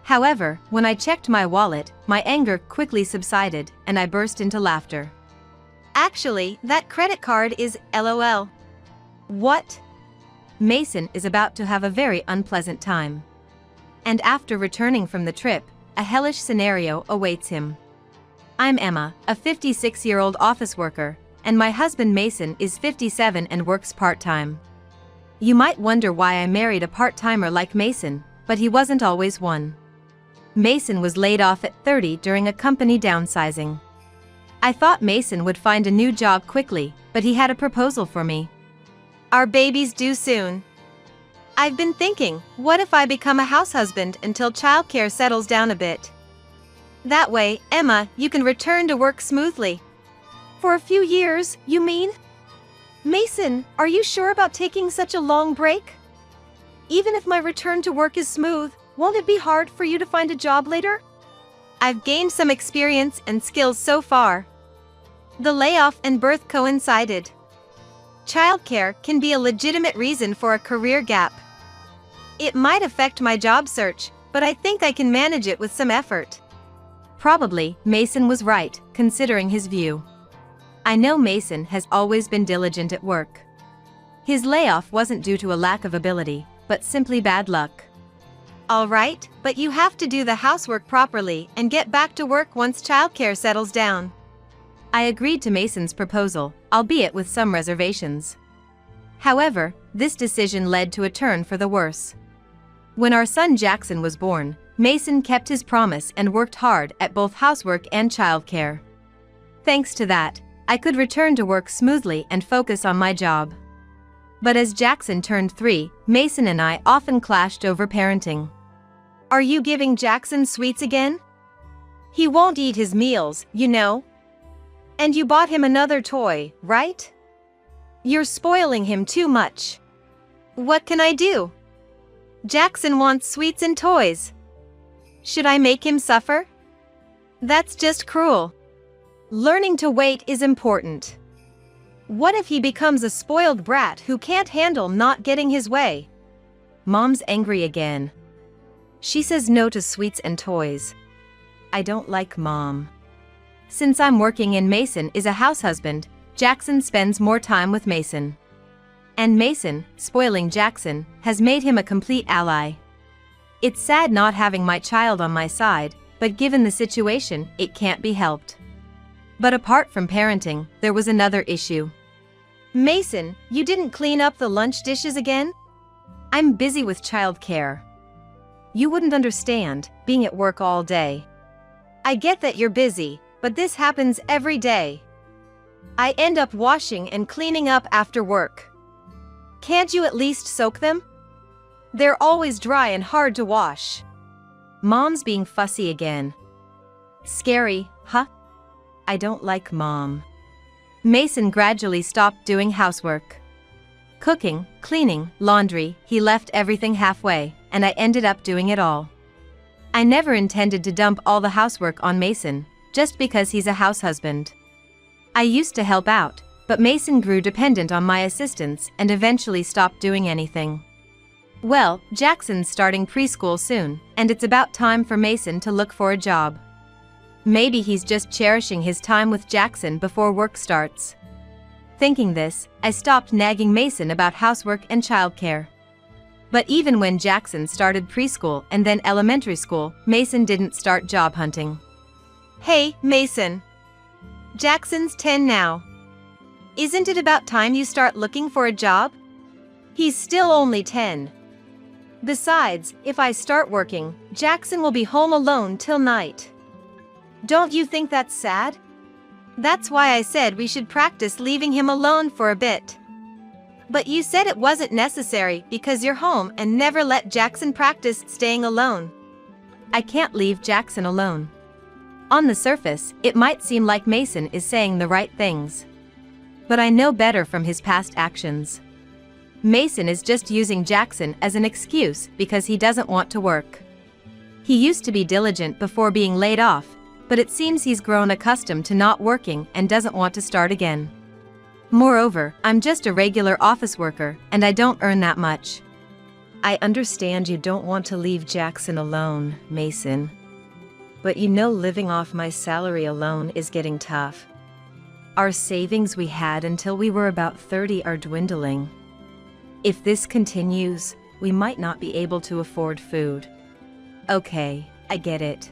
However, when I checked my wallet, my anger quickly subsided, and I burst into laughter. Actually, that credit card is LOL. What? Mason is about to have a very unpleasant time. And after returning from the trip, a hellish scenario awaits him. I'm Emma, a 56-year-old office worker, and my husband Mason is 57 and works part-time. You might wonder why I married a part-timer like Mason, but he wasn't always one. Mason was laid off at 30 during a company downsizing. I thought Mason would find a new job quickly, but he had a proposal for me. Our baby's due soon. I've been thinking, what if I become a house husband until childcare settles down a bit? That way, Emma, you can return to work smoothly. For a few years, you mean? Mason, are you sure about taking such a long break? Even if my return to work is smooth, won't it be hard for you to find a job later? I've gained some experience and skills so far. The layoff and birth coincided. Childcare can be a legitimate reason for a career gap. It might affect my job search, but I think I can manage it with some effort. Probably, Mason was right, considering his view. I know Mason has always been diligent at work. His layoff wasn't due to a lack of ability, but simply bad luck. All right, but you have to do the housework properly and get back to work once childcare settles down. I agreed to Mason's proposal, albeit with some reservations. However, this decision led to a turn for the worse. When our son Jackson was born, Mason kept his promise and worked hard at both housework and childcare. Thanks to that, I could return to work smoothly and focus on my job. But as Jackson turned 3, Mason and I often clashed over parenting. Are you giving Jackson sweets again? He won't eat his meals, you know. And you bought him another toy, right? You're spoiling him too much. What can I do? Jackson wants sweets and toys. Should I make him suffer? That's just cruel. Learning to wait is important. What if he becomes a spoiled brat who can't handle not getting his way? Mom's angry again. She says no to sweets and toys. I don't like Mom. Since I'm working and Mason is a house husband, Jackson spends more time with Mason. And Mason, spoiling Jackson, has made him a complete ally. It's sad not having my child on my side, but given the situation, it can't be helped. But apart from parenting, there was another issue. Mason, you didn't clean up the lunch dishes again? I'm busy with childcare. You wouldn't understand, being at work all day. I get that you're busy, but this happens every day. I end up washing and cleaning up after work. Can't you at least soak them? They're always dry and hard to wash. Mom's being fussy again. Scary, huh? I don't like Mom. Mason gradually stopped doing housework. Cooking, cleaning, laundry, he left everything halfway, and I ended up doing it all. I never intended to dump all the housework on Mason, just because he's a house husband. I used to help out, but Mason grew dependent on my assistance and eventually stopped doing anything. Well, Jackson's starting preschool soon, and it's about time for Mason to look for a job. Maybe he's just cherishing his time with Jackson before work starts. Thinking this, I stopped nagging Mason about housework and childcare. But even when Jackson started preschool and then elementary school, Mason didn't start job hunting. Hey, Mason. Jackson's 10 now. Isn't it about time you start looking for a job? He's still only 10. Besides, if I start working, Jackson will be home alone till night. Don't you think that's sad? That's why I said we should practice leaving him alone for a bit. But you said it wasn't necessary because you're home and never let Jackson practice staying alone. I can't leave Jackson alone. On the surface, it might seem like Mason is saying the right things. But I know better from his past actions. Mason is just using Jackson as an excuse because he doesn't want to work. He used to be diligent before being laid off, but it seems he's grown accustomed to not working and doesn't want to start again. Moreover, I'm just a regular office worker and I don't earn that much. I understand you don't want to leave Jackson alone, Mason. But you know living off my salary alone is getting tough. Our savings we had until we were about 30 are dwindling. If this continues, we might not be able to afford food. Okay, I get it.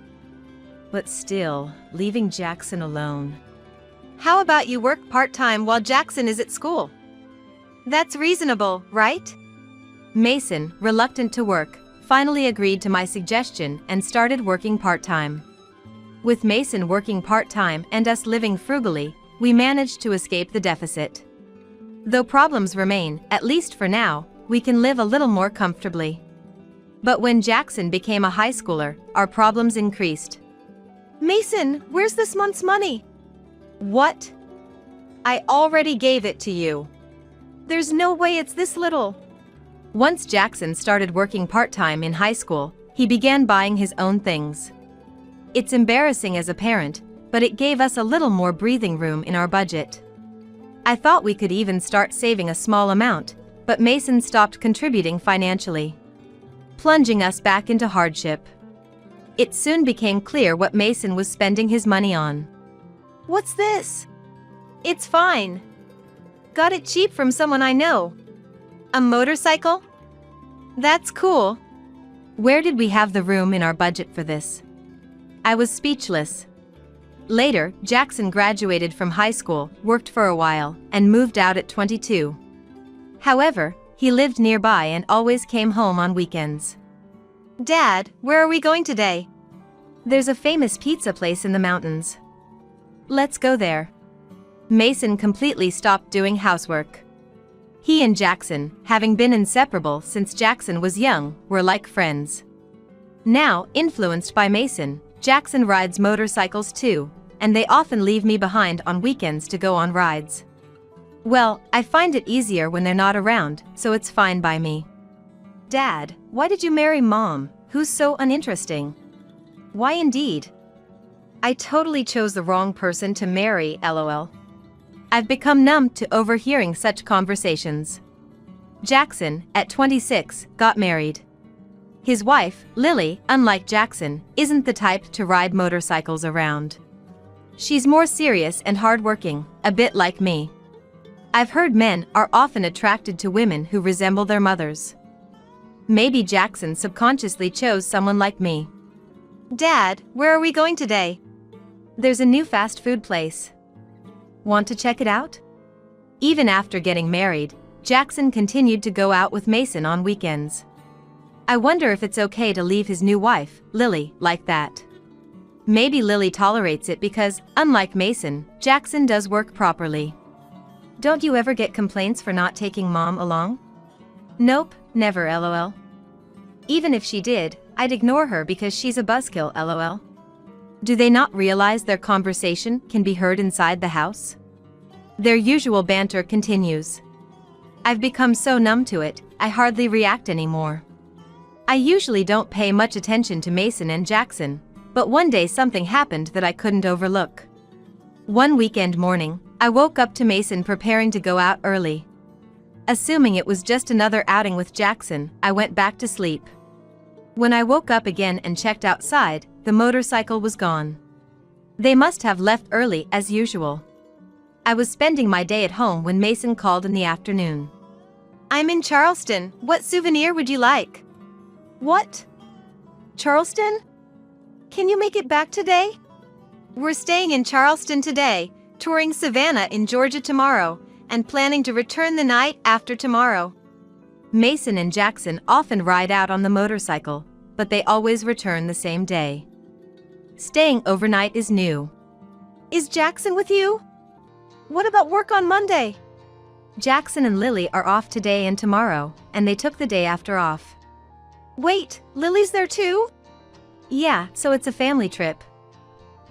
But still, leaving Jackson alone. How about you work part-time while Jackson is at school? That's reasonable, right? Mason, reluctant to work, finally agreed to my suggestion and started working part-time. With Mason working part-time and us living frugally, we managed to escape the deficit. Though problems remain, at least for now, we can live a little more comfortably. But when Jackson became a high schooler, our problems increased. Mason, where's this month's money? What? I already gave it to you. There's no way it's this little. Once Jackson started working part-time in high school, he began buying his own things. It's embarrassing as a parent, but it gave us a little more breathing room in our budget. I thought we could even start saving a small amount, but Mason stopped contributing financially, plunging us back into hardship. It soon became clear what Mason was spending his money on. What's this? It's fine. Got it cheap from someone I know. A motorcycle? That's cool. Where did we have the room in our budget for this? I was speechless. Later, Jackson graduated from high school, worked for a while, and moved out at 22. However, he lived nearby and always came home on weekends. Dad, where are we going today? There's a famous pizza place in the mountains. Let's go there. Mason completely stopped doing housework. He and Jackson, having been inseparable since Jackson was young, were like friends. Now, influenced by Mason, Jackson rides motorcycles too, and they often leave me behind on weekends to go on rides. Well, I find it easier when they're not around, so it's fine by me. Dad, why did you marry Mom, who's so uninteresting? Why indeed? I totally chose the wrong person to marry, lol. I've become numb to overhearing such conversations. Jackson, at 26, got married. His wife, Lily, unlike Jackson, isn't the type to ride motorcycles around. She's more serious and hardworking, a bit like me. I've heard men are often attracted to women who resemble their mothers. Maybe Jackson subconsciously chose someone like me. Dad, where are we going today? There's a new fast food place. Want to check it out? Even after getting married, Jackson continued to go out with Mason on weekends. I wonder if it's okay to leave his new wife, Lily, like that. Maybe Lily tolerates it because, unlike Mason, Jackson does work properly. Don't you ever get complaints for not taking Mom along? Nope, never lol. Even if she did, I'd ignore her because she's a buzzkill lol. Do they not realize their conversation can be heard inside the house? Their usual banter continues. I've become so numb to it, I hardly react anymore. I usually don't pay much attention to Mason and Jackson, but one day something happened that I couldn't overlook. One weekend morning, I woke up to Mason preparing to go out early. Assuming it was just another outing with Jackson, I went back to sleep. When I woke up again and checked outside, the motorcycle was gone. They must have left early as usual. I was spending my day at home when Mason called in the afternoon. I'm in Charleston. What souvenir would you like? What? Charleston? Can you make it back today? We're staying in Charleston today. touring Savannah in Georgia tomorrow, and planning to return the night after tomorrow. Mason and Jackson often ride out on the motorcycle, but they always return the same day. Staying overnight is new. Is Jackson with you? What about work on Monday? Jackson and Lily are off today and tomorrow, and they took the day after off. Wait, Lily's there too? Yeah, so it's a family trip.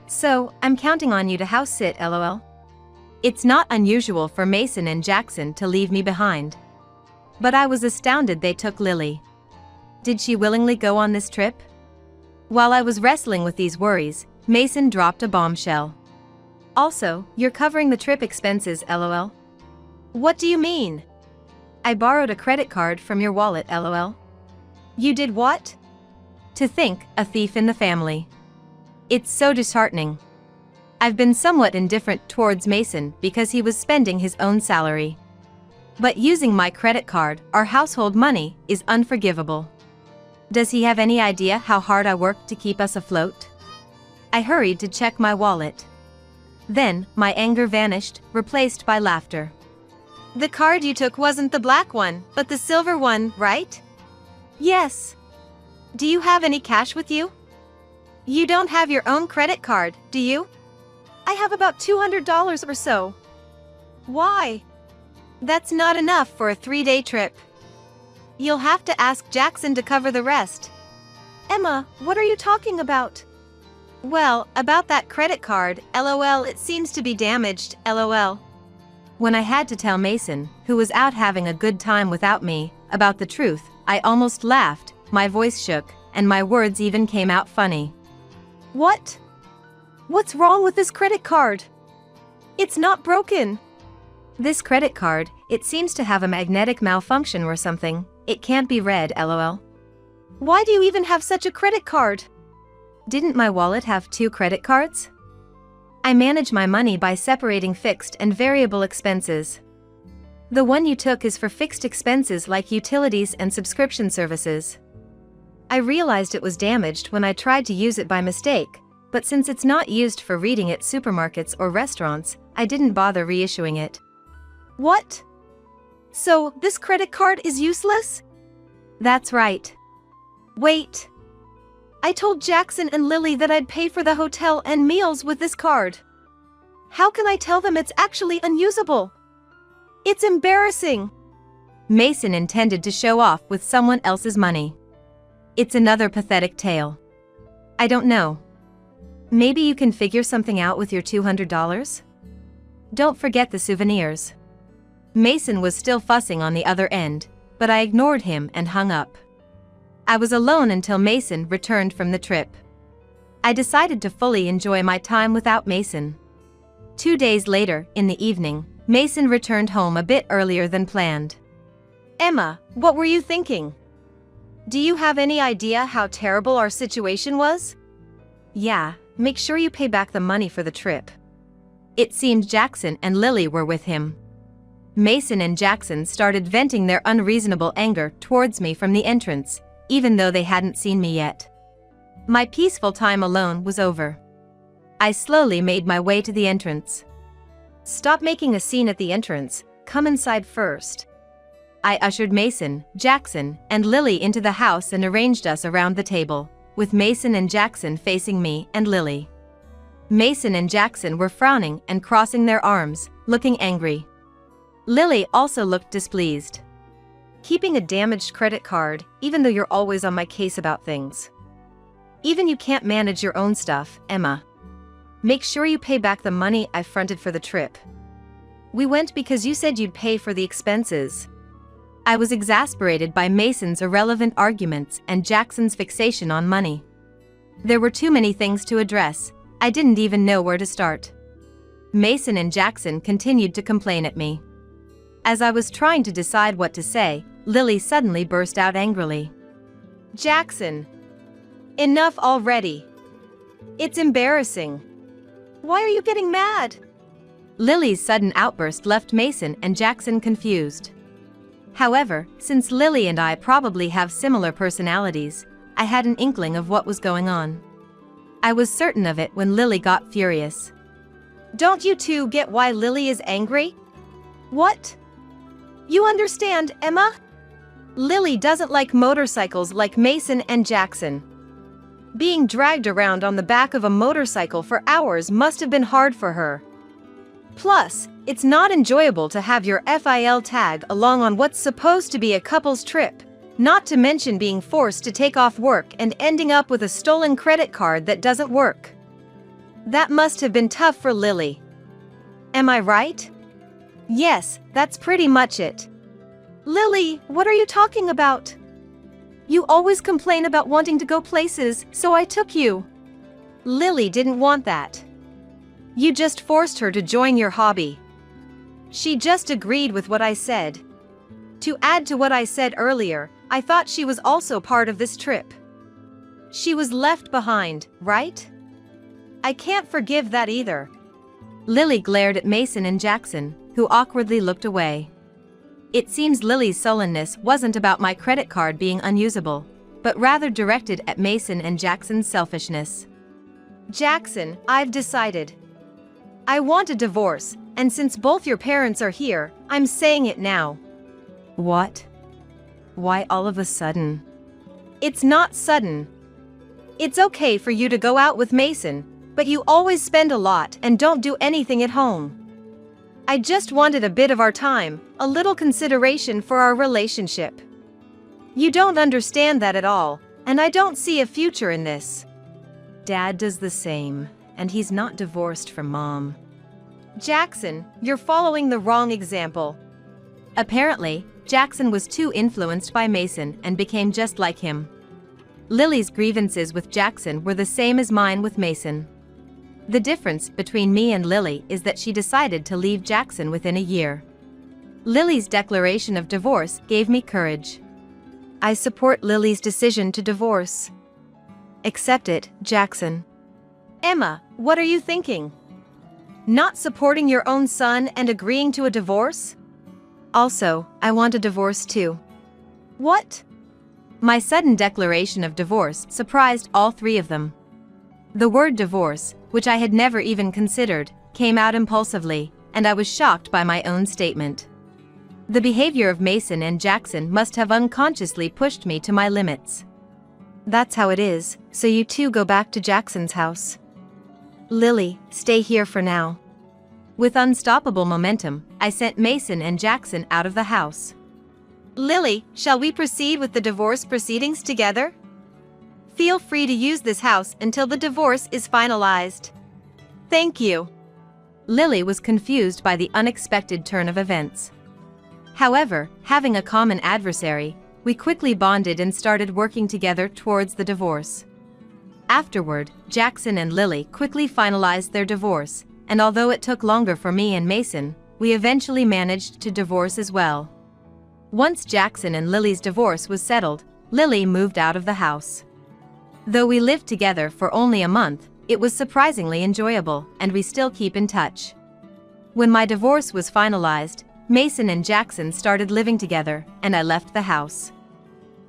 So, I'm counting on you to house sit, lol. It's not unusual for Mason and Jackson to leave me behind. But I was astounded they took Lily. Did she willingly go on this trip? While I was wrestling with these worries, Mason dropped a bombshell. Also, you're covering the trip expenses, lol. What do you mean? I borrowed a credit card from your wallet, lol. You did what? To think, a thief in the family. It's so disheartening. I've been somewhat indifferent towards Mason because he was spending his own salary. But using my credit card, our household money, is unforgivable. Does he have any idea how hard I worked to keep us afloat? I hurried to check my wallet. Then, my anger vanished, replaced by laughter. The card you took wasn't the black one, but the silver one, right? Yes. Do you have any cash with you? You don't have your own credit card, do you? I have about $200 or so. Why? That's not enough for a 3-day trip. You'll have to ask Jackson to cover the rest. Emma, what are you talking about? Well, about that credit card, lol, it seems to be damaged, lol. When I had to tell Mason, who was out having a good time without me, about the truth, I almost laughed, my voice shook, and my words even came out funny. What? What's wrong with this credit card? It's not broken. This credit card, it seems to have a magnetic malfunction or something. It can't be read, lol. Why do you even have such a credit card? Didn't my wallet have 2 credit cards? I manage my money by separating fixed and variable expenses. The one you took is for fixed expenses like utilities and subscription services. I realized it was damaged when I tried to use it by mistake, but since it's not used for reading at supermarkets or restaurants, I didn't bother reissuing it. What? So, this credit card is useless? That's right. Wait. I told Jackson and Lily that I'd pay for the hotel and meals with this card. How can I tell them it's actually unusable? It's embarrassing. Mason intended to show off with someone else's money. It's another pathetic tale. I don't know. Maybe you can figure something out with your $200? Don't forget the souvenirs. Mason was still fussing on the other end, but I ignored him and hung up. I was alone until Mason returned from the trip. I decided to fully enjoy my time without Mason. 2 days later, in the evening, Mason returned home a bit earlier than planned. Emma, what were you thinking? Do you have any idea how terrible our situation was? Yeah, make sure you pay back the money for the trip. It seemed Jackson and Lily were with him. Mason and Jackson started venting their unreasonable anger towards me from the entrance, even though they hadn't seen me yet. My peaceful time alone was over. I slowly made my way to the entrance. Stop making a scene at the entrance, come inside first. I ushered Mason, Jackson, and Lily into the house and arranged us around the table, with Mason and Jackson facing me and Lily. Mason and Jackson were frowning and crossing their arms, looking angry. Lily also looked displeased. Keeping a damaged credit card, even though you're always on my case about things. Even you can't manage your own stuff, Emma. Make sure you pay back the money I fronted for the trip. We went because you said you'd pay for the expenses. I was exasperated by Mason's irrelevant arguments and Jackson's fixation on money. There were too many things to address, I didn't even know where to start. Mason and Jackson continued to complain at me. As I was trying to decide what to say, Lily suddenly burst out angrily. Jackson! Enough already! It's embarrassing. Why are you getting mad? Lily's sudden outburst left Mason and Jackson confused. However, since Lily and I probably have similar personalities, I had an inkling of what was going on. I was certain of it when Lily got furious. Don't you two get why Lily is angry? What? You understand, Emma? Lily doesn't like motorcycles like Mason and Jackson. Being dragged around on the back of a motorcycle for hours must have been hard for her. Plus, it's not enjoyable to have your FIL tag along on what's supposed to be a couple's trip, not to mention being forced to take off work and ending up with a stolen credit card that doesn't work. That must have been tough for Lily. Am I right? Yes, that's pretty much it. Lily, what are you talking about? You always complain about wanting to go places, so I took you. Lily didn't want that. You just forced her to join your hobby. She just agreed with what I said. To add to what I said earlier, I thought she was also part of this trip. She was left behind, right? I can't forgive that either. Lily glared at Mason and Jackson, who awkwardly looked away. It seems Lily's sullenness wasn't about my credit card being unusable, but rather directed at Mason and Jackson's selfishness. Jackson, I've decided. I want a divorce, and since both your parents are here, I'm saying it now. What? Why all of a sudden? It's not sudden. It's okay for you to go out with Mason, but you always spend a lot and don't do anything at home. I just wanted a bit of our time, a little consideration for our relationship. You don't understand that at all, and I don't see a future in this. Dad does the same, and he's not divorced from Mom. Jackson, you're following the wrong example. Apparently, Jackson was too influenced by Mason and became just like him. Lily's grievances with Jackson were the same as mine with Mason. The difference between me and Lily is that she decided to leave Jackson within a year. Lily's declaration of divorce gave me courage. I support Lily's decision to divorce. Accept it, Jackson. Emma, what are you thinking? Not supporting your own son and agreeing to a divorce? Also, I want a divorce too. What? My sudden declaration of divorce surprised all three of them. The word divorce, which I had never even considered, came out impulsively, and I was shocked by my own statement. The behavior of Mason and Jackson must have unconsciously pushed me to my limits. That's how it is, so you two go back to Jackson's house. Lily, stay here for now. With unstoppable momentum, I sent Mason and Jackson out of the house. Lily, shall we proceed with the divorce proceedings together? Feel free to use this house until the divorce is finalized. Thank you. Lily was confused by the unexpected turn of events. However, having a common adversary, we quickly bonded and started working together towards the divorce. Afterward, Jackson and Lily quickly finalized their divorce, and although it took longer for me and Mason, we eventually managed to divorce as well. Once Jackson and Lily's divorce was settled, Lily moved out of the house. Though we lived together for only a month, it was surprisingly enjoyable, and we still keep in touch. When my divorce was finalized, Mason and Jackson started living together, and I left the house.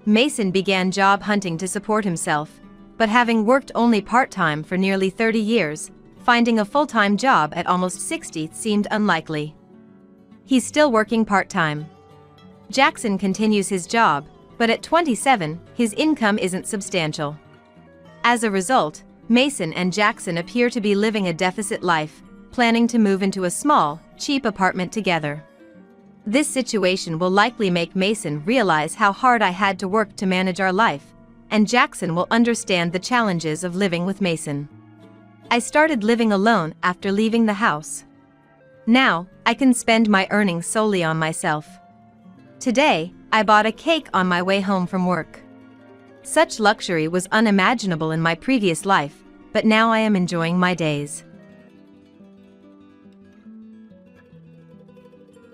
Mason began job hunting to support himself, but having worked only part-time for nearly 30 years, finding a full-time job at almost 60 seemed unlikely. He's still working part-time. Jackson continues his job, but at 27, his income isn't substantial. As a result, Mason and Jackson appear to be living a deficit life, planning to move into a small, cheap apartment together. This situation will likely make Mason realize how hard I had to work to manage our life, and Jackson will understand the challenges of living with Mason. I started living alone after leaving the house. Now, I can spend my earnings solely on myself. Today, I bought a cake on my way home from work. Such luxury was unimaginable in my previous life, but now I am enjoying my days.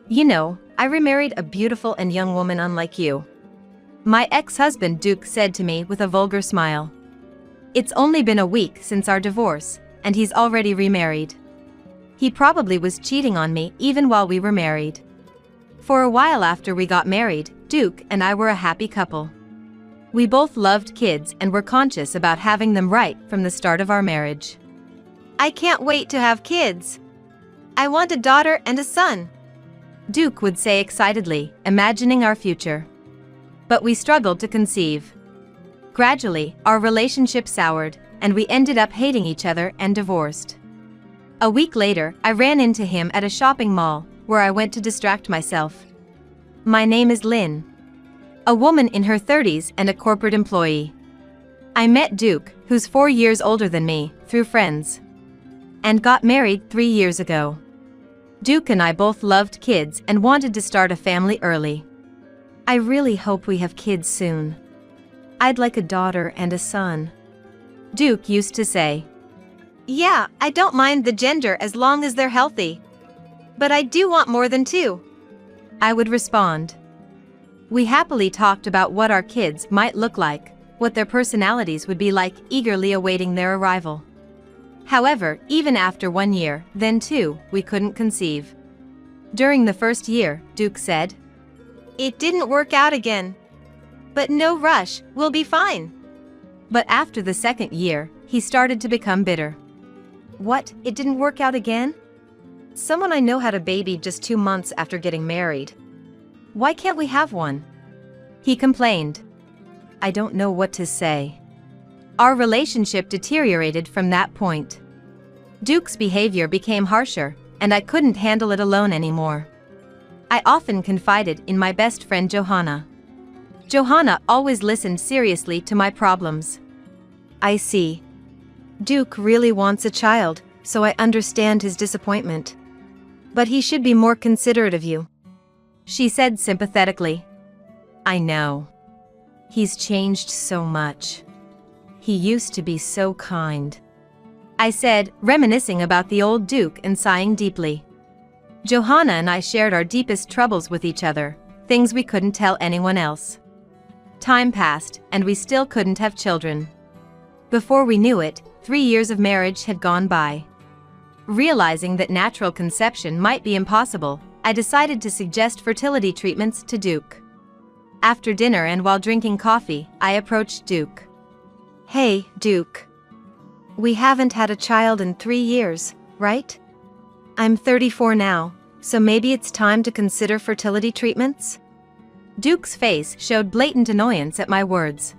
You know, I remarried a beautiful and young woman unlike you. My ex-husband Duke said to me with a vulgar smile. It's only been a week since our divorce, and he's already remarried. He probably was cheating on me even while we were married. For a while after we got married, Duke and I were a happy couple. We both loved kids and were conscious about having them right from the start of our marriage. I can't wait to have kids. I want a daughter and a son," Duke would say excitedly, imagining our future. But we struggled to conceive. Gradually, our relationship soured, and we ended up hating each other and divorced. A week later, I ran into him at a shopping mall, where I went to distract myself. My name is Lynn. A woman in her 30s and a corporate employee. I met Duke, who's 4 years older than me, through friends. And got married 3 years ago. Duke and I both loved kids and wanted to start a family early. I really hope we have kids soon. I'd like a daughter and a son, Duke used to say. "Yeah, I don't mind the gender as long as they're healthy. But I do want more than 2. I would respond. We happily talked about what our kids might look like, what their personalities would be like, eagerly awaiting their arrival. However, even after 1 year, then 2, we couldn't conceive. During the first year, Duke said, "It didn't work out again. But no rush, we'll be fine." But after the second year, he started to become bitter. "What, it didn't work out again? Someone I know had a baby just 2 months after getting married. Why can't we have one?" He complained. I don't know what to say. Our relationship deteriorated from that point. Duke's behavior became harsher, and I couldn't handle it alone anymore. I often confided in my best friend Johanna. Johanna always listened seriously to my problems. "I see. Duke really wants a child, so I understand his disappointment. But he should be more considerate of you," she said sympathetically. "I know. He's changed so much. He used to be so kind," I said, reminiscing about the old Duke and sighing deeply. Johanna and I shared our deepest troubles with each other, things we couldn't tell anyone else. Time passed, and we still couldn't have children. Before we knew it, 3 years of marriage had gone by. Realizing that natural conception might be impossible, I decided to suggest fertility treatments to Duke. After dinner and while drinking coffee, I approached Duke. "Hey, Duke. We haven't had a child in 3 years, right? I'm 34 now, so maybe it's time to consider fertility treatments?" Duke's face showed blatant annoyance at my words.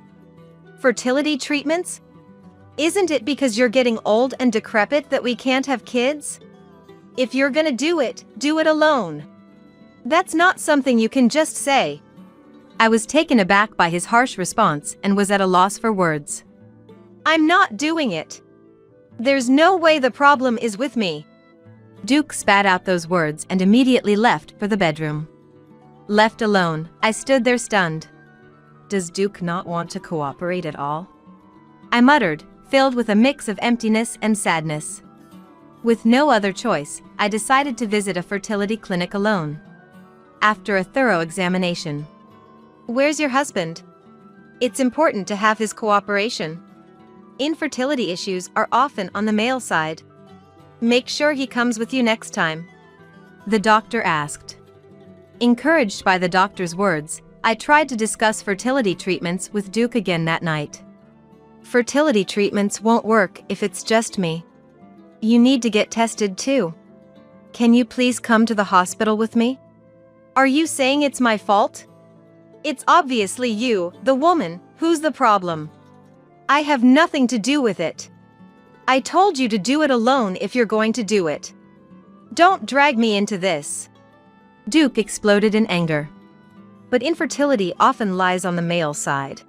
"Fertility treatments? Isn't it because you're getting old and decrepit that we can't have kids? If you're gonna do it alone. That's not something you can just say." I was taken aback by his harsh response and was at a loss for words. "I'm not doing it. There's no way the problem is with me." Duke spat out those words and immediately left for the bedroom. Left alone, I stood there stunned. Does Duke not want to cooperate at all? I muttered, filled with a mix of emptiness and sadness. With no other choice, I decided to visit a fertility clinic alone. After a thorough examination. "Where's your husband? It's important to have his cooperation. Infertility issues are often on the male side. Make sure he comes with you next time," the doctor asked. Encouraged by the doctor's words, I tried to discuss fertility treatments with Duke again that night. "Fertility treatments won't work if it's just me. You need to get tested too. Can you please come to the hospital with me?" "Are you saying it's my fault? It's obviously you, the woman, who's the problem. I have nothing to do with it. I told you to do it alone if you're going to do it. Don't drag me into this." Duke exploded in anger. "But infertility often lies on the male side.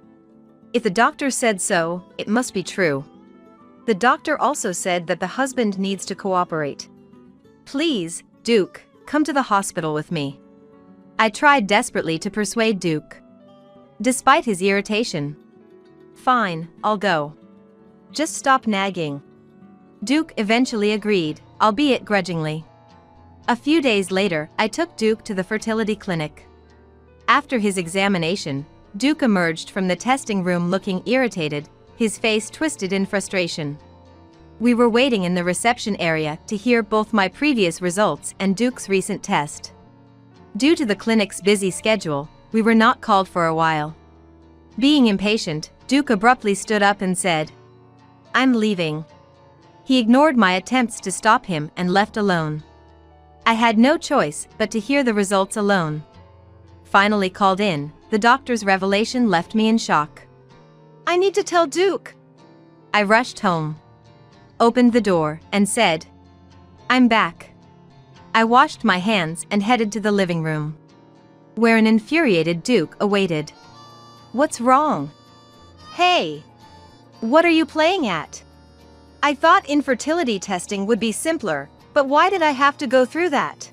If the doctor said so, it must be true. The doctor also said that the husband needs to cooperate. Please, Duke, come to the hospital with me." I tried desperately to persuade Duke. Despite his irritation. "Fine, I'll go. Just stop nagging." Duke eventually agreed, albeit grudgingly. A few days later, I took Duke to the fertility clinic. After his examination, Duke emerged from the testing room looking irritated, his face twisted in frustration. We were waiting in the reception area to hear both my previous results and Duke's recent test. Due to the clinic's busy schedule, we were not called for a while. Being impatient, Duke abruptly stood up and said, "I'm leaving." He ignored my attempts to stop him and left alone. I had no choice but to hear the results alone. Finally called in, the doctor's revelation left me in shock. I need to tell Duke. I rushed home, opened the door, and said, "I'm back." I washed my hands and headed to the living room, where an infuriated Duke awaited. What's wrong? Hey! What are you playing at? I thought infertility testing would be simpler, but why did I have to go through that?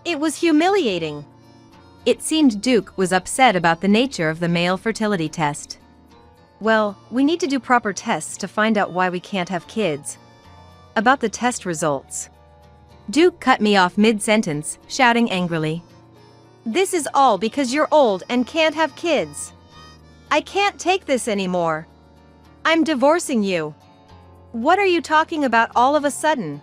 It was humiliating. It seemed Duke was upset about the nature of the male fertility test. Well, we need to do proper tests to find out why we can't have kids. About the test results. Duke cut me off mid-sentence, shouting angrily. This is all because you're old and can't have kids. I can't take this anymore. I'm divorcing you. What are you talking about all of a sudden?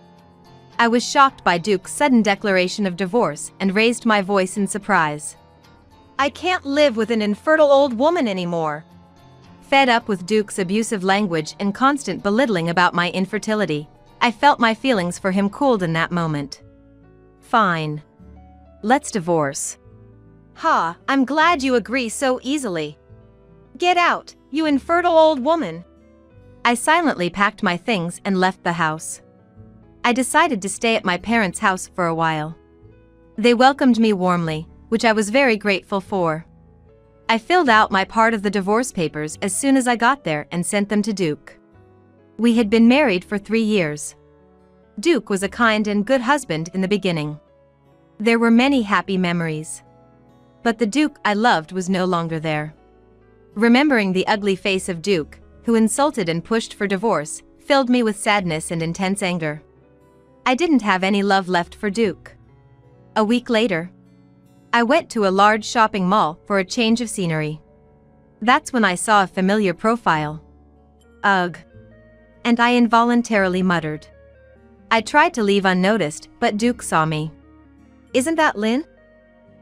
I was shocked by Duke's sudden declaration of divorce and raised my voice in surprise. I can't live with an infertile old woman anymore. Fed up with Duke's abusive language and constant belittling about my infertility, I felt my feelings for him cooled in that moment. Fine. Let's divorce. Ha, I'm glad you agree so easily. Get out, you infertile old woman. I silently packed my things and left the house. I decided to stay at my parents' house for a while. They welcomed me warmly, which I was very grateful for. I filled out my part of the divorce papers as soon as I got there and sent them to Duke. We had been married for 3 years. Duke was a kind and good husband in the beginning. There were many happy memories. But the Duke I loved was no longer there. Remembering the ugly face of Duke, who insulted and pushed for divorce, filled me with sadness and intense anger. I didn't have any love left for Duke. A week later, I went to a large shopping mall for a change of scenery. That's when I saw a familiar profile. Ugh. And I involuntarily muttered. I tried to leave unnoticed, but Duke saw me. Isn't that Lynn?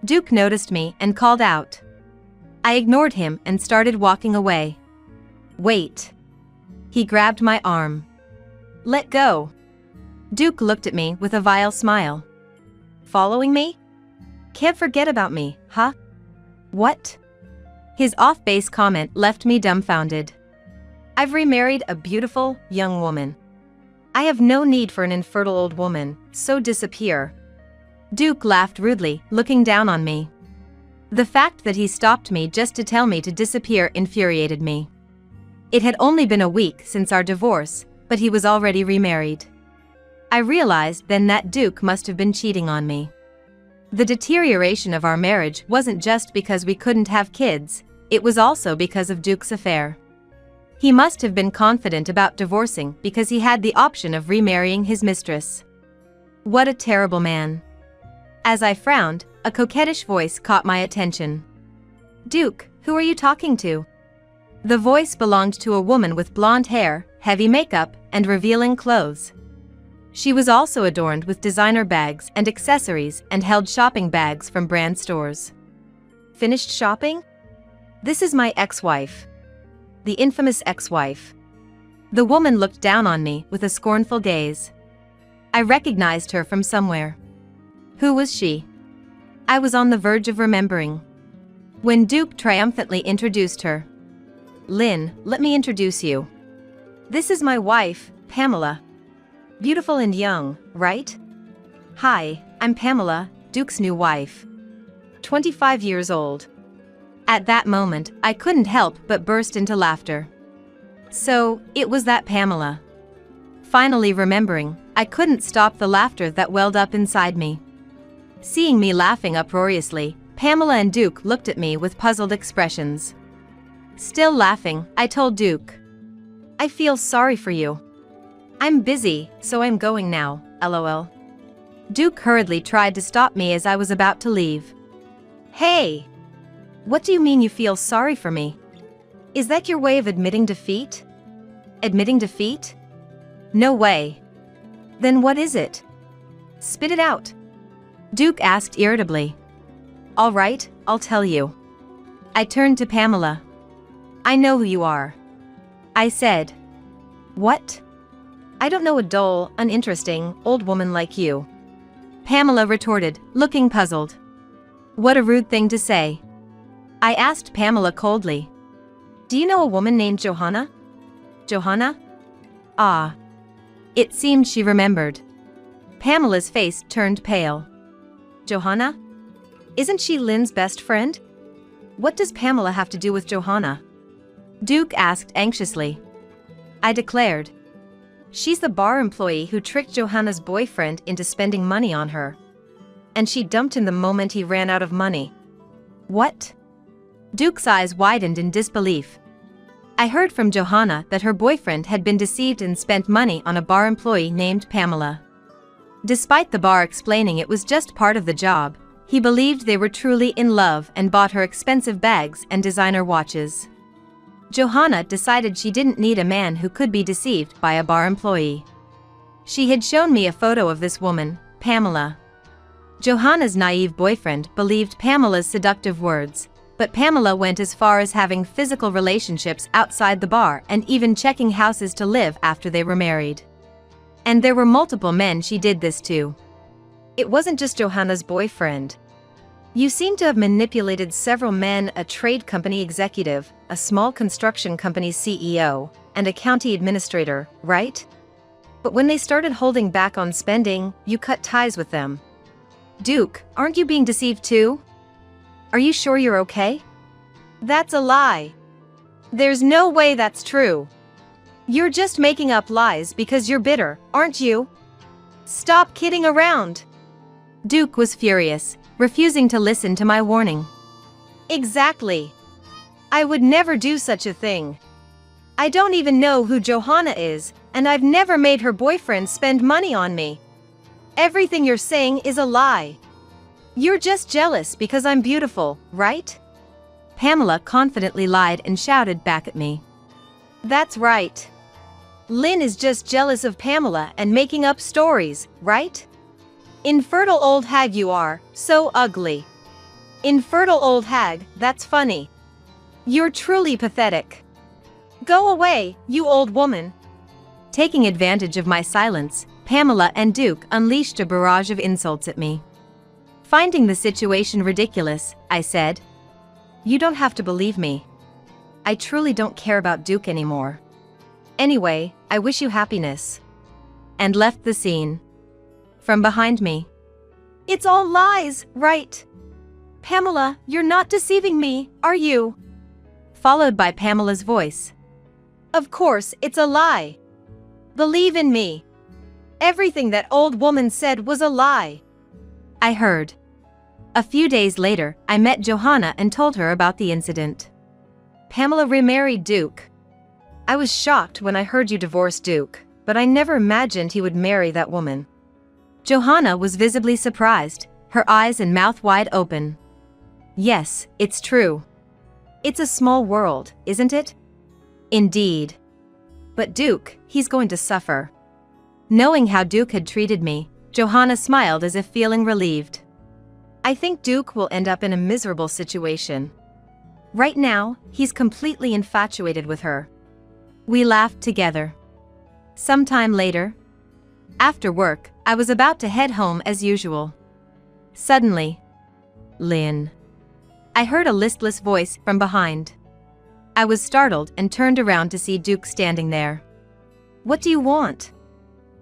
Duke noticed me and called out. I ignored him and started walking away. Wait. He grabbed my arm. Let go. Duke looked at me with a vile smile. Following me? Can't forget about me, huh? What? His off-base comment left me dumbfounded. I've remarried a beautiful, young woman. I have no need for an infertile old woman, so disappear. Duke laughed rudely, looking down on me. The fact that he stopped me just to tell me to disappear infuriated me. It had only been a week since our divorce, but he was already remarried. I realized then that Duke must have been cheating on me. The deterioration of our marriage wasn't just because we couldn't have kids, it was also because of Duke's affair. He must have been confident about divorcing because he had the option of remarrying his mistress. What a terrible man. As I frowned, a coquettish voice caught my attention. Duke, who are you talking to? The voice belonged to a woman with blonde hair, heavy makeup, and revealing clothes. She was also adorned with designer bags and accessories and held shopping bags from brand stores. Finished shopping? This is my ex-wife. The infamous ex-wife. The woman looked down on me with a scornful gaze. I recognized her from somewhere. Who was she? I was on the verge of remembering, when Duke triumphantly introduced her. Lynn, let me introduce you. This is my wife, Pamela. Beautiful and young, right? Hi, I'm Pamela, Duke's new wife. 25 years old. At that moment, I couldn't help but burst into laughter. So, it was that Pamela. Finally remembering, I couldn't stop the laughter that welled up inside me. Seeing me laughing uproariously, Pamela and Duke looked at me with puzzled expressions. Still laughing, I told Duke. I feel sorry for you. I'm busy, so I'm going now, lol. Duke hurriedly tried to stop me as I was about to leave. Hey! What do you mean you feel sorry for me? Is that your way of admitting defeat? Admitting defeat? No way. Then what is it? Spit it out. Duke asked irritably. All right, I'll tell you. I turned to Pamela. I know who you are. I said. What? I don't know a dull, uninteresting, old woman like you. Pamela retorted, looking puzzled. What a rude thing to say. I asked Pamela coldly. Do you know a woman named Johanna? Johanna? Ah. It seemed she remembered. Pamela's face turned pale. Johanna? Isn't she Lynn's best friend? What does Pamela have to do with Johanna? Duke asked anxiously. I declared. She's the bar employee who tricked Johanna's boyfriend into spending money on her. And she dumped him the moment he ran out of money. What? Duke's eyes widened in disbelief. I heard from Johanna that her boyfriend had been deceived and spent money on a bar employee named Pamela. Despite the bar explaining it was just part of the job, he believed they were truly in love and bought her expensive bags and designer watches. Johanna decided she didn't need a man who could be deceived by a bar employee. She had shown me a photo of this woman, Pamela. Johanna's naive boyfriend believed Pamela's seductive words, but Pamela went as far as having physical relationships outside the bar and even checking houses to live after they were married. And there were multiple men she did this to. It wasn't just Johanna's boyfriend. You seem to have manipulated several men, a trade company executive, a small construction company's CEO, and a county administrator, right? But when they started holding back on spending, you cut ties with them. Duke, aren't you being deceived too? Are you sure you're okay? That's a lie. There's no way that's true. You're just making up lies because you're bitter, aren't you? Stop kidding around. Duke was furious, refusing to listen to my warning. Exactly. I would never do such a thing. I don't even know who Johanna is, and I've never made her boyfriend spend money on me. Everything you're saying is a lie. You're just jealous because I'm beautiful, right? Pamela confidently lied and shouted back at me. That's right. Lynn is just jealous of Pamela and making up stories, right? Infertile old hag you are, so ugly. Infertile old hag, that's funny. You're truly pathetic. Go away, you old woman. Taking advantage of my silence, Pamela and Duke unleashed a barrage of insults at me. Finding the situation ridiculous, I said, "You don't have to believe me. I truly don't care about Duke anymore. Anyway, I wish you happiness." And left the scene. From behind me, It's all lies, right? Pamela, you're not deceiving me, are you? Followed by Pamela's voice. Of course, it's a lie. Believe in me. Everything that old woman said was a lie. I heard. A few days later, I met Johanna and told her about the incident. Pamela remarried Duke. I was shocked when I heard you divorced Duke, but I never imagined he would marry that woman. Johanna was visibly surprised, her eyes and mouth wide open. Yes, it's true. It's a small world, isn't it? Indeed. But Duke, he's going to suffer. Knowing how Duke had treated me, Johanna smiled as if feeling relieved. I think Duke will end up in a miserable situation. Right now, he's completely infatuated with her. We laughed together. Sometime later, after work, I was about to head home as usual. Suddenly, "Lynn." I heard a listless voice from behind. I was startled and turned around to see Duke standing there. What do you want?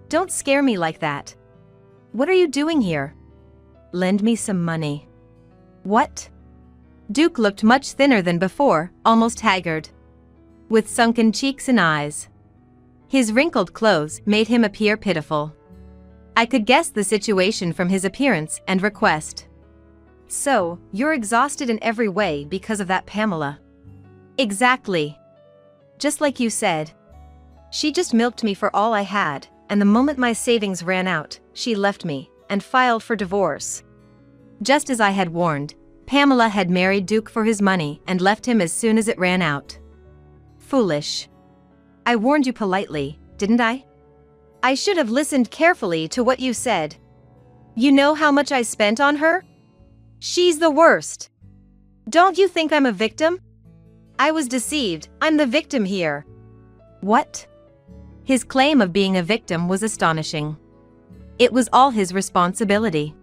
Don't scare me like that. What are you doing here? Lend me some money. What? Duke looked much thinner than before, almost haggard, with sunken cheeks and eyes. His wrinkled clothes made him appear pitiful. I could guess the situation from his appearance and request. So, you're exhausted in every way because of that Pamela. Exactly. Just like you said. She just milked me for all I had, and the moment my savings ran out, she left me and filed for divorce. Just as I had warned, Pamela had married Duke for his money and left him as soon as it ran out. Foolish. I warned you politely, didn't I? I should have listened carefully to what you said. You know how much I spent on her? She's the worst. Don't you think I'm a victim? I was deceived, I'm the victim here. What? His claim of being a victim was astonishing. It was all his responsibility.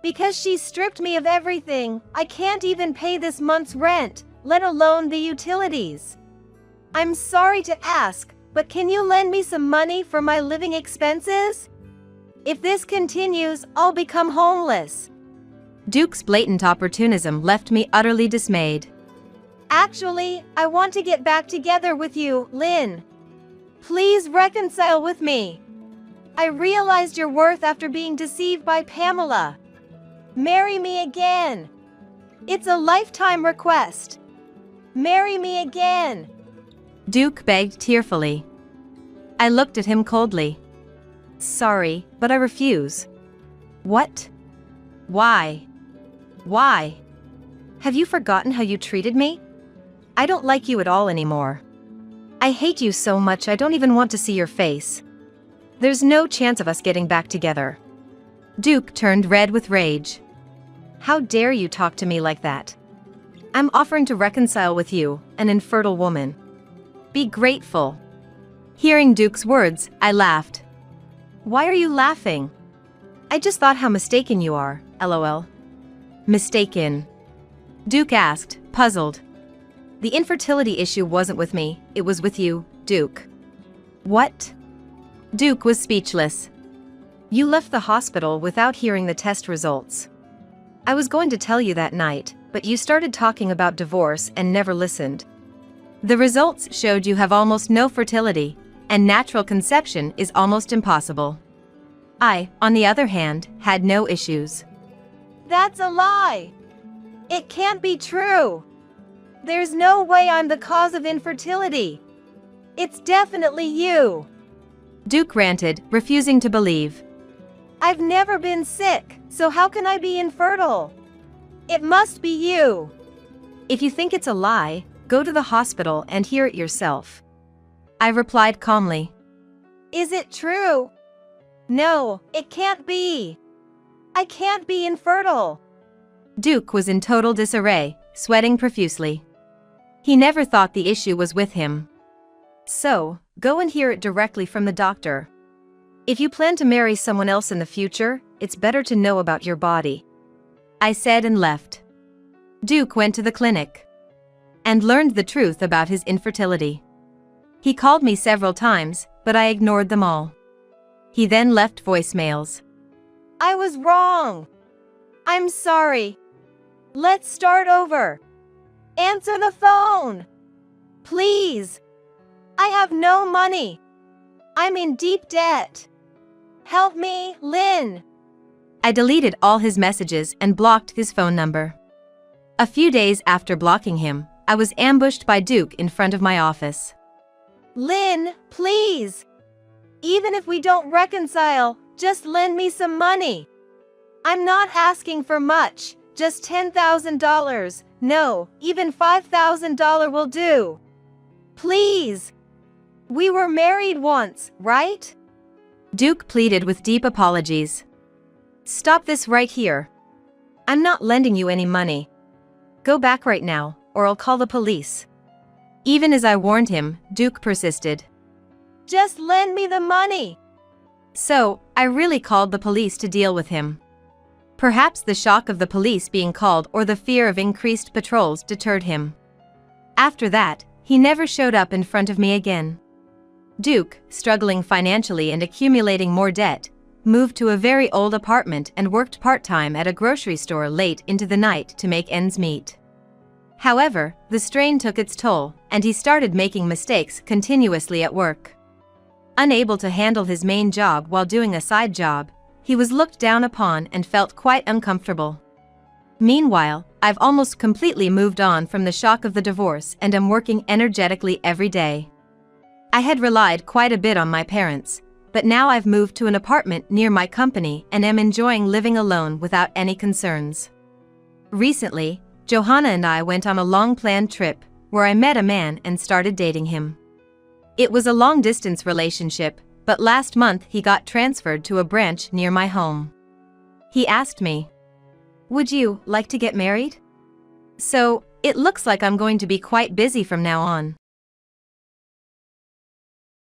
Because she stripped me of everything, I can't even pay this month's rent, let alone the utilities. I'm sorry to ask, but can you lend me some money for my living expenses? If this continues, I'll become homeless. Duke's blatant opportunism left me utterly dismayed. Actually, I want to get back together with you, Lynn. Please reconcile with me. I realized your worth after being deceived by Pamela. Marry me again. It's a lifetime request. Marry me again. Duke begged tearfully. I looked at him coldly. Sorry, but I refuse. What? Why? Why? Have you forgotten how you treated me? I don't like you at all anymore. I hate you so much I don't even want to see your face. There's no chance of us getting back together. Duke turned red with rage. How dare you talk to me like that? I'm offering to reconcile with you, an infertile woman. Be grateful. Hearing Duke's words, I laughed. Why are you laughing? I just thought how mistaken you are, lol. Mistaken? Duke asked, puzzled. The infertility issue wasn't with me, it was with you, Duke. What? Duke was speechless. You left the hospital without hearing the test results. I was going to tell you that night, but you started talking about divorce and never listened. The results showed you have almost no fertility, and natural conception is almost impossible. I, on the other hand, had no issues. That's a lie. It can't be true. There's no way I'm the cause of infertility. It's definitely you. Duke ranted, refusing to believe. I've never been sick, so how can I be infertile? It must be you. If you think it's a lie, go to the hospital and hear it yourself. I replied calmly. Is it true? No, it can't be. I can't be infertile. Duke was in total disarray, sweating profusely. He never thought the issue was with him. So, go and hear it directly from the doctor. If you plan to marry someone else in the future, it's better to know about your body. I said and left. Duke went to the clinic and learned the truth about his infertility. He called me several times, but I ignored them all. He then left voicemails. I was wrong. I'm sorry. Let's start over. Answer the phone. Please. I have no money. I'm in deep debt. Help me, Lynn. I deleted all his messages and blocked his phone number. A few days after blocking him, I was ambushed by Duke in front of my office. Lynn, please. Even if we don't reconcile, just lend me some money. I'm not asking for much, just $10,000. No, even $5,000 will do. Please. We were married once, right? Duke pleaded with deep apologies. Stop this right here. I'm not lending you any money. Go back right now, or I'll call the police. Even as I warned him, Duke persisted. Just lend me the money. So, I really called the police to deal with him. Perhaps the shock of the police being called or the fear of increased patrols deterred him. After that, he never showed up in front of me again. Duke, struggling financially and accumulating more debt, moved to a very old apartment and worked part-time at a grocery store late into the night to make ends meet. However, the strain took its toll, and he started making mistakes continuously at work. Unable to handle his main job while doing a side job, he was looked down upon and felt quite uncomfortable. Meanwhile, I've almost completely moved on from the shock of the divorce and am working energetically every day. I had relied quite a bit on my parents, but now I've moved to an apartment near my company and am enjoying living alone without any concerns. Recently, Johanna and I went on a long-planned trip, where I met a man and started dating him. It was a long-distance relationship, but last month he got transferred to a branch near my home. He asked me, "Would you like to get married?" So, it looks like I'm going to be quite busy from now on.